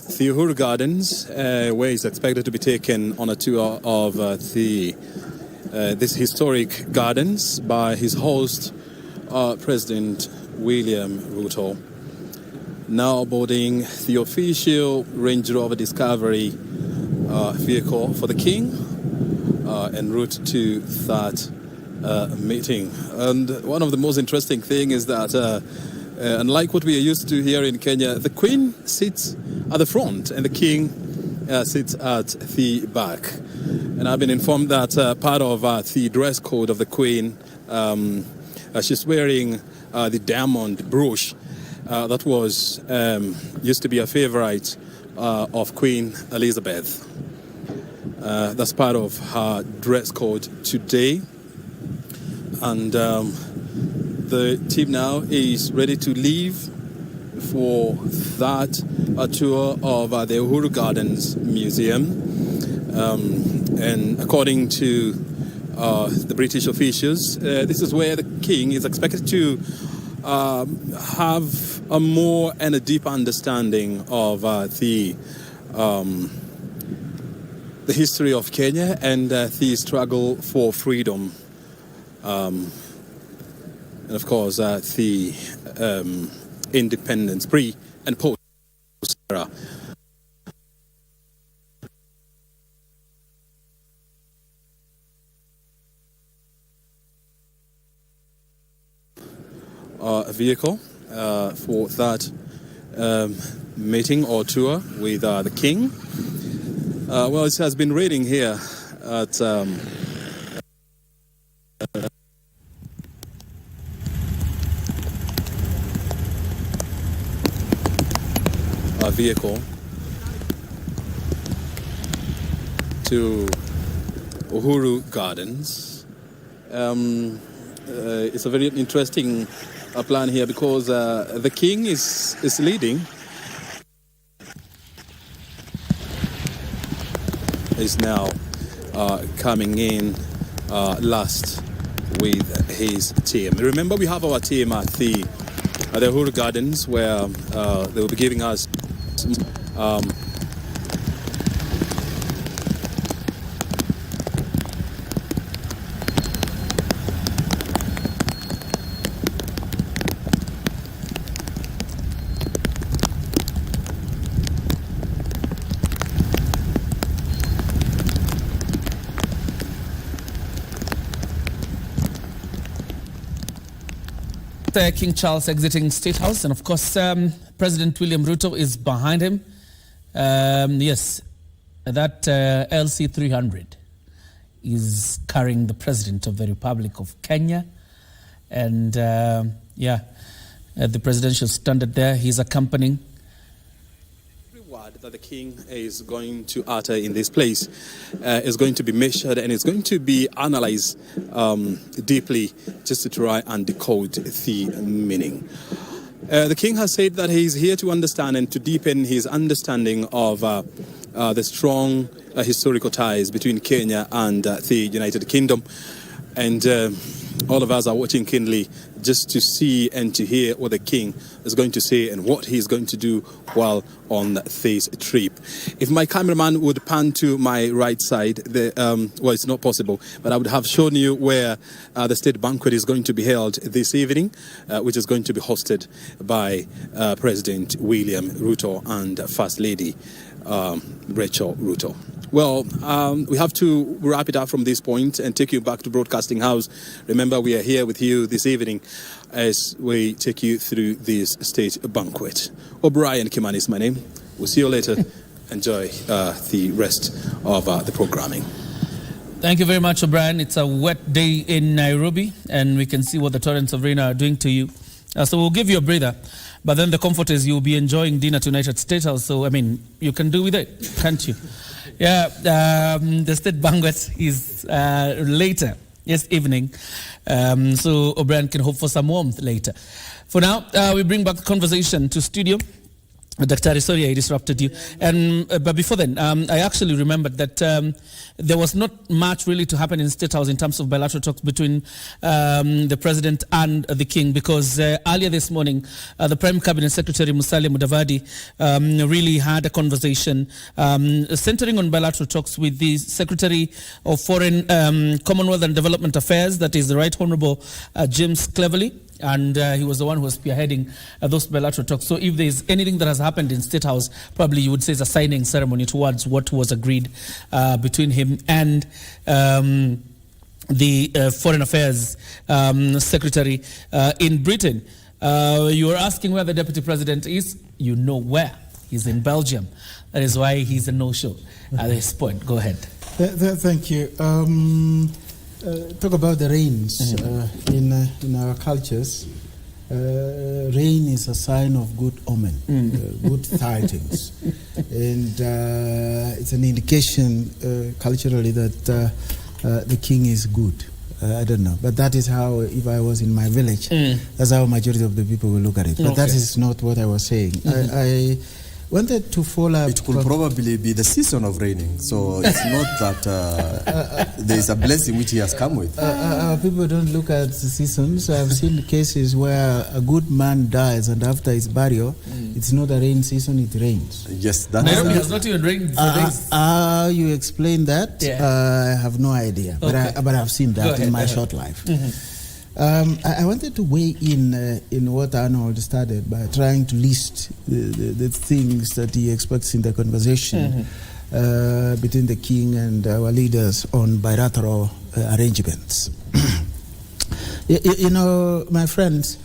the Uhuru Gardens, where he's expected to be taken on a tour of this historic gardens by his host, President William Ruto. Now boarding the official Range Rover Discovery vehicle for the King. En route to that meeting. And one of the most interesting things is that, unlike what we are used to here in Kenya, the Queen sits at the front and the King sits at the back. And I've been informed that part of the dress code of the Queen, she's wearing the diamond brooch that was used to be a favorite of Queen Elizabeth. That's part of her dress code today. And the team now is ready to leave for that tour of the Uhuru Gardens Museum. And according to the British officials, this is where the King is expected to have a more and a deeper understanding of the history of Kenya and the struggle for freedom, and of course the independence pre and post era. A vehicle for that meeting or tour with the King. Well, it has been raining here at a vehicle to Uhuru Gardens. It's a very interesting plan here because the King is leading. Is now coming in last with his team. Remember, we have our team at the Uhuru Gardens where they will be giving us King Charles exiting State House, and of course President William Ruto is behind him. Yes, that LC300 is carrying the President of the Republic of Kenya, and the presidential standard there, he's accompanying. Every word that the King is going to utter in this place is going to be measured and it's going to be analyzed deeply just to try and decode the meaning. The King has said that he's here to understand and to deepen his understanding of the strong historical ties between Kenya and the United Kingdom. And all of us are watching keenly just to see and to hear what the king is going to say and what he's going to do while on this trip. If my cameraman would pan to my right side, well, it's not possible, but I would have shown you where the state banquet is going to be held this evening, which is going to be hosted by President William Ruto and First Lady Rachel Ruto. Well, we have to wrap it up from this point and take you back to Broadcasting House. Remember, we are here with you this evening as we take you through this state banquet. O'Brien Kimani is my name. We'll see you later. Enjoy the rest of the programming. Thank you very much, O'Brien. It's a wet day in Nairobi, and we can see what the torrents of rain are doing to you. So we'll give you a breather. But then the comfort is you'll be enjoying dinner tonight at State House. So, I mean, you can do with it, can't you? Yeah, the state banquet is later, yes, evening. So O'Brien can hope for some warmth later. For now, we bring back the conversation to studio. Dr. Sorry, I disrupted you. But before then, I actually remembered that there was not much really to happen in State House in terms of bilateral talks between the President and the King, because earlier this morning, the Prime Cabinet Secretary Musalia Mudavadi really had a conversation centering on bilateral talks with the Secretary of Foreign, Commonwealth and Development Affairs, that is the Right Honourable James Cleverly. And he was the one who was spearheading those bilateral talks. So if there's anything that has happened in State House, probably you would say it's a signing ceremony towards what was agreed between him and the Foreign Affairs Secretary in Britain. You were asking where the Deputy President is. You know where. He's in Belgium. That is why he's a no-show at this point. Go ahead. Thank you. Talk about the rains in our cultures. Rain is a sign of good omen, good tidings, and it's an indication culturally that the king is good. I don't know, but that is how, if I was in my village, that's how majority of the people will look at it. But that is not what I was saying. I wanted to follow up. It could probably be the season of raining, so it's not that there is a blessing which he has come with. People don't look at the seasons. I've seen cases where a good man dies, and after his burial, it's not a rain season, it rains. Yes, that Nairobi has not even rained for days. How you explain that? Yeah. I have no idea, but I've seen that in my short life. I wanted to weigh in what Arnold started by trying to list the things that he expects in the conversation between the king and our leaders on bilateral arrangements. You know, my friends,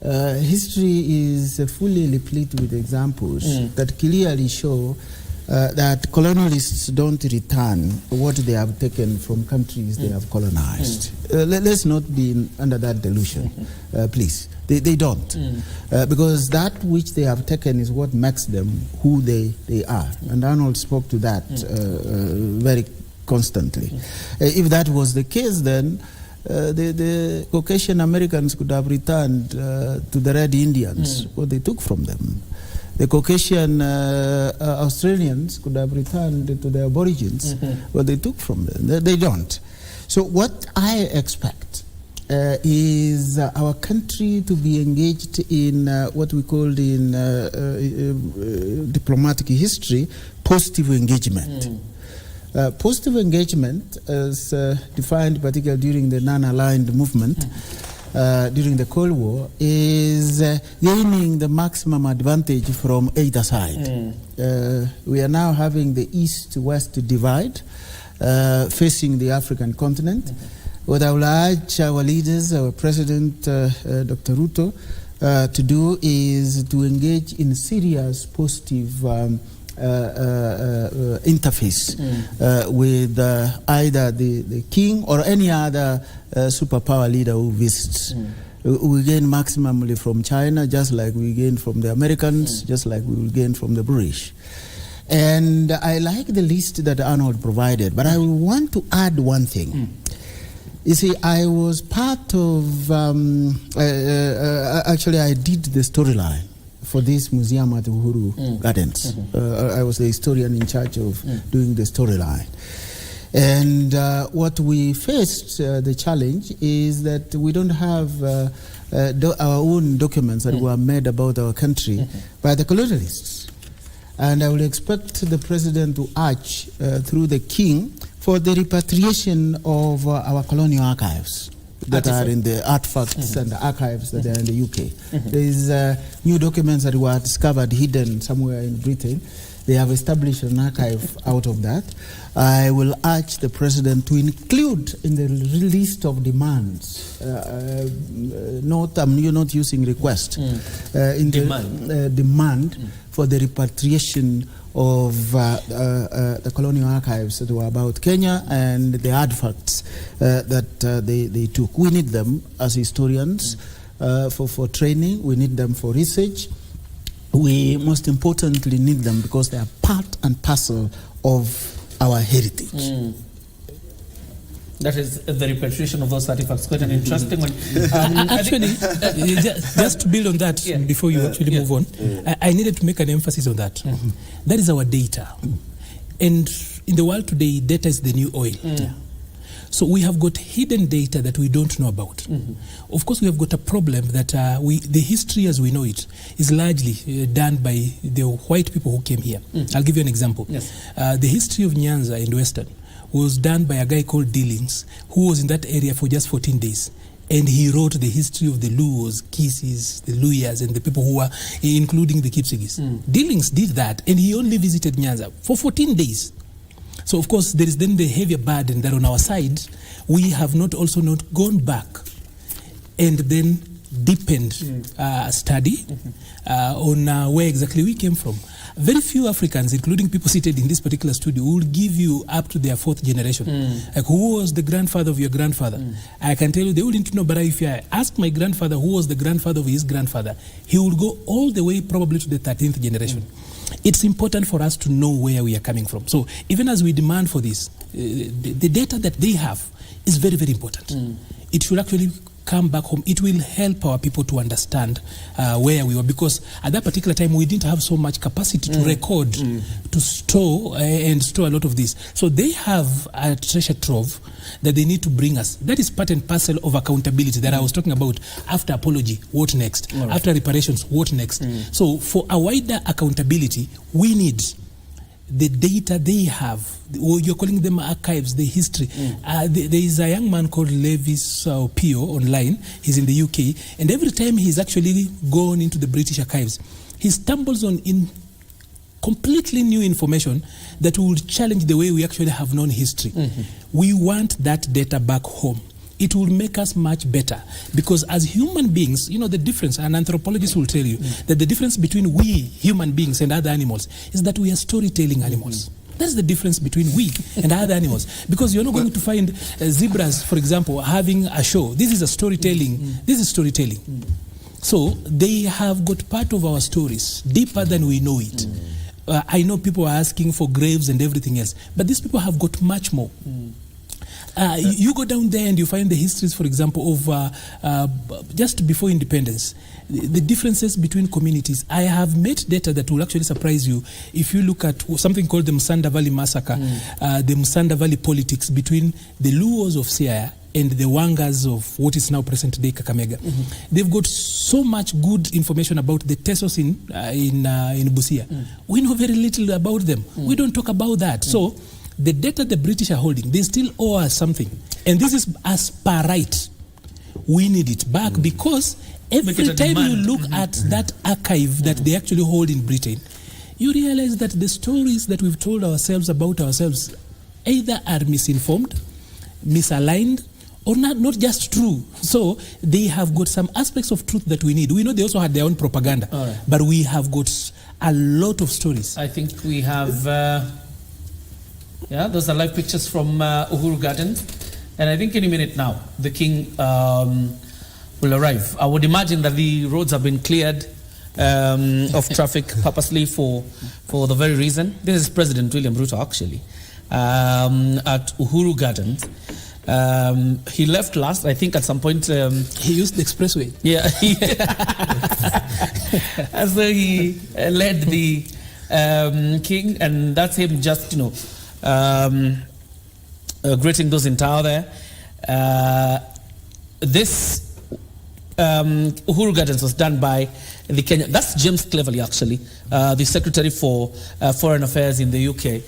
history is fully replete with examples that clearly show that colonialists don't return what they have taken from countries they have colonized. Let's not be under that delusion, please. They don't. Because that which they have taken is what makes them who they are. And Arnold spoke to that very constantly. If that was the case, then the Caucasian Americans could have returned to the Red Indians, what they took from them. The Caucasian Australians could have returned to the Aborigines what they took from them. They don't. So what I expect is our country to be engaged in what we call in diplomatic history, positive engagement. Positive engagement, as defined particularly during the non-aligned movement, during the Cold War, is gaining the maximum advantage from either side. We are now having the East-West divide facing the African continent. What I will urge our leaders, our President Dr. Ruto, to do is to engage in serious positive interface with either the king or any other superpower leader who visits. We gain maximally from China, just like we gain from the Americans, just like we will gain from the British. And I like the list that Arnold provided, but I want to add one thing. You see, I was part of, actually I did the storyline for this museum at Uhuru Gardens. I was the historian in charge of doing the storyline. And what we faced, the challenge, is that we don't have our own documents that were made about our country by the colonialists. And I will expect the president to urge through the king for the repatriation of our colonial archives that are in the artifacts and the archives that are in the UK. There is new documents that were discovered hidden somewhere in Britain. They have established an archive out of that. I will urge the president to include in the list of demands, you're not using request, in the demand for the repatriation of the colonial archives that were about Kenya and the artifacts that they took. We need them as historians for training. We need them for research. We most importantly need them because they are part and parcel of our heritage. That is the repatriation of those artifacts. Quite an interesting one. Actually, just to build on that before you actually move on, I needed to make an emphasis on that. That is our data. And in the world today, data is the new oil. So we have got hidden data that we don't know about. Of course, we have got a problem that the history as we know it is largely done by the white people who came here. I'll give you an example. The history of Nyanza in Western was done by a guy called Dillings, who was in that area for just 14 days. And he wrote the history of the Luos, Kisis, the Luyas, and the people who were, including the Kipsigis. Dillings did that, and he only visited Nyanza for 14 days. So, of course, there is then the heavier burden that on our side, we have not gone back and then deepened study on where exactly we came from. Very few Africans, including people seated in this particular studio, will give you up to their fourth generation. Like, who was the grandfather of your grandfather? I can tell you, they wouldn't know, but if I ask my grandfather who was the grandfather of his grandfather, he would go all the way probably to the 13th generation. It's important for us to know where we are coming from. So even as we demand for this, the data that they have is very, very important. It should actually come back home. It will help our people to understand where we were, because at that particular time we didn't have so much capacity to record, to store and store a lot of this. So they have a treasure trove that they need to bring us. That is part and parcel of accountability that I was talking about. After apology, what next? After reparations, what next? So for a wider accountability, we need the data they have, or you're calling them archives, the history. There is a young man called Levis Pio online. He's in the UK, and every time he's actually gone into the British archives, he stumbles on completely new information that will challenge the way we actually have known history. We want that data back home. It will make us much better, because as human beings, you know, the difference, and anthropologists will tell you that the difference between we human beings and other animals is that we are storytelling animals. That's the difference between we and other animals, because you're not going to find zebras, for example, having a show. This is a storytelling. This is storytelling. So they have got part of our stories deeper than we know it. I know people are asking for graves and everything else, but these people have got much more. You go down there and you find the histories, for example, of just before independence, the differences between communities. I have met data that will actually surprise you if you look at something called the Musanda Valley Massacre, the Musanda Valley politics between the Luos of Siaya and the Wangas of what is now present-day Kakamega. They've got so much good information about the Tesos in Busia. We know very little about them. We don't talk about that. So the data the British are holding, they still owe us something. And this is as per right. We need it back because every time you look at that archive that they actually hold in Britain, you realize that the stories that we've told ourselves about ourselves either are misinformed, misaligned, or not just true. So they have got some aspects of truth that we need. We know they also had their own propaganda, but we have got a lot of stories. I think we have... those are live pictures from Uhuru Gardens. And I think any minute now, the king will arrive. I would imagine that the roads have been cleared of traffic purposely for the very reason. This is President William Ruto, actually, at Uhuru Gardens. He left last, I think at some point. He used the expressway. Yeah. And so he led the king, and that's him just, greeting those in tower there. This Uhuru Gardens was done by the Kenya. That's James Cleverly, actually, the Secretary for Foreign Affairs in the UK.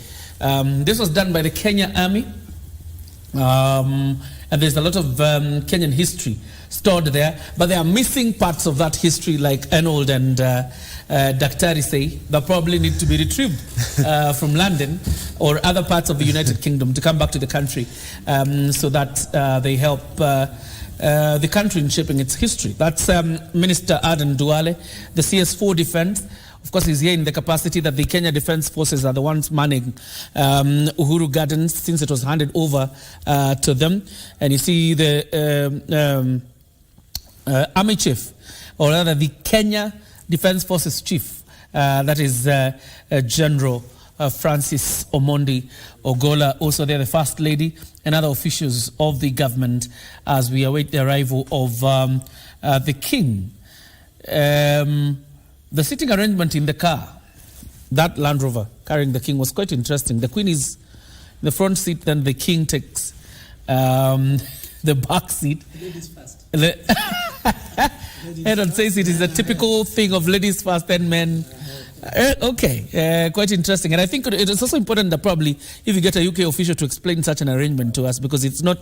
This was done by the Kenya Army. And there's a lot of Kenyan history stored there, but there are missing parts of that history, like Arnold and Daktari say, that probably need to be retrieved from London or other parts of the United Kingdom to come back to the country, so that they help the country in shaping its history. That's Minister Aden Duale, the CS4 Defense. Of course, he's here in the capacity that the Kenya Defense Forces are the ones manning Uhuru Gardens since it was handed over to them. And you see the Army Chief, or rather the Kenya Defense Forces Chief, that is General Francis Omondi Ogola, also there, the First Lady, and other officials of the government as we await the arrival of the King. The sitting arrangement in the car, that Land Rover carrying the King, was quite interesting. The Queen is in the front seat, then the King takes the back seat. Ladies first. Edward says it is a typical thing of ladies first, then men. Quite interesting. And I think it is also important that probably if you get a UK official to explain such an arrangement to us, because it's not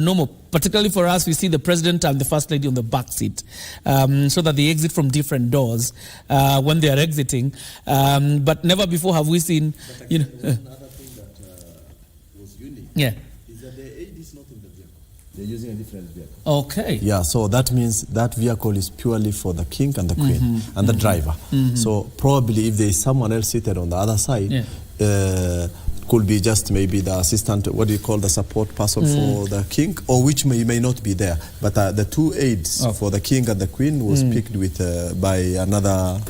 normal. Particularly for us, we see the President and the First Lady on the back seat, so that they exit from different doors when they are exiting. But never before have we seen, you know. Another thing that was unique. Yeah. Is that the aid is not in the vehicle. They're using a different vehicle. Okay. Yeah, so that means that vehicle is purely for the King and the Queen and the driver. So probably if there is someone else seated on the other side, could be just maybe the assistant, what do you call the support person for the King, or which may not be there. But the two aides for the King and the Queen was picked with by another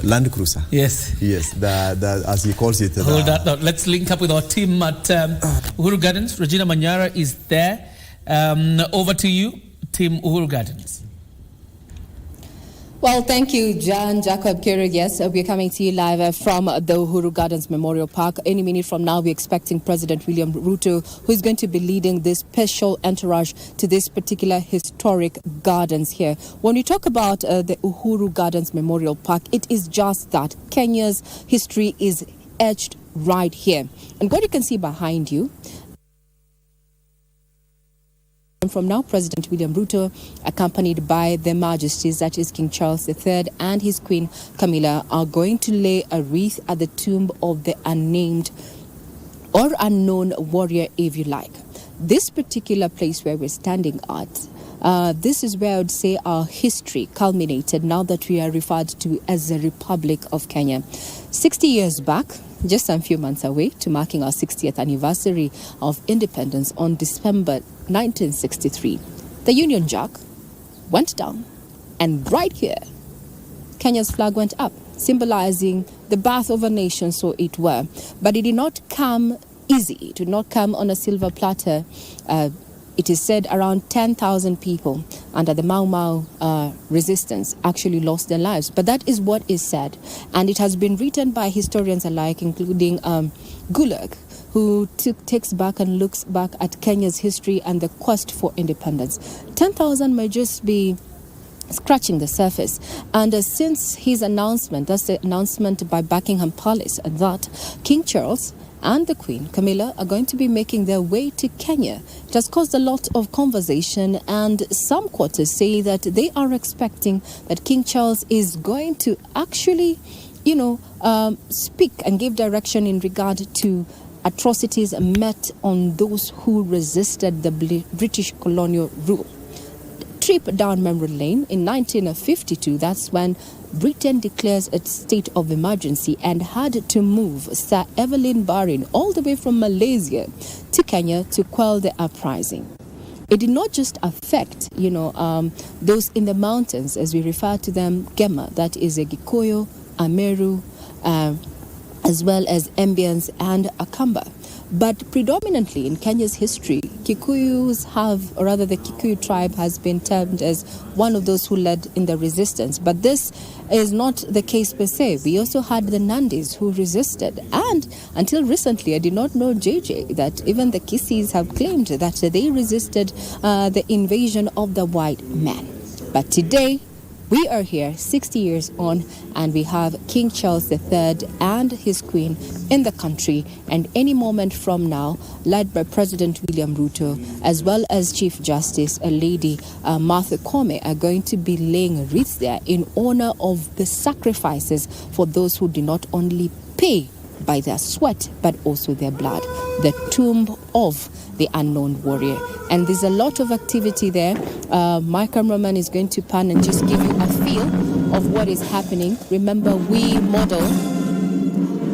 Land Cruiser. Yes. Yes, as he calls it. Hold that thought. Let's link up with our team at Uhuru Gardens. Regina Manyara is there. Over to you, Team Uhuru Gardens. Well, thank you, John Jacob Kiro. Yes, we're coming to you live from the Uhuru Gardens Memorial Park. Any minute from now, we're expecting President William Ruto, who is going to be leading this special entourage to this particular historic gardens here. When we talk about the Uhuru Gardens Memorial Park, it is just that. Kenya's history is etched right here. And what you can see behind you, from now, President William Ruto, accompanied by their majesties, that is King Charles III and his Queen Camilla, are going to lay a wreath at the tomb of the unnamed or unknown warrior, if you like. This particular place where we're standing at, this is where I would say our history culminated, now that we are referred to as the Republic of Kenya. 60 years back, just a few months away to marking our 60th anniversary of independence on December 1963, the Union Jack went down, and right here, Kenya's flag went up, symbolizing the birth of a nation, so it were. But it did not come easy. It did not come on a silver platter. It is said around 10,000 people under the Mau Mau resistance actually lost their lives. But that is what is said. And it has been written by historians alike, including Gulag, who takes back and looks back at Kenya's history and the quest for independence. 10,000 may just be scratching the surface. And since his announcement, that's the announcement by Buckingham Palace, that King Charles and the Queen Camilla are going to be making their way to Kenya, it has caused a lot of conversation, and some quarters say that they are expecting that King Charles is going to actually, speak and give direction in regard to atrocities met on those who resisted the British colonial rule. Trip down memory lane in 1952, that's when Britain declares its state of emergency and had to move Sir Evelyn Baring all the way from Malaysia to Kenya to quell the uprising. It did not just affect, those in the mountains, as we refer to them, Gema, that is a Gikuyu, Ameru, as well as Ambians and Akamba. But predominantly in Kenya's history, Kikuyus have, or rather the Kikuyu tribe has been termed as one of those who led in the resistance. But this is not the case per se. We also had the Nandis who resisted. And until recently, I did not know, JJ, that even the Kisis have claimed that they resisted the invasion of the white man. But today, we are here 60 years on, and we have King Charles III and his queen in the country. And any moment from now, led by President William Ruto, as well as Chief Justice, Lady Martha Koome, are going to be laying wreaths there in honor of the sacrifices for those who did not only pay by their sweat, but also their blood. The tomb of the unknown warrior. And there's a lot of activity there. My cameraman is going to pan and just give you a feel of what is happening. Remember, we model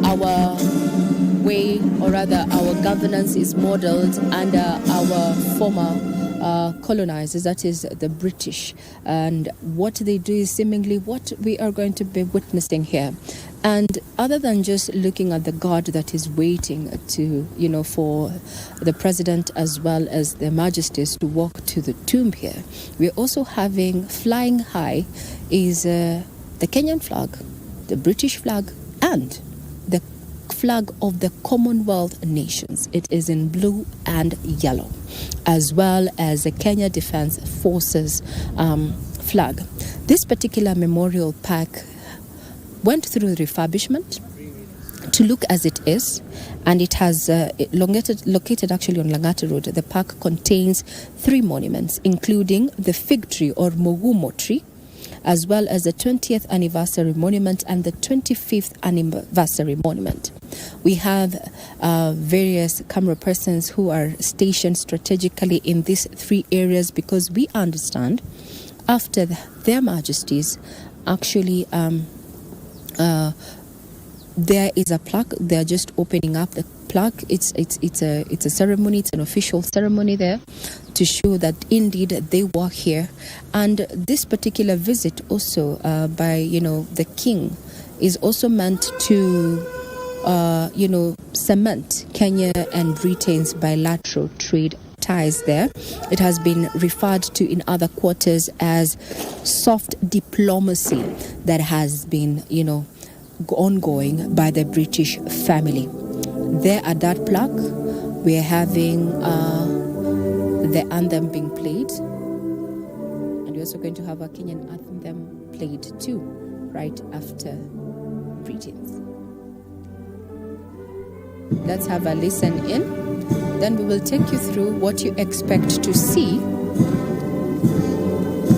our way, or rather our governance is modeled under our former colonizers, that is the British. And what they do is seemingly what we are going to be witnessing here. And other than just looking at the guard that is waiting to, for the president as well as their majesties to walk to the tomb here, we're also having flying high is the Kenyan flag, the British flag, and the flag of the Commonwealth nations. It is in blue and yellow, as well as the Kenya Defence Forces flag. This particular memorial park went through refurbishment to look as it is, and it has located actually on Langata Road. The park contains 3 monuments, including the fig tree or Mogumo tree, as well as the 20th anniversary monument and the 25th anniversary monument. We have various camera persons who are stationed strategically in these 3 areas, because we understand after their majesties actually there is a plaque. They are just opening up the plaque. It's a ceremony. It's an official ceremony there to show that indeed they were here. And this particular visit also by the king is also meant to cement Kenya and Britain's bilateral trade ties there. It has been referred to in other quarters as soft diplomacy that has been ongoing by the British family. There at that plaque, we're having the anthem being played, and we're also going to have a Kenyan anthem played too, right after greetings. Let's have a listen in, then we will take you through what you expect to see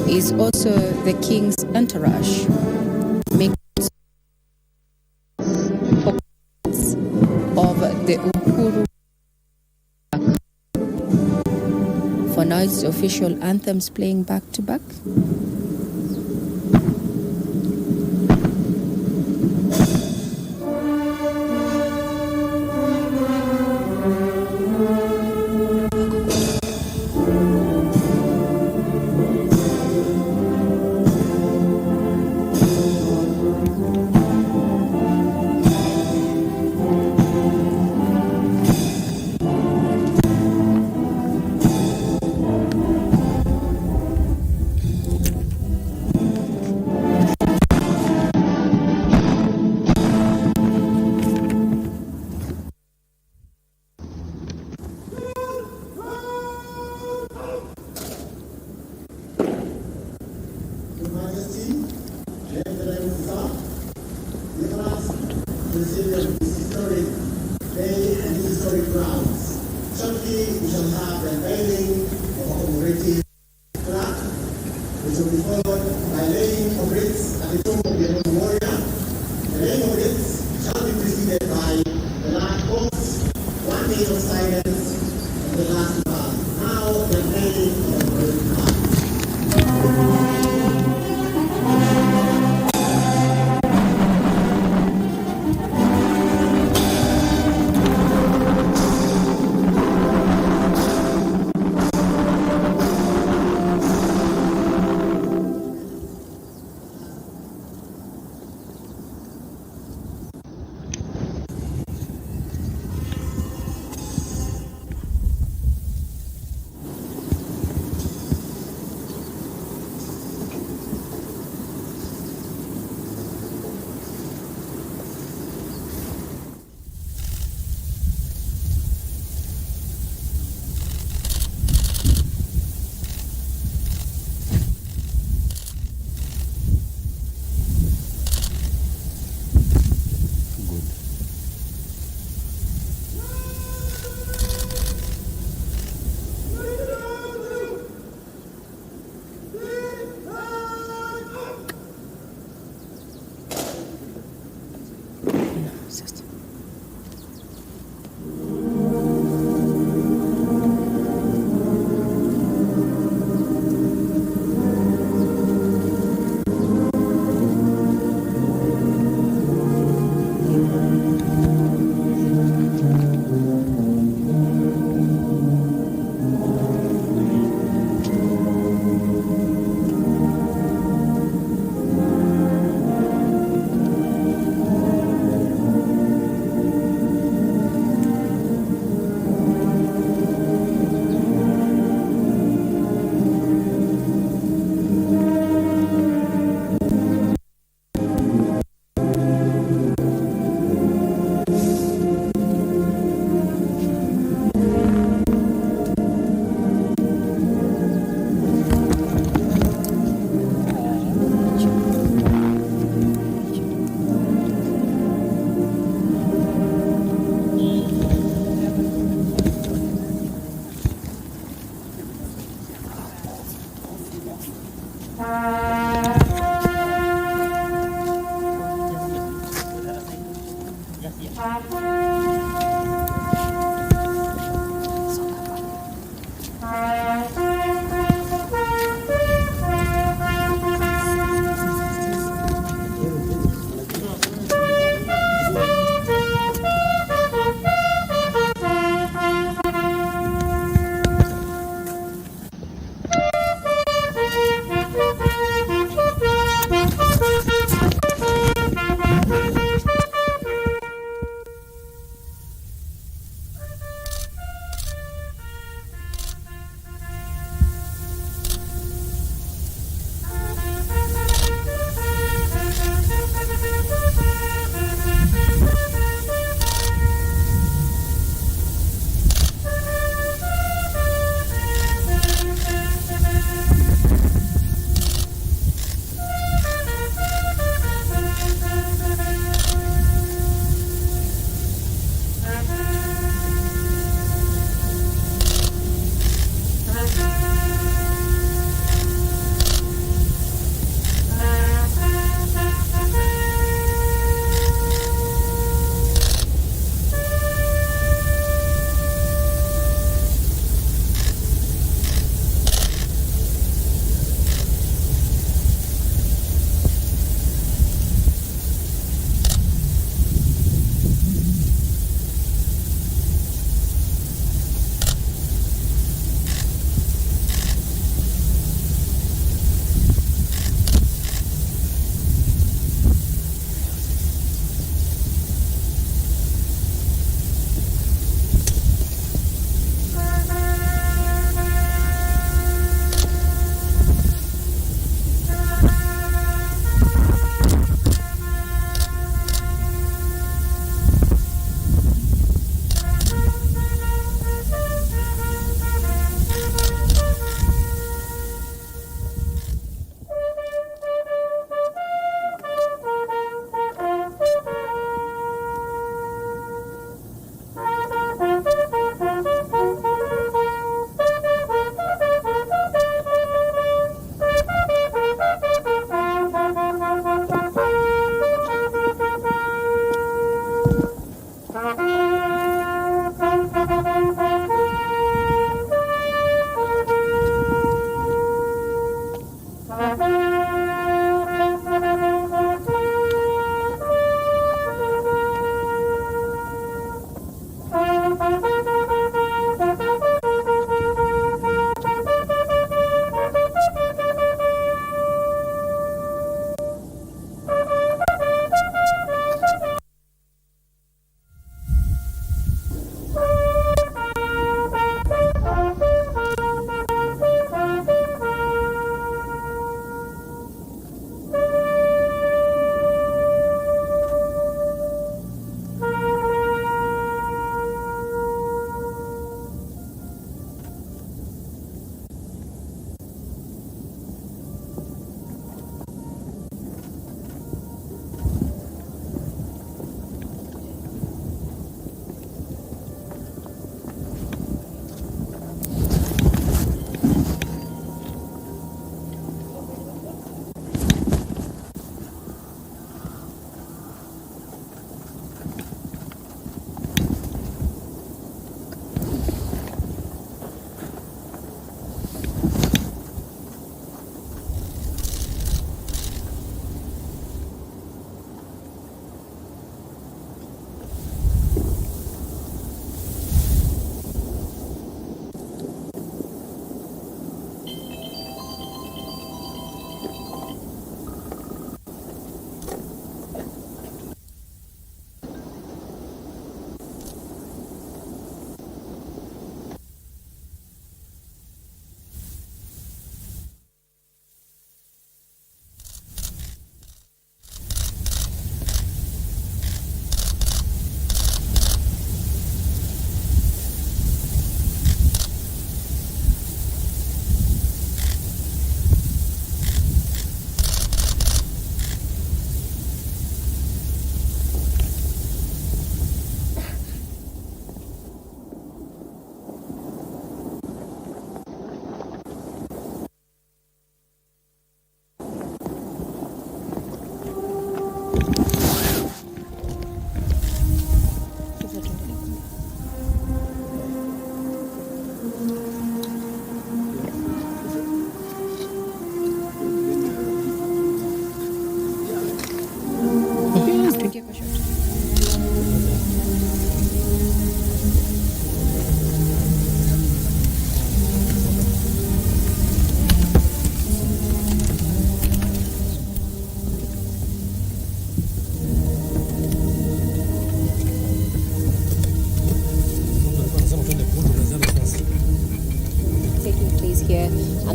is also the king's entourage making of the Uhuru. For now, it's the official anthems playing back to back.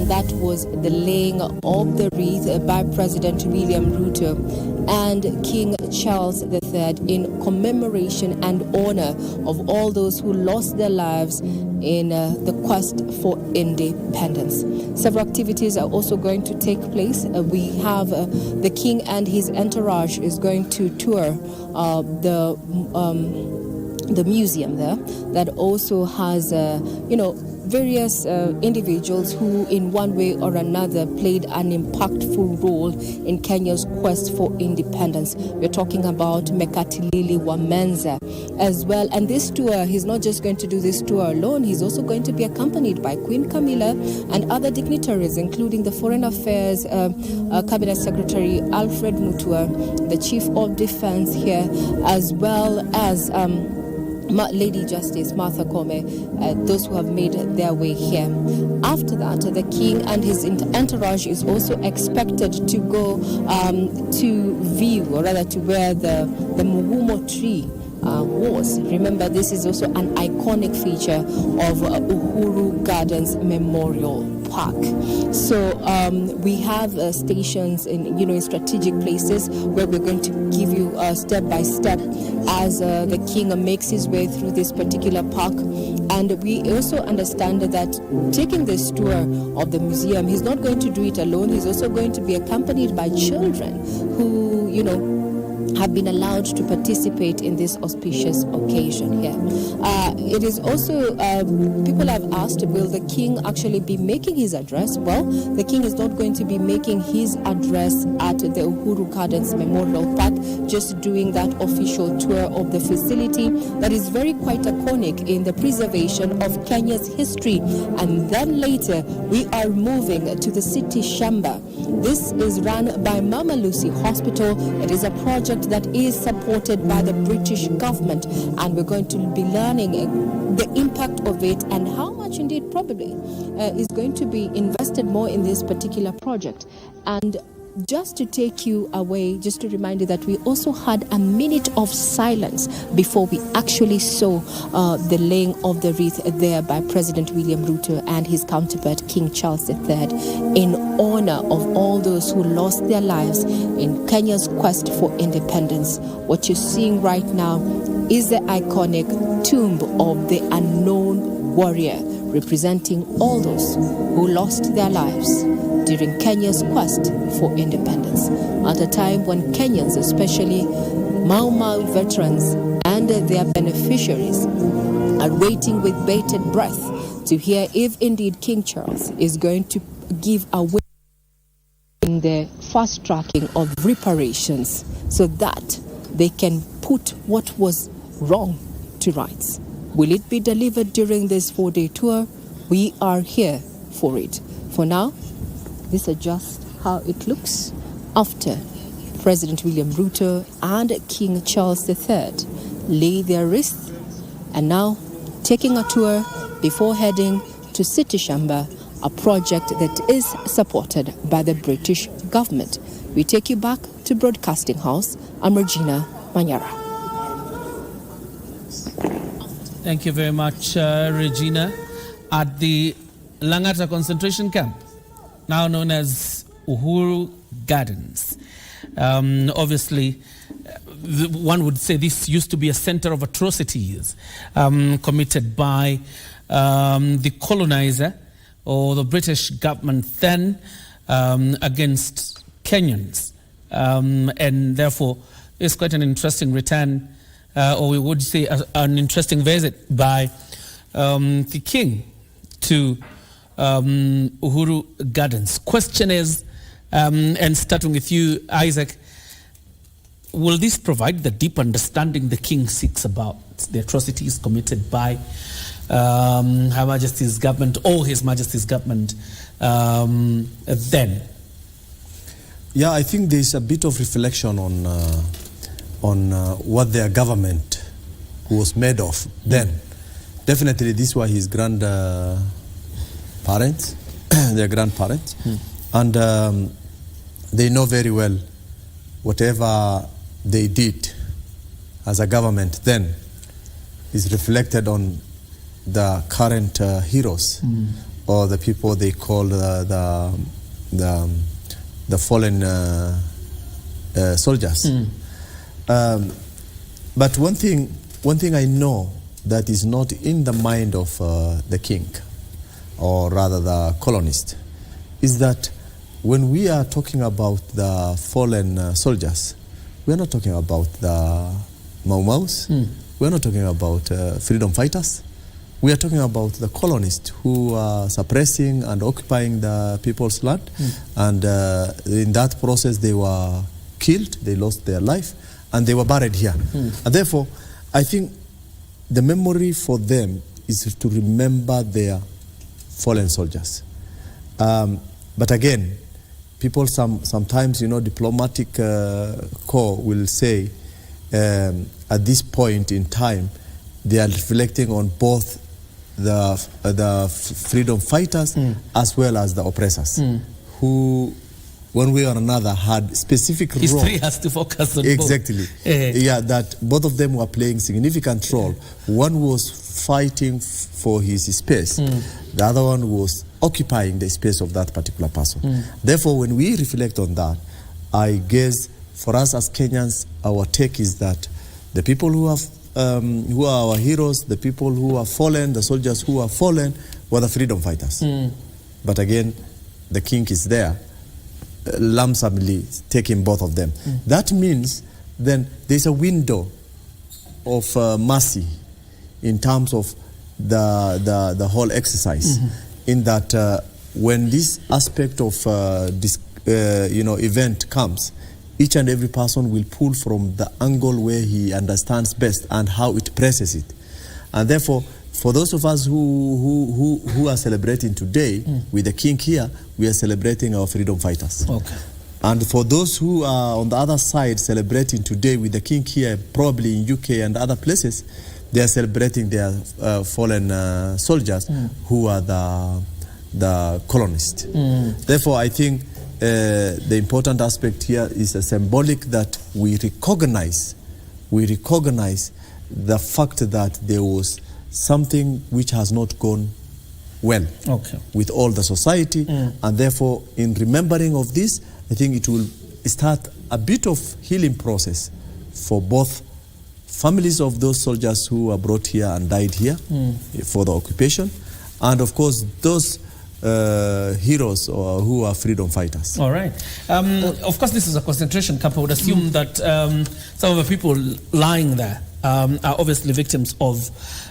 That was the laying of the wreath by President William Ruto and King Charles III in commemoration and honor of all those who lost their lives in the quest for independence. Several activities are also going to take place. We have the King and his entourage is going to tour the museum there that also has, various individuals who in one way or another played an impactful role in Kenya's quest for independence. We're talking about Mekatilili Wamenza as well. And this tour, he's not just going to do this tour alone, he's also going to be accompanied by Queen Camilla and other dignitaries, including the Foreign Affairs Cabinet Secretary Alfred Mutua, the Chief of Defense here, as well as Lady Justice Martha Koome, those who have made their way here. After that, the King and his entourage is also expected to go to view, or rather to where the Mugumo tree was. Remember, this is also an iconic feature of Uhuru Gardens Memorial Park. So we have stations in strategic places where we're going to give you step by step as the King makes his way through this particular park. And we also understand that taking this tour of the museum, he's not going to do it alone. He's also going to be accompanied by children who, have been allowed to participate in this auspicious occasion here. It is also, people have asked, will the King actually be making his address? Well, the King is not going to be making his address at the Uhuru Gardens Memorial Park, just doing that official tour of the facility that is very quite iconic in the preservation of Kenya's history. And then later, we are moving to the city Shamba. This is run by Mama Lucy Hospital. It is a project that is supported by the British government, and we're going to be learning the impact of it and how much indeed probably is going to be invested more in this particular project. And just to take you away, just to remind you that we also had a minute of silence before we actually saw the laying of the wreath there by President William Ruto and his counterpart King Charles III in honor of all those who lost their lives in Kenya's quest for independence. What you're seeing right now is the iconic tomb of the unknown warrior, representing all those who lost their lives during Kenya's quest for independence, at a time when Kenyans, especially Mau Mau veterans and their beneficiaries, are waiting with bated breath to hear if indeed King Charles is going to give away in the fast tracking of reparations so that they can put what was wrong to rights. Will it be delivered during this 4-day tour? We are here for it. For now, this is just how it looks after President William Ruto and King Charles III lay their wreath and now taking a tour before heading to City Shamba, a project that is supported by the British government. We take you back to Broadcasting House. I'm Regina Manyara. Thank you very much, Regina. At the Langata concentration camp, now known as Uhuru Gardens. Obviously, one would say this used to be a center of atrocities committed by the colonizer or the British government then against Kenyans. And therefore, it's quite an interesting return, or we would say an interesting visit by the king to Uhuru Gardens. Question is, and starting with you, Isaac, will this provide the deep understanding the king seeks about the atrocities committed by Her Majesty's government or His Majesty's government then? Yeah, I think there's a bit of reflection on what their government was made of then. Definitely, these were his grandparents, their grandparents, and they know very well whatever they did as a government then is reflected on the current heroes or the people they call the fallen soldiers. But one thing I know that is not in the mind of the king, or rather the colonist, is that when we are talking about the fallen soldiers, we are not talking about the Mau Maus, we are not talking about freedom fighters. We are talking about the colonists who are suppressing and occupying the people's land. And in that process, they were killed, they lost their life, and they were buried here. And therefore, I think the memory for them is to remember their fallen soldiers. But again, people sometimes, diplomatic corps will say, at this point in time, they are reflecting on both the freedom fighters as well as the oppressors, who, one way or another, had specific roles. History has to focus on exactly. both. Yeah, that both of them were playing significant role. One was fighting for his space. The other one was occupying the space of that particular person. Therefore, when we reflect on that, I guess for us as Kenyans, our take is that the people who are our heroes, the people who are fallen, the soldiers who are fallen, were the freedom fighters. But again, the king is there, lumsomly taking both of them. That means then there's a window of mercy in terms of the whole exercise, in that when this aspect of event comes, each and every person will pull from the angle where he understands best and how it presses it. And therefore, for those of us who are celebrating today with the king here, we are celebrating our freedom fighters. Okay. And for those who are on the other side celebrating today with the king here, probably in UK and other places, they are celebrating their fallen soldiers who are the colonists. Therefore, I think the important aspect here is a symbolic that we recognize the fact that there was something which has not gone well with all the society, and therefore in remembering of this, I think it will start a bit of healing process for both families of those soldiers who were brought here and died here for the occupation, and of course those heroes or who are freedom fighters. All right. Of course, this is a concentration camp. I would assume that some of the people lying there are obviously victims of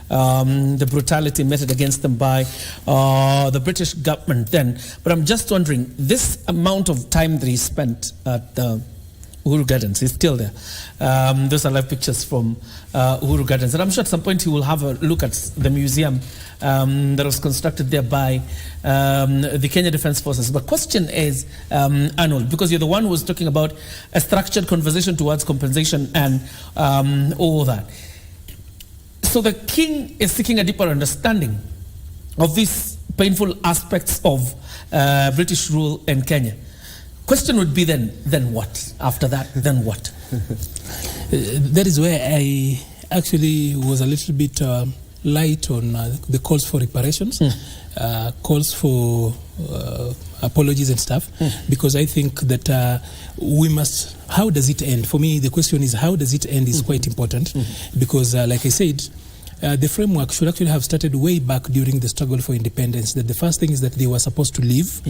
the brutality meted against them by the British government then. But I'm just wondering, this amount of time that he spent at the Uhuru Gardens is still there. Those are live pictures from Uhuru Gardens. And I'm sure at some point he will have a look at the museum that was constructed there by the Kenya Defence Forces. But question is, Arnold, because you're the one who was talking about a structured conversation towards compensation and all that. So the king is seeking a deeper understanding of these painful aspects of British rule in Kenya. Question would be then what? After that, then what? That is where I actually was a little bit light on the calls for reparations, calls for apologies and stuff, because I think that we must, how does it end? For me, the question is, how does it end is quite important, because like I said, the framework should actually have started way back during the struggle for independence. That the first thing is that they were supposed to leave.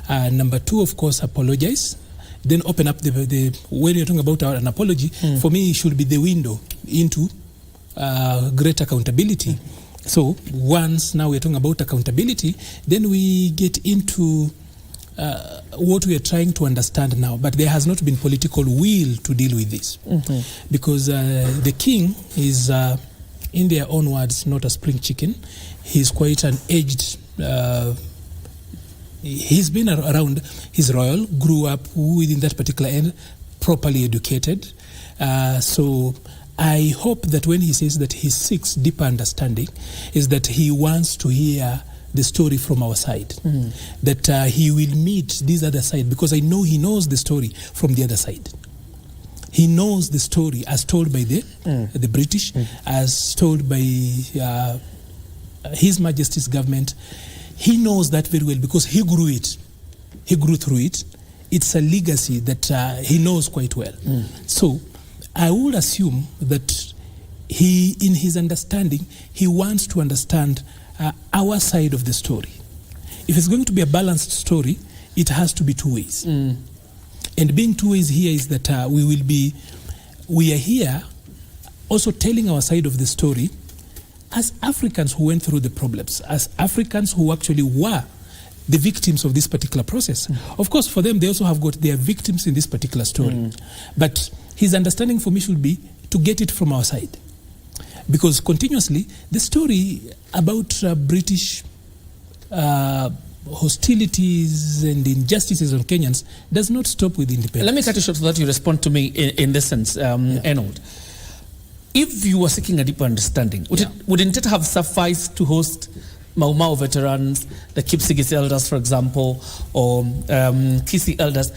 Number two, of course, apologize. Then open up the when you're talking about an apology, for me, it should be the window into great accountability. So once now we're talking about accountability, then we get into what we are trying to understand now, but there has not been political will to deal with this. Because the king is, in their own words, not a spring chicken. He's quite an aged, he's been around, he's royal, grew up within that particular end, properly educated. So I hope that when he says that he seeks deeper understanding, is that he wants to hear the story from our side, that he will meet this other side, because I know he knows the story from the other side. He knows the story as told by the British, as told by His Majesty's government. He knows that very well because he grew it. He grew through it. It's a legacy that he knows quite well. So I would assume that he, in his understanding, he wants to understand our side of the story. If it's going to be a balanced story, it has to be two ways. And being two ways here is that we are here also telling our side of the story as Africans who went through the problems, as Africans who actually were the victims of this particular process. Of course, for them, they also have got their victims in this particular story. But his understanding for me should be to get it from our side. Because continuously, the story about British hostilities and injustices on Kenyans does not stop with independence. Let me cut you short so that you respond to me in this sense, Arnold. If you were seeking a deeper understanding, wouldn't it have sufficed to host Mau Mau veterans, the Kipsigis elders, for example, or Kisii elders,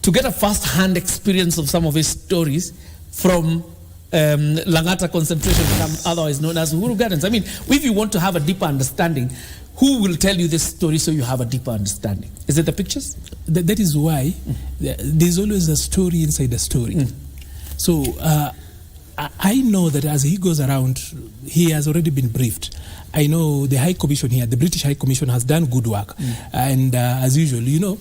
to get a first-hand experience of some of his stories from Langata concentration camp, otherwise known as Uhuru Gardens? I mean, if you want to have a deeper understanding, who will tell you this story so you have a deeper understanding? Is it the pictures? That is why there's always a story inside a story. So I know that as he goes around, he has already been briefed. I know the High Commission here, the British High Commission, has done good work. And as usual, you know,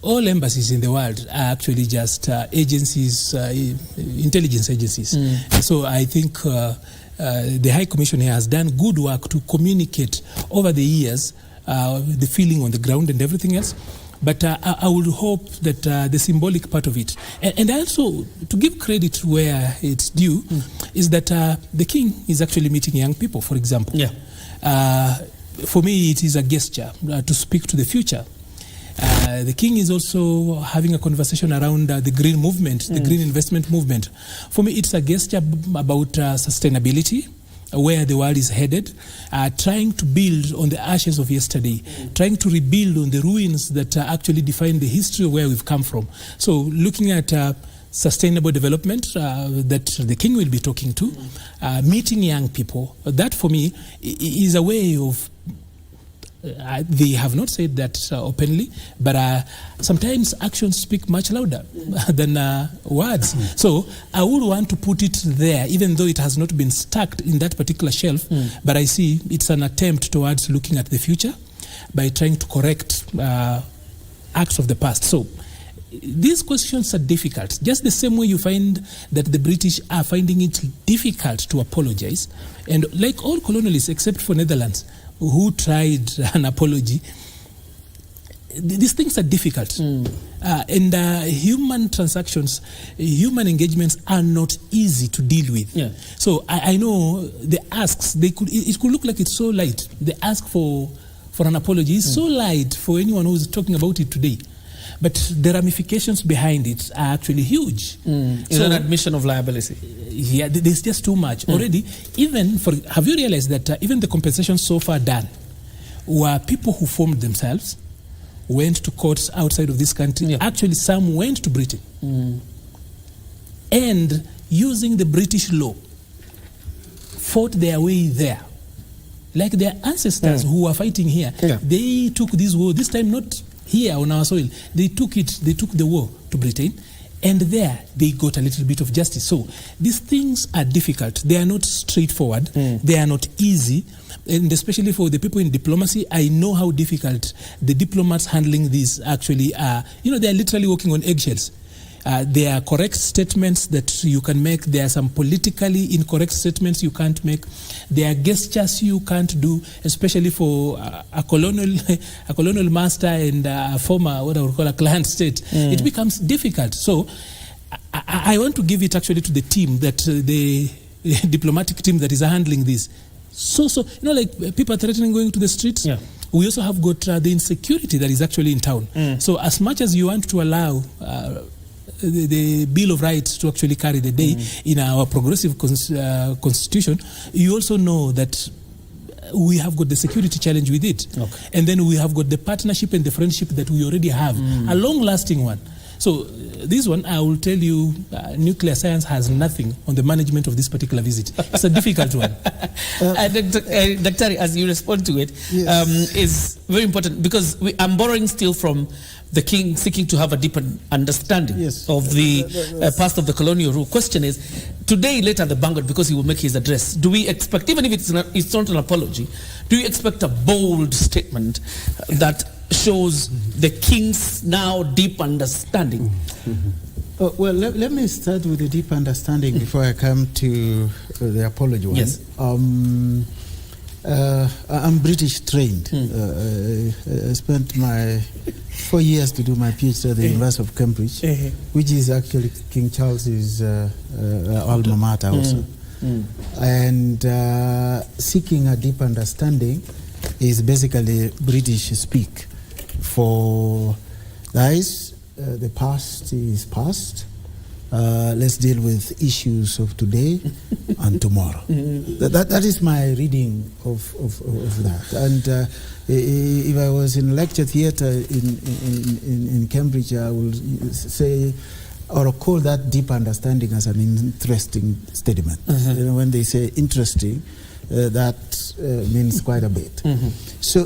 all embassies in the world are actually just agencies, intelligence agencies. So I think the High Commission here has done good work to communicate over the years the feeling on the ground and everything else. But I would hope that the symbolic part of it, and also to give credit where it's due, is that the king is actually meeting young people, for example. For me, it is a gesture to speak to the future. The king is also having a conversation around the green movement, the green investment movement. For me, it's a gesture about sustainability, where the world is headed, trying to build on the ashes of yesterday, trying to rebuild on the ruins that actually define the history of where we've come from. So looking at sustainable development that the king will be talking to, meeting young people, that for me is a way of they have not said that openly, but sometimes actions speak much louder than words. So I would want to put it there, even though it has not been stacked in that particular shelf, but I see it's an attempt towards looking at the future by trying to correct acts of the past. So these questions are difficult, just the same way you find that the British are finding it difficult to apologize. And like all colonialists, except for Netherlands, who tried an apology, these things are difficult. And human transactions, human engagements are not easy to deal with. So I know the asks, it could look like it's so light. The ask for an apology is so light for anyone who's talking about it today. But the ramifications behind it are actually huge. It's an admission of liability. Yeah, there's just too much. Already, have you realized that even the compensations so far done were people who formed themselves, went to courts outside of this country. Actually, some went to Britain. And using the British law, fought their way there. Like their ancestors who were fighting here, they took this war, this time not here on our soil. They took the war to Britain, and there they got a little bit of justice. So these things are difficult. They are not straightforward. They are not easy. And especially for the people in diplomacy, I know how difficult the diplomats handling this actually are. You know, they are literally walking on eggshells. There are correct statements that you can make. There are some politically incorrect statements you can't make. There are gestures you can't do, especially for a colonial master and a former, what I would call a client state. It becomes difficult. So I want to give it actually to the team, that the diplomatic team that is handling this. So like people are threatening going to the streets. Yeah. We also have got the insecurity that is actually in town. So as much as you want to allow the Bill of Rights to actually carry the day in our progressive constitution, you also know that we have got the security challenge with it. Okay. And then we have got the partnership and the friendship that we already have, a long-lasting one. So this one, I will tell you, nuclear science has nothing on the management of this particular visit. It's a difficult one. Dr. as you respond to it, yes, is very important, because I'm borrowing still from the king seeking to have a deeper understanding of the past of the colonial rule. Question is, today, later at the banquet, because he will make his address, do we expect, even if it's not an apology, do you expect a bold statement that shows the king's now deep understanding? Well, let me start with the deep understanding before I come to the apology one. Yes. I'm British trained. I spent my 4 years to do my PhD at the University of Cambridge, which is actually King Charles's alma mater also. And seeking a deep understanding is basically British speak for guys. The past is past. Let's deal with issues of today and tomorrow. That is my reading of that. And if I was in lecture theatre in Cambridge, I would say or call that deep understanding as an interesting statement. You know, when they say interesting, that means quite a bit. So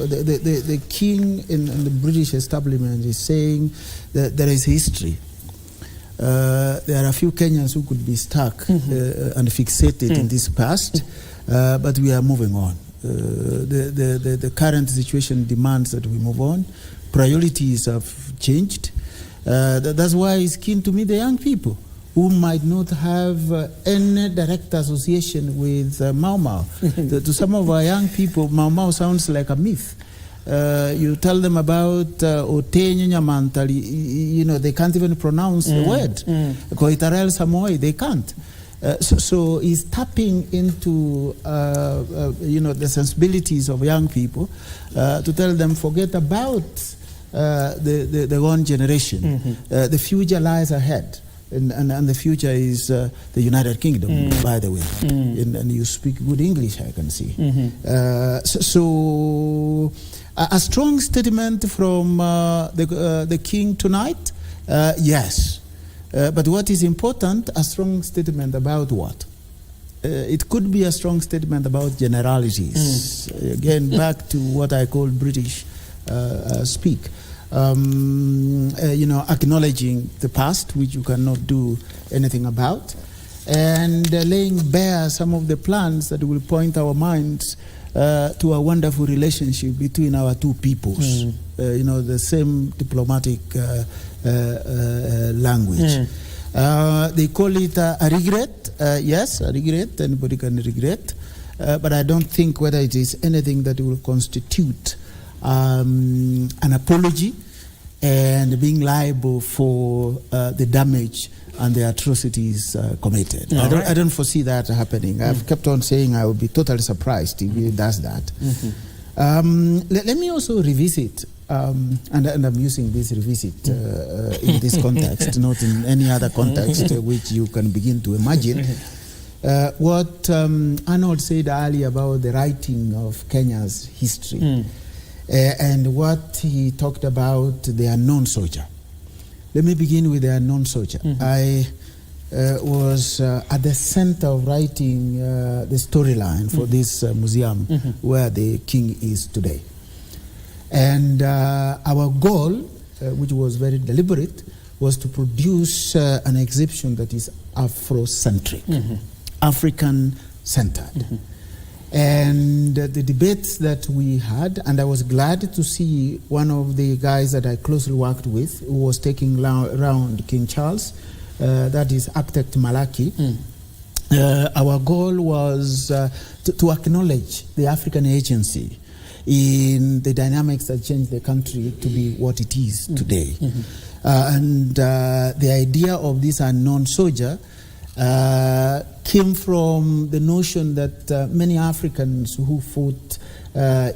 the king in the British establishment is saying that there is history. There are a few Kenyans who could be stuck and fixated in this past, but we are moving on. The current situation demands that we move on. Priorities have changed. That's why he's keen to meet the young people who might not have any direct association with Mau Mau. To some of our young people, Mau Mau sounds like a myth. You tell them about Otenyo Nyamantali, you know, they can't even pronounce the word. Koitarel Samoei, they can't. So he's tapping into, you know, the sensibilities of young people to tell them, forget about the one generation. The future lies ahead. And the future is the United Kingdom, by the way. And you speak good English, I can see. So a strong statement from the king tonight, yes. But what is important, a strong statement about what? It could be a strong statement about generalities. Again, back to what I call British speak. You know, acknowledging the past, which you cannot do anything about, and laying bare some of the plans that will point our minds to a wonderful relationship between our two peoples. You know, the same diplomatic language. They call it a regret. Yes, a regret. Anybody can regret. But I don't think whether it is anything that will constitute an apology and being liable for the damage and the atrocities committed. I don't foresee that happening. I've kept on saying I would be totally surprised if he does that. Let me also revisit, and I'm using this revisit in this context, not in any other context which you can begin to imagine. What Arnold said earlier about the writing of Kenya's history. And what he talked about, the unknown soldier. Let me begin with the unknown soldier. I was at the center of writing the storyline for this museum where the king is today. And our goal, which was very deliberate, was to produce an exhibition that is Afrocentric, African-centered. And the debates that we had, and I was glad to see one of the guys that I closely worked with who was taking around King Charles, that is Architect Malaki. Our goal was to acknowledge the African agency in the dynamics that changed the country to be what it is today. And the idea of this unknown soldier came from the notion that many Africans who fought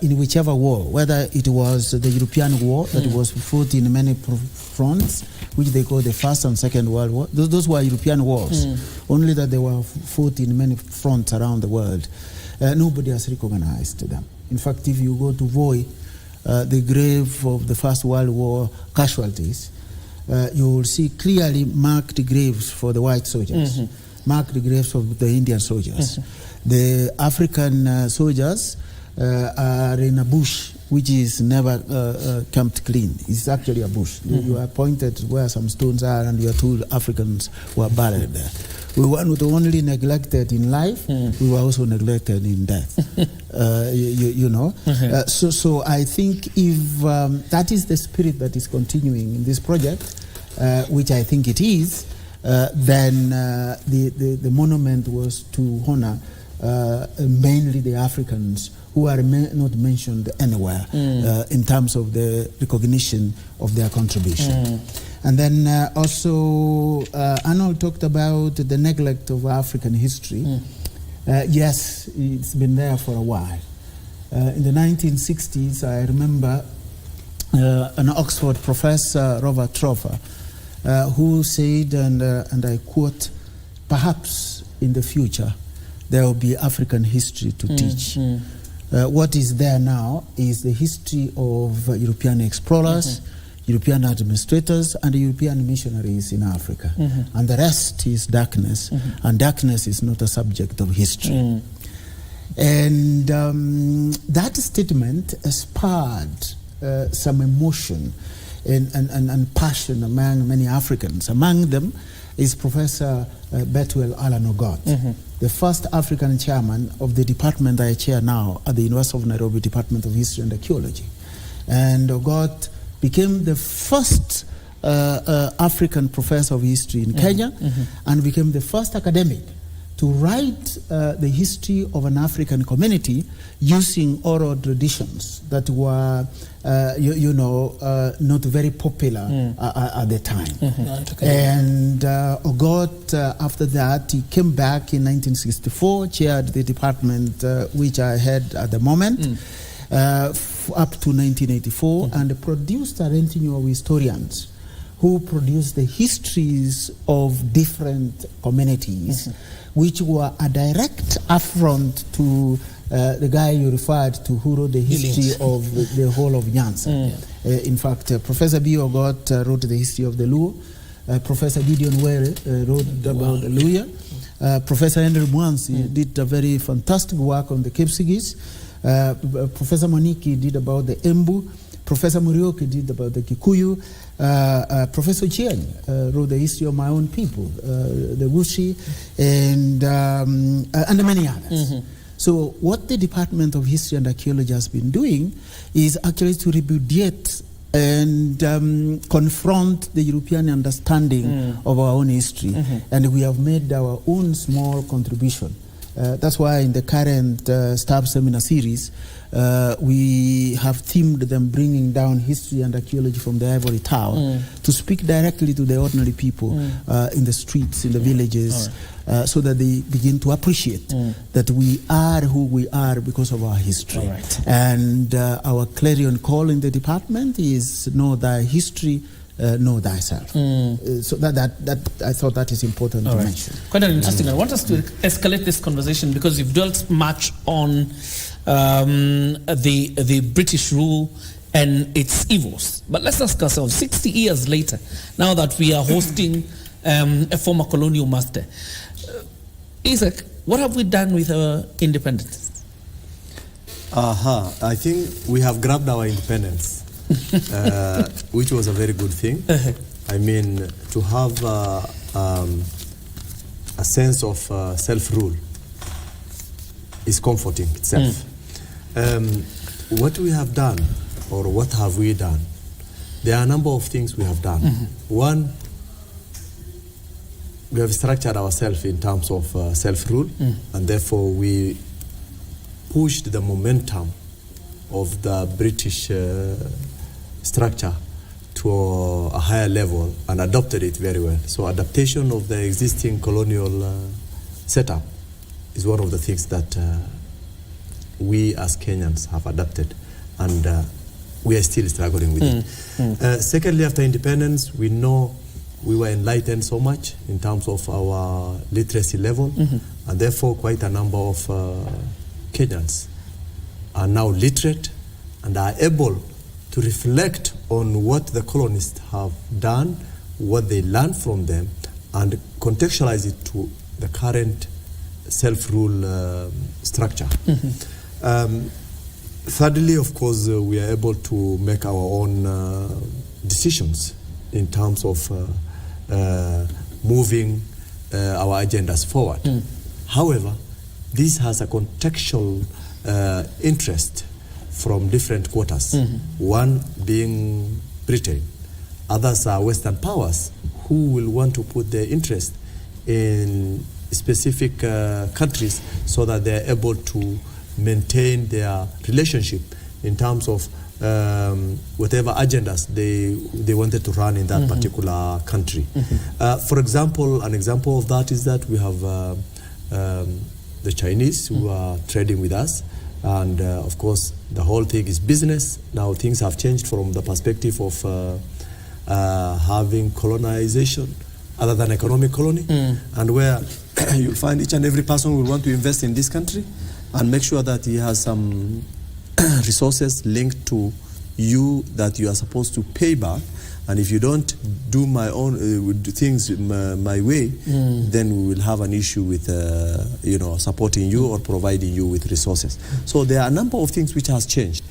in whichever war, whether it was the European war that was fought in many fronts, which they call the First and Second World War, those were European wars, only that they were fought in many fronts around the world. Nobody has recognized them. In fact, if you go to Voi, the grave of the First World War casualties, you will see clearly marked graves for the white soldiers, marked graves of the Indian soldiers. The African soldiers are in a bush which is never kept clean. It's actually a bush. You are pointed where some stones are and you are told Africans were buried there. We were not only neglected in life, we were also neglected in death. You know. So I think if that is the spirit that is continuing in this project, which I think it is, then the monument was to honor mainly the Africans who are not mentioned anywhere in terms of the recognition of their contribution. And then also Arnold talked about the neglect of African history. Yes, it's been there for a while. In the 1960s, I remember an Oxford professor, Robert Trofer, who said, and I quote, "Perhaps in the future there will be African history to teach." What is there now is the history of European explorers, European administrators, and European missionaries in Africa. And the rest is darkness, and darkness is not a subject of history. And that statement spurred some emotion and passion among many Africans. Among them is Professor Bethuel Alan Ogot, the first African chairman of the department I chair now at the University of Nairobi Department of History and Archaeology. And Ogot became the first African professor of history in Kenya, and became the first academic to write the history of an African community using oral traditions that were, not very popular at the time. And Ogot, after that, he came back in 1964, chaired the department which I had at the moment, up to 1984, and produced a retinue of historians who produced the histories of different communities, which were a direct affront to the guy you referred to, who wrote the history of the whole of Nyanza. In fact, Professor B. Ogot wrote the history of the Luo. Professor Gideon Were wrote about the Luya. Professor Henry Mwansi did a very fantastic work on the Kipsigis. Professor Moniki did about the Embu. Professor Murioki did about the Kikuyu. Professor Chiang wrote the history of my own people, the Wushi, and many others. So what the Department of History and Archaeology has been doing is actually to repudiate and confront the European understanding of our own history. And we have made our own small contribution. That's why in the current staff seminar series, we have themed them bringing down history and archaeology from the ivory tower to speak directly to the ordinary people in the streets, in the villages, so that they begin to appreciate that we are who we are because of our history. And our clarion call in the department is know thy history, know thyself. So that I thought that is important to mention. Quite an interesting. I want us to escalate this conversation because you've dwelt much on the British rule and its evils. But let's ask ourselves, 60 years later, now that we are hosting a former colonial master, Isaac, what have we done with our independence? I think we have grabbed our independence, which was a very good thing. I mean, to have a sense of self-rule is comforting itself. What we have done, or what have we done? There are a number of things we have done. One, we have structured ourselves in terms of self-rule, and therefore we pushed the momentum of the British structure to a higher level and adopted it very well. So adaptation of the existing colonial setup is one of the things that we as Kenyans have adapted, and we are still struggling with it. Secondly, after independence, we know we were enlightened so much in terms of our literacy level, and therefore quite a number of Kenyans are now literate and are able to reflect on what the colonists have done, what they learned from them, and contextualize it to the current self-rule structure. Thirdly, of course, we are able to make our own decisions in terms of moving our agendas forward. However, this has a contextual interest from different quarters. One being Britain, others are Western powers who will want to put their interest in specific countries so that they are able to maintain their relationship in terms of whatever agendas they wanted to run in that particular country. For example, an example of that is that we have the Chinese who are trading with us, and of course the whole thing is business. Now things have changed from the perspective of having colonization other than economic colony, and where you'll find each and every person will want to invest in this country and make sure that he has some resources linked to you that you are supposed to pay back. And if you don't do my own things my way, then we will have an issue with supporting you or providing you with resources. So there are a number of things which has changed,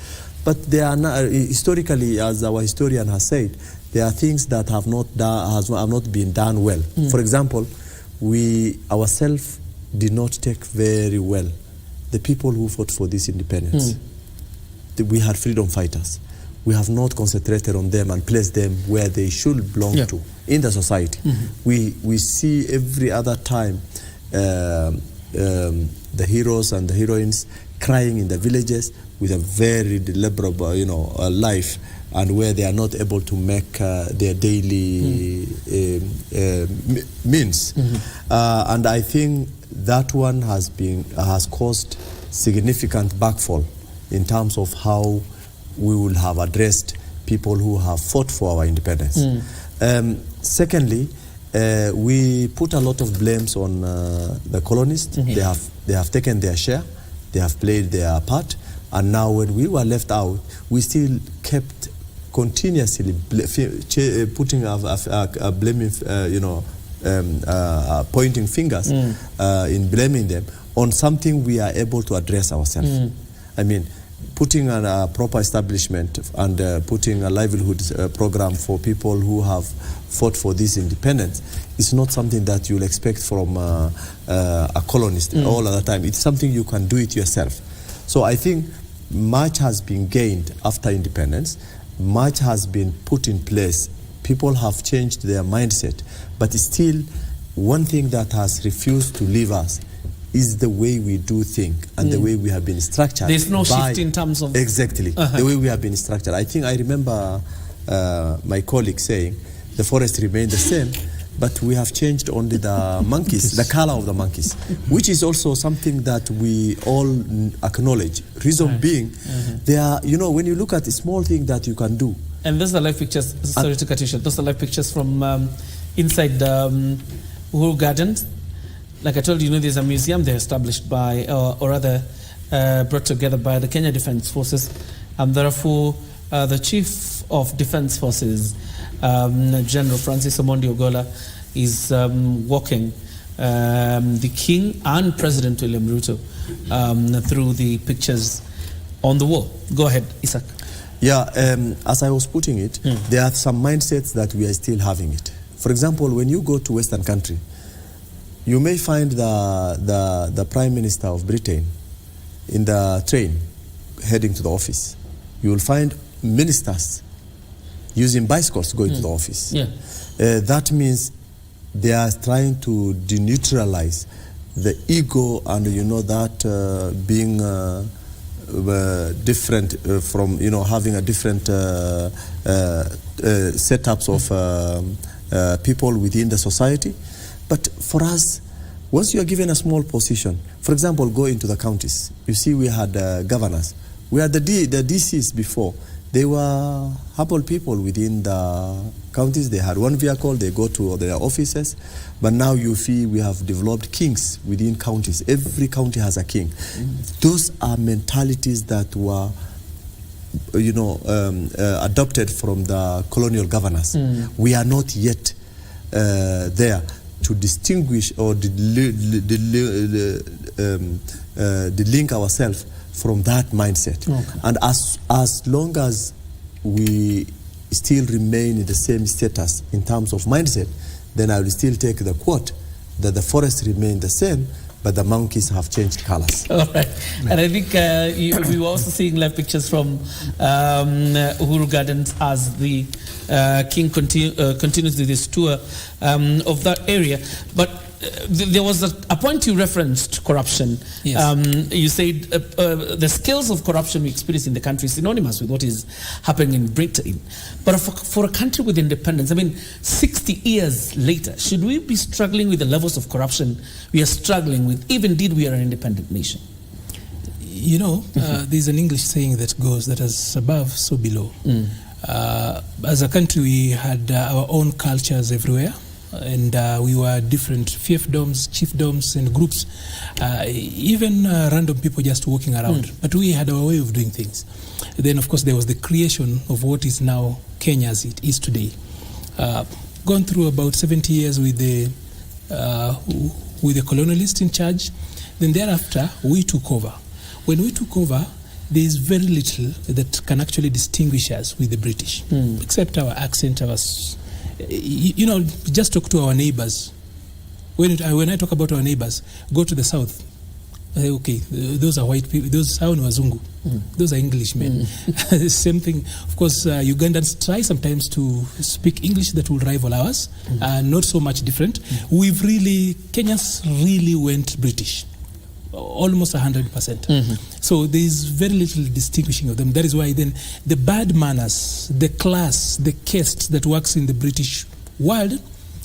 but there are not, historically, as our historian has said, there are things that have not been done well. For example, we ourselves did not take very well the people who fought for this independence. We had freedom fighters. We have not concentrated on them and placed them where they should belong to in the society. We see every other time the heroes and the heroines crying in the villages with a very deliberate life, and where they are not able to make their daily means. And I think that one has caused significant backfall in terms of how we will have addressed people who have fought for our independence. Secondly, we put a lot of blames on the colonists. They have taken their share, they have played their part, and now when we were left out, we still kept continuously putting blaming, pointing fingers in blaming them on something we are able to address ourselves. I mean, putting a proper establishment and putting a livelihood program for people who have fought for this independence is not something that you'll expect from a colonist all of the time. It's something you can do it yourself. So I think much has been gained after independence. Much has been put in place. People have changed their mindset, but still one thing that has refused to leave us is the way we do think and the way we have been structured. There's no shift in terms of... Exactly, the way we have been structured. I think I remember my colleague saying the forest remained the same, but we have changed only the monkeys, the color of the monkeys, which is also something that we all acknowledge. Reason being, there are, when you look at a small thing that you can do. And those are live pictures, sorry to cut you short, those are live pictures from inside Uhuru Gardens. Like I told you, there's a museum there established by, or rather brought together by the Kenya Defence Forces, and therefore the Chief of Defence Forces, General Francis Omondi Ogola, is walking the King and President William Ruto through the pictures on the wall. Go ahead, Isaac. Yeah, as I was putting it, there are some mindsets that we are still having it. For example, when you go to Western country, you may find the Prime Minister of Britain in the train heading to the office, you will find ministers using bicycles going to the office. Yeah. That means they are trying to deneutralize the ego and, you know, that being different from, you know, having a different setups of people within the society. But for us, once you are given a small position, for example, go into the counties. You see, we had governors. We had the DCs before. They were humble people within the counties. They had one vehicle, they go to their offices. But now you see we have developed kings within counties. Every county has a king. Those are mentalities that were, you know, adopted from the colonial governors. We are not yet there to distinguish or delink ourselves from that mindset. Okay. And as long as we still remain in the same status in terms of mindset, then I will still take the quote that the forests remain the same, but the monkeys have changed colors. All right. And I think we were also seeing live pictures from Uhuru Gardens as the king continues with his tour of that area. But there was a point you referenced, corruption. Yes. You said the scales of corruption we experience in the country is synonymous with what is happening in Britain. But for a country with independence, I mean, 60 years later, should we be struggling with the levels of corruption we are struggling with, even did we are an independent nation? You know, there's an English saying that goes, that as above, so below. As a country, we had our own cultures everywhere. And we were different fiefdoms, chiefdoms, and groups, even random people just walking around. But we had our way of doing things. Then, of course, there was the creation of what is now Kenya as it is today. Gone through about 70 years with the colonialists in charge. Then thereafter, we took over. When we took over, there is very little that can actually distinguish us with the British, except our accent, our... You know, just talk to our neighbors. When I talk about our neighbors, go to the south. Okay, those are white people. Those are wazungu. Those are Englishmen. Same thing. Of course, Ugandans try sometimes to speak English that will rival ours. Not so much different. Kenyans really went British. Almost 100%. So there is very little distinguishing of them. That is why then the bad manners, the class, the caste that works in the British world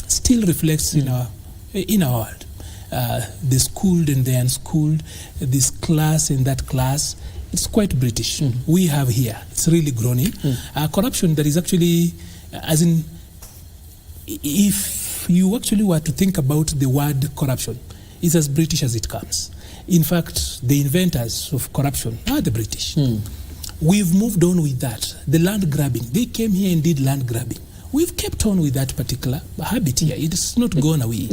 still reflects in our world. The schooled and the unschooled, this class and that class, it's quite British. We have here, it's really groaning. Corruption that is actually, as in, if you actually were to think about the word corruption, it's as British as it comes. In fact, the inventors of corruption are the British. We've moved on with that. The land grabbing, they came here and did land grabbing. We've kept on with that particular habit here. It's not gone away.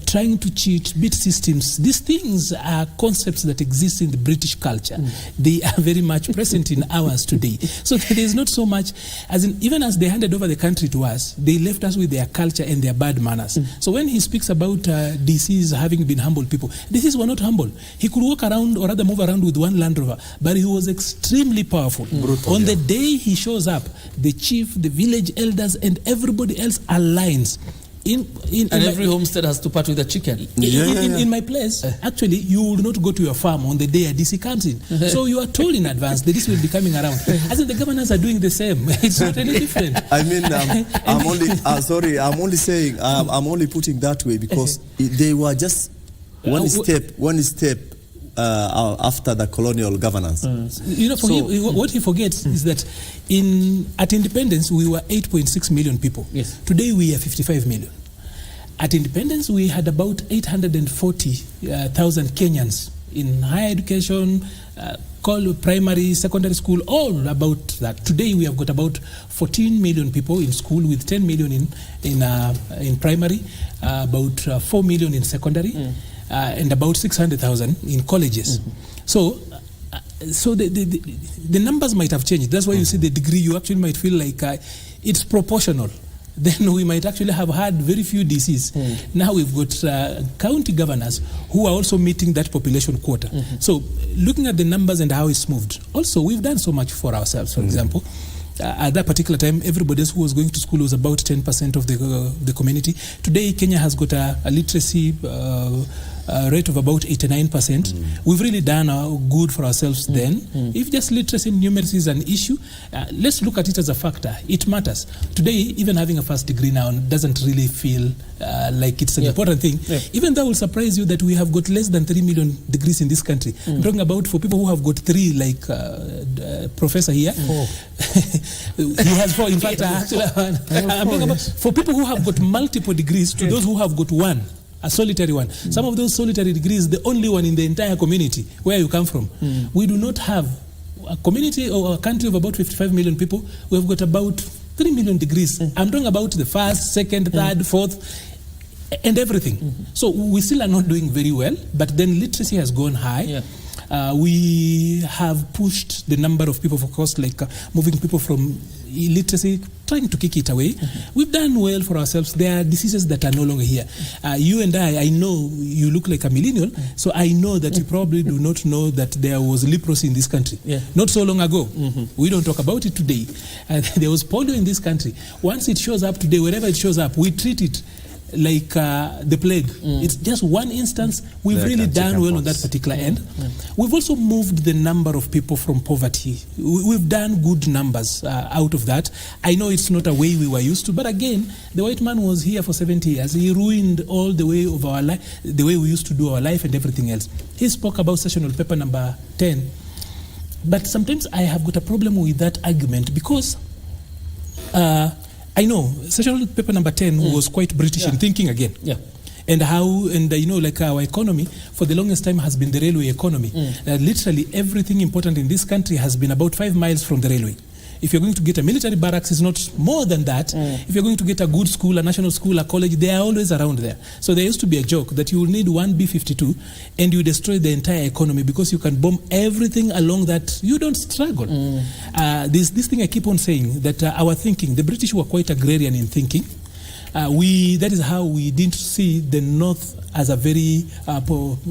Trying to cheat, beat systems. These things are concepts that exist in the British culture. They are very much present in ours today. So there is not so much, as in, even as they handed over the country to us, they left us with their culture and their bad manners. So when he speaks about DCs having been humble people, DCs were not humble. He could walk around or rather move around with one Land Rover, but he was extremely powerful. Brutal, on the day he shows up, the chief, the village elders and everybody else aligns. And every homestead has to part with a chicken. In my place, actually, you will not go to your farm on the day a DC comes in. So you are told in advance that this will be coming around. I think the governors are doing the same. It's not any different. I mean, I'm only saying, I'm only putting that way because they were just one step after the colonial governance. You know, what he forgets is that at independence we were 8.6 million people. Yes. Today we are 55 million. At independence we had about 840,000 Kenyans in higher education, primary, secondary school, all about that. Today we have got about 14 million people in school, with 10 million in primary, about 4 million in secondary. And about 600,000 in colleges. So the numbers might have changed. That's why you see the degree, you actually might feel like it's proportional then we might actually have had very few DCs. Now we've got county governors who are also meeting that population quota. So looking at the numbers and how it's moved, also we've done so much for ourselves. For example, at that particular time, everybody else who was going to school was about 10% of the community. Today, Kenya has got a literacy rate of about 89%. We've really done good for ourselves then. If just literacy and numeracy is an issue, let's look at it as a factor. It matters. Today, even having a first degree now doesn't really feel like it's an important thing. Even though it will surprise you that we have got less than 3 million degrees in this country. I'm talking about for people who have got 3, like Professor here. He has 4. In fact, I'm talking about for people who have got multiple degrees to those who have got 1. A solitary one. Some of those solitary degrees, the only one in the entire community where you come from. We do not have a community or a country of about 55 million people. We've got about 3 million degrees. I'm talking about the first, second, third, fourth, and everything. So we still are not doing very well, but then literacy has gone high. We have pushed the number of people, of course, like moving people from illiteracy, trying to kick it away. We've done well for ourselves. There are diseases that are no longer here. You and I know you look like a millennial, so I know that you probably do not know that there was leprosy in this country. Not so long ago. We don't talk about it today. There was polio in this country. Once it shows up today, wherever it shows up, we treat it like the plague. It's just one instance. We've really done well on that particular end. We've also moved the number of people from poverty. We've done good numbers out of that. I know it's not a way we were used to, but again, the white man was here for 70 years. He ruined all the way of our life, the way we used to do our life and everything else. He spoke about sessional paper number 10. But sometimes I have got a problem with that argument because I know sessional paper number 10 was quite British in thinking again. And how, and like our economy for the longest time has been the railway economy. Literally everything important in this country has been about 5 miles from the railway. If you're going to get a military barracks, it's not more than that. If you're going to get a good school, a national school, a college, they are always around there. So there used to be a joke that you will need one B-52 and you destroy the entire economy because you can bomb everything along that. You don't struggle. This thing I keep on saying, that our thinking, the British were quite agrarian in thinking. That is how we didn't see the North as a very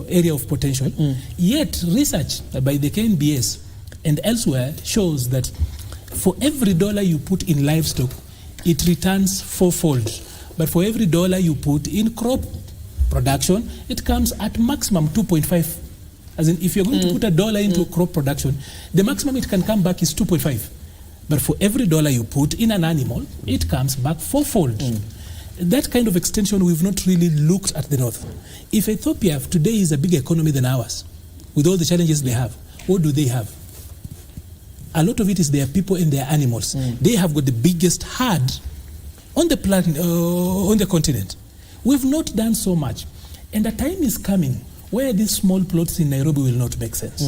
area of potential. Yet research by the KBS and elsewhere shows that for every dollar you put in livestock, it returns 4-fold. But for every dollar you put in crop production, it comes at maximum 2.5. As in, if you're going to put $1 into crop production, the maximum it can come back is 2.5. But for every dollar you put in an animal, it comes back 4-fold. That kind of extension, we've not really looked at the North. If Ethiopia today is a bigger economy than ours, with all the challenges they have, what do they have? A lot of it is their people and their animals. They have got the biggest herd on the planet, on the continent. We've not done so much. And the time is coming where these small plots in Nairobi will not make sense.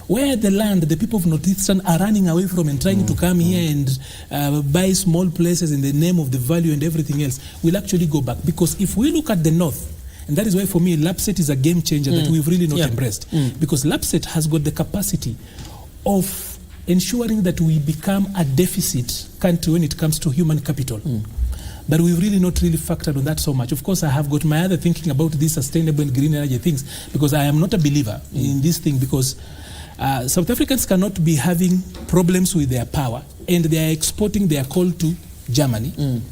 Where the land, the people of Northeastern are running away from and trying to come here and buy small places in the name of the value and everything else, will actually go back. Because if we look at the North, and that is why for me, LAPSSET is a game changer that we've really not embraced. Because LAPSSET has got the capacity of ensuring that we become a deficit country when it comes to human capital. But we've really not factored on that so much. Of course, I have got my other thinking about these sustainable and green energy things, because I am not a believer in this thing, because South Africans cannot be having problems with their power and they are exporting their coal to Germany.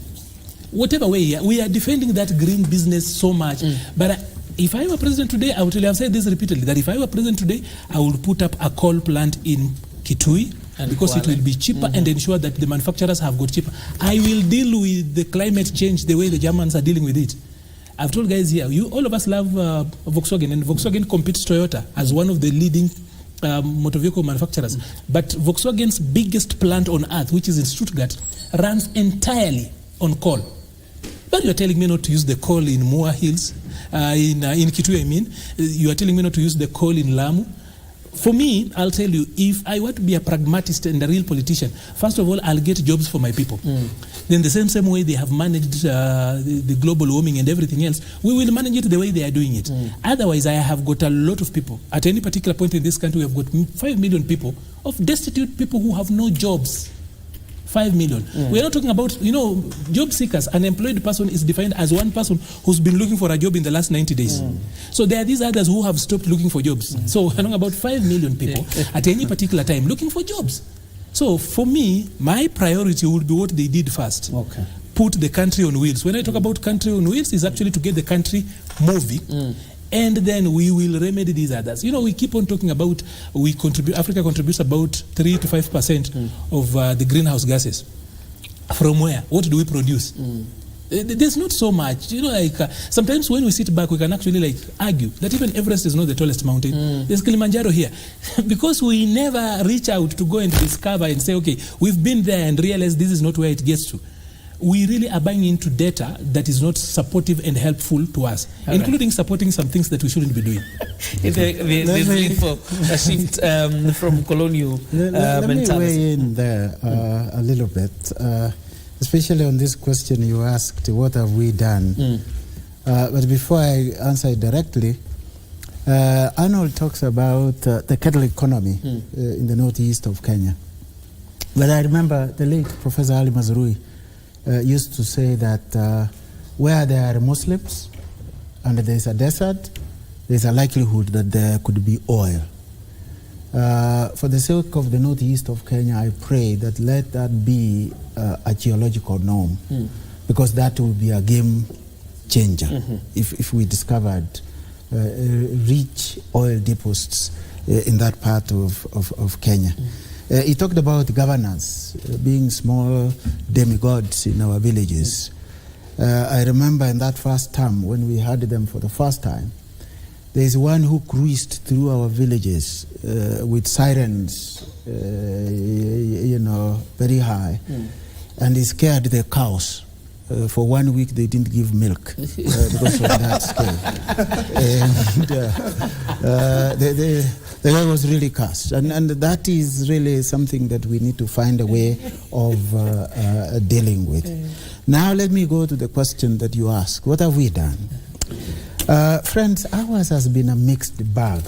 Whatever way, we are defending that green business so much. But if I were president today, I would have said this repeatedly, that if I were president today, I would put up a coal plant in Kitui, and because it will be cheaper and ensure that the manufacturers have got cheaper. I will deal with the climate change the way the Germans are dealing with it. I've told guys here, all of us love Volkswagen, and Volkswagen competes Toyota as one of the leading motor vehicle manufacturers. But Volkswagen's biggest plant on earth, which is in Stuttgart, runs entirely on coal. But you're telling me not to use the coal in Moa Hills, in Kitui, I mean. You are telling me not to use the coal in Lamu. For me, I'll tell you, if I were to be a pragmatist and a real politician, first of all, I'll get jobs for my people. Then the same way they have managed the global warming and everything else, we will manage it the way they are doing it. Otherwise, I have got a lot of people. At any particular point in this country, we have got 5 million people of destitute people who have no jobs. 5 million. We're not talking about, job seekers. An employed person is defined as one person who's been looking for a job in the last 90 days. So there are these others who have stopped looking for jobs. So we're talking about 5 million people at any particular time looking for jobs. So for me, my priority would be what they did first. Okay. Put the country on wheels. When I talk about country on wheels, is actually to get the country moving. And then we will remedy these others. We keep on talking about Africa contributes about 3 to 5% of the greenhouse gases. From where? What do we produce? There's not so much. Sometimes when we sit back, we can actually argue that even Everest is not the tallest mountain. There's Kilimanjaro here. Because we never reach out to go and discover and say, okay, we've been there and realized this is not where it gets to. We really are buying into data that is not supportive and helpful to us, including supporting some things that we shouldn't be doing. There's need for a shift from colonial Let me mentality. weigh in there a little bit, especially on this question you asked, what have we done? But before I answer it directly, Arnold talks about the cattle economy in the northeast of Kenya. But I remember the late Professor Ali Mazrui used to say that where there are Muslims and there is a desert, there is a likelihood that there could be oil. For the sake of the northeast of Kenya, I pray that let that be a geological norm, because that will be a game changer if we discovered rich oil deposits in that part of Kenya. He talked about governors being small demigods in our villages. I remember in that first term when we had them for the first time, there is one who cruised through our villages with sirens, very high, and he scared the cows. For 1 week they didn't give milk because of that scare. And the guy was really cursed. And that is really something that we need to find a way of dealing with. Now let me go to the question that you asked. What have we done? Friends, ours has been a mixed bag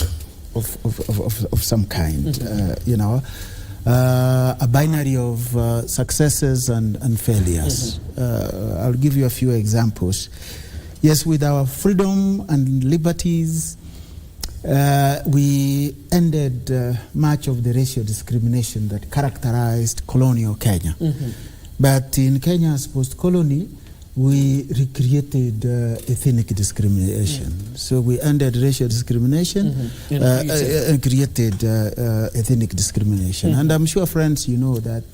of some kind, a binary of successes and failures. I'll give you a few examples. Yes, with our freedom and liberties, we ended much of the racial discrimination that characterized colonial Kenya. But in Kenya's post-colony, we recreated ethnic discrimination. So we ended racial discrimination and created ethnic discrimination. And I'm sure, friends, you know that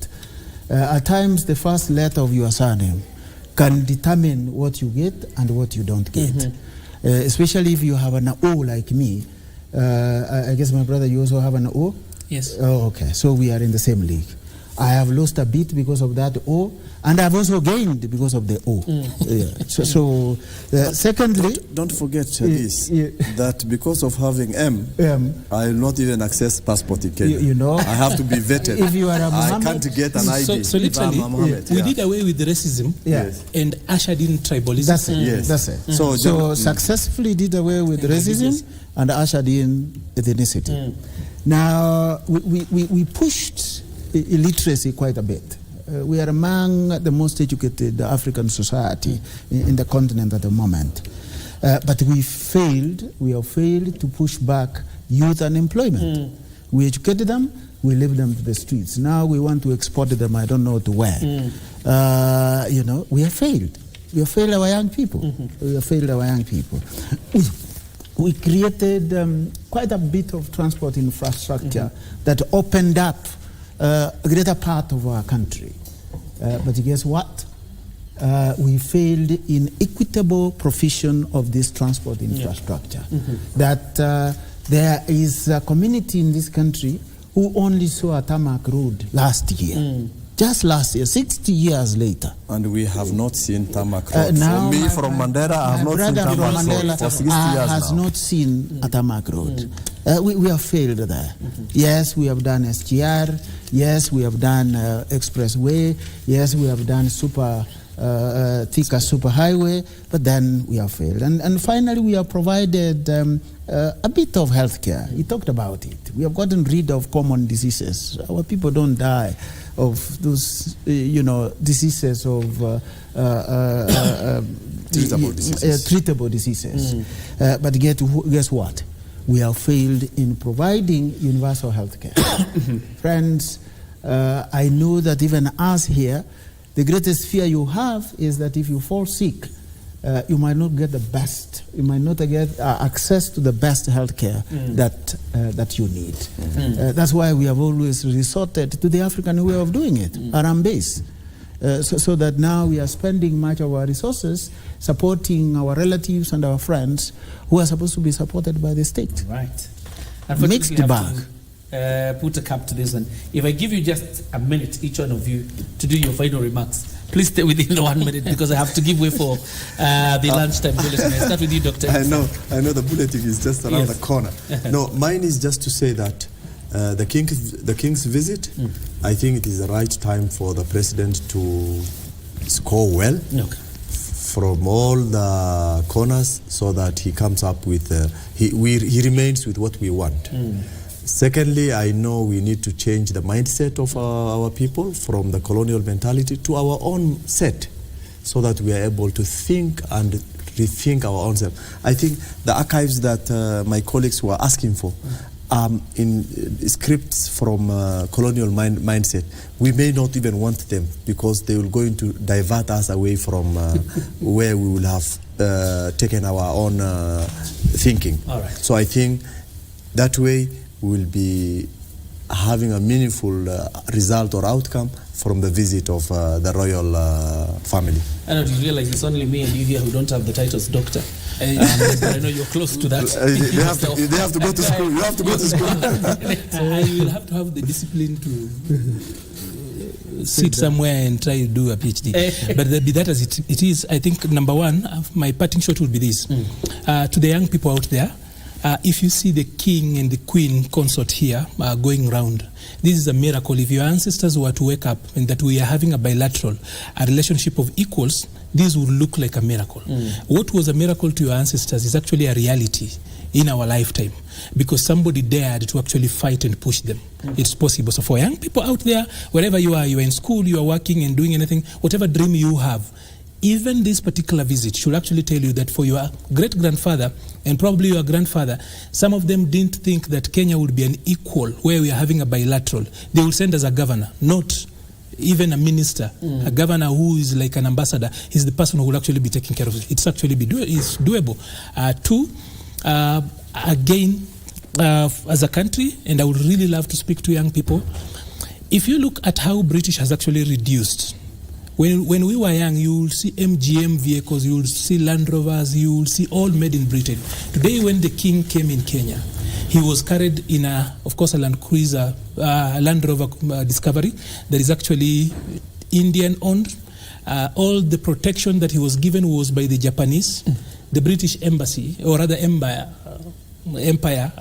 at times the first letter of your surname can determine what you get and what you don't get. Especially if you have an O like me. I guess, my brother, you also have an O? Yes. Oh, okay. So we are in the same league. I have lost a bit because of that O, and I've also gained because of the O. Secondly... Don't forget this, that because of having M, I will not even access passport in Kenya. I have to be vetted. If you are a Muhammad, I can't get an ID. So literally, we did away with the racism and ushered in tribalism. That's it. That's it. So successfully did away with racism and ushered in ethnicity. Now, we pushed illiteracy quite a bit. We are among the most educated African society in the continent at the moment. But we have failed to push back youth unemployment. We educated them, we leave them to the streets. Now we want to export them, I don't know to where. We have failed. We have failed our young people. We have failed our young people. We created quite a bit of transport infrastructure that opened up a greater part of our country. But guess what? We failed in equitable provision of this transport infrastructure. That there is a community in this country who only saw a tarmac road last year. Just last year, 60 years later. And we have not seen tarmac road. For me, from Mandela, I have not seen tarmac road for 60 years has not seen a tarmac road. We have failed there. Yes, we have done SGR. Yes, we have done expressway. Yes, we have done super Thika Superhighway, but then we have failed. And finally, we have provided a bit of health care. He talked about it. We have gotten rid of common diseases. Our people don't die of those, diseases of treatable diseases. But guess what? We have failed in providing universal health care. Friends, I know that even us here, the greatest fear you have is that if you fall sick, you might not get the best. You might not get access to the best health care that you need. That's why we have always resorted to the African way of doing it, Aram-based. So that now we are spending much of our resources supporting our relatives and our friends who are supposed to be supported by the state. Right. Mixed bag. Put a cap to this, and if I give you just a minute, each one of you, to do your final remarks, please stay within 1 minute because I have to give way for the lunchtime bulletin. I start with you, Doctor. I know the bulletin is just around the corner. No, mine is just to say that the king's visit, I think it is the right time for the president to score well from all the corners, so that he comes up with he remains with what we want. Secondly, I know we need to change the mindset of our people from the colonial mentality to our own set, so that we are able to think and rethink our own self. I think the archives that my colleagues were asking for, in scripts from colonial mindset, we may not even want them, because they will going to divert us away from where we will have taken our own thinking. All right. So I think that way we will be having a meaningful result or outcome from the visit of the royal family. I know, you realize it's only me and you here who don't have the titles doctor. But I know you're close to that. They have to go to school. You have to go to school. You will have to have the discipline to sit somewhere and try to do a PhD. But be that as it is, I think number one, my parting shot would be this. To the young people out there, if you see the king and the queen consort here going round, this is a miracle. If your ancestors were to wake up and that we are having a bilateral, a relationship of equals, this would look like a miracle. What was a miracle to your ancestors is actually a reality in our lifetime, because somebody dared to actually fight and push them. It's possible. So for young people out there, wherever you are in school, you are working and doing anything, whatever dream you have, even this particular visit should actually tell you that for your great-grandfather and probably your grandfather, some of them didn't think that Kenya would be an equal where we are having a bilateral. They will send us a governor, not even a minister. A governor who is like an ambassador. He's the person who will actually be taking care of it. It's actually it's doable. Two, again, as a country, and I would really love to speak to young people, if you look at how British has actually reduced. When we were young, you will see MGM vehicles, you will see Land Rovers, you will see all made in Britain. Today, when the king came in Kenya, he was carried in of course, a Land Cruiser, Land Rover Discovery that is actually Indian-owned. All the protection that he was given was by the Japanese. The British embassy, or rather empire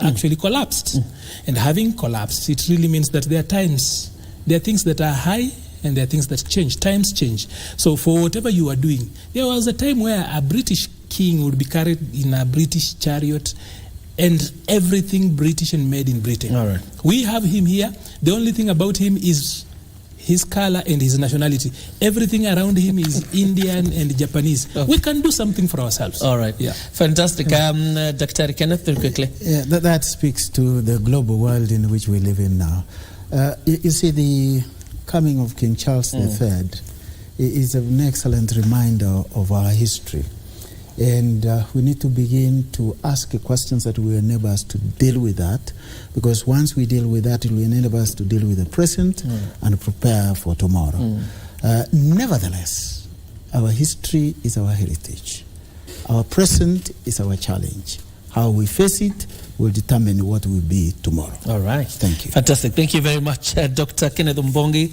actually collapsed. And having collapsed, it really means that there are things that are high, and there are things that change. Times change. So for whatever you are doing, there was a time where a British king would be carried in a British chariot and everything British and made in Britain. All right. We have him here. The only thing about him is his color and his nationality. Everything around him is Indian and Japanese. We can do something for ourselves. All right. Yeah. Fantastic. Dr. Kenneth, very quickly. Yeah, that speaks to the global world in which we live in now. You see, the coming of King Charles III is an excellent reminder of our history. And we need to begin to ask questions that will enable us to deal with that, because once we deal with that, it will enable us to deal with the present and prepare for tomorrow. Nevertheless, our history is our heritage. Our present is our challenge. How we face it will determine what will be tomorrow. All right. Thank you. Fantastic. Thank you very much, Dr. Kenneth Mbongi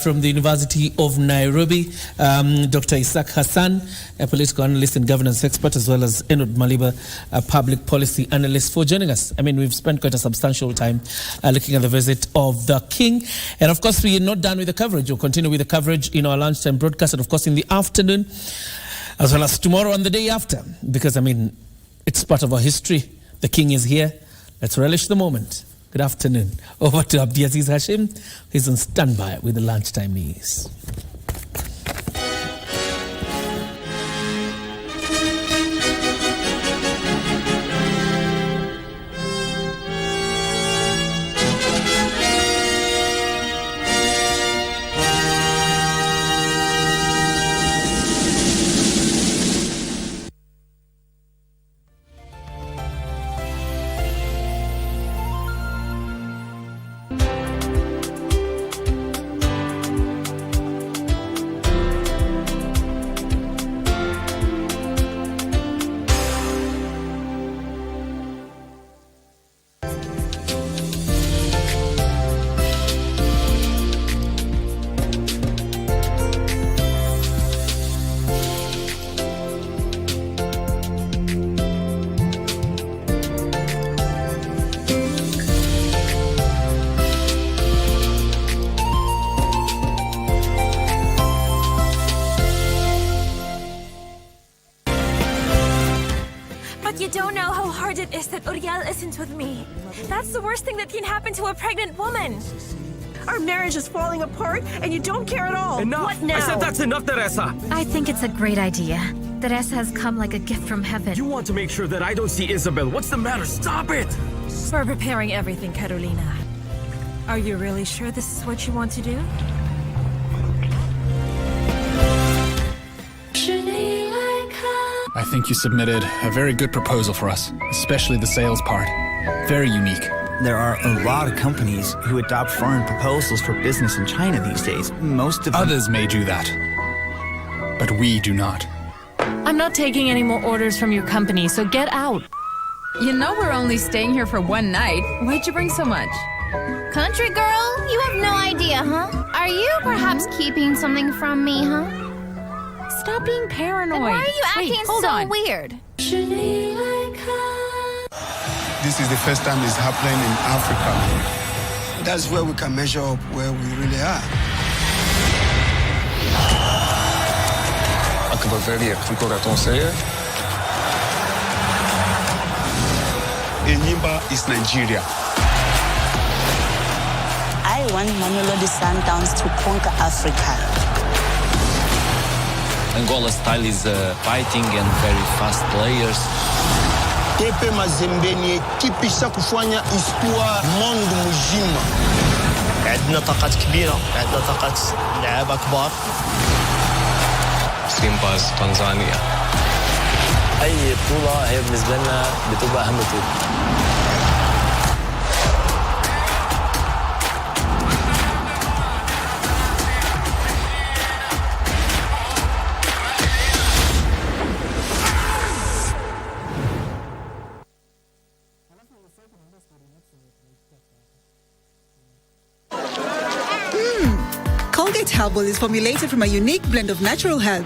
from the University of Nairobi, Dr. Isaac Hassan, a political analyst and governance expert, as well as Enod Maliba, a public policy analyst, for joining us. I mean, we've spent quite a substantial time looking at the visit of the King. And of course, we are not done with the coverage. We'll continue with the coverage in our lunchtime broadcast, and of course in the afternoon, as well as tomorrow and the day after, because I mean, it's part of our history. The King is here. Let's relish the moment. Good afternoon. Over to Abdiaziz Hashim. He's on standby with the lunchtime news. You don't know how hard it is that Uriel isn't with me. That's the worst thing that can happen to a pregnant woman. Our marriage is falling apart and you don't care at all. Enough! What now? I said that's enough, Teresa! I think it's a great idea. Teresa has come like a gift from heaven. You want to make sure that I don't see Isabel. What's the matter? Stop it! We're preparing everything, Carolina. Are you really sure this is what you want to do? I think you submitted a very good proposal for us, especially the sales part. Very unique. There are a lot of companies who adopt foreign proposals for business in China these days. Most of them... Others may do that, but we do not. I'm not taking any more orders from your company, so get out. You know we're only staying here for one night. Why'd you bring so much? Country girl, you have no idea, huh? Are you perhaps keeping something from me, huh? Stop being paranoid. Then why are you acting so weird? This is the first time it's happening in Africa. That's where we can measure up where we really are. Enyimba is Nigeria. I want Mamelodi Sundowns to conquer Africa. Angola style is fighting and very fast players. Tepe Mazembe ni ekipi isha kufanya histoire monde mzima. عندنا طاقات كبيرة، عندنا طاقات لعابة كبار. سيمباز تنزانيا. أي بطولة هي بالنسبة لنا بتبقى أهم بطولة. Colgate Herbal is formulated from a unique blend of natural herbs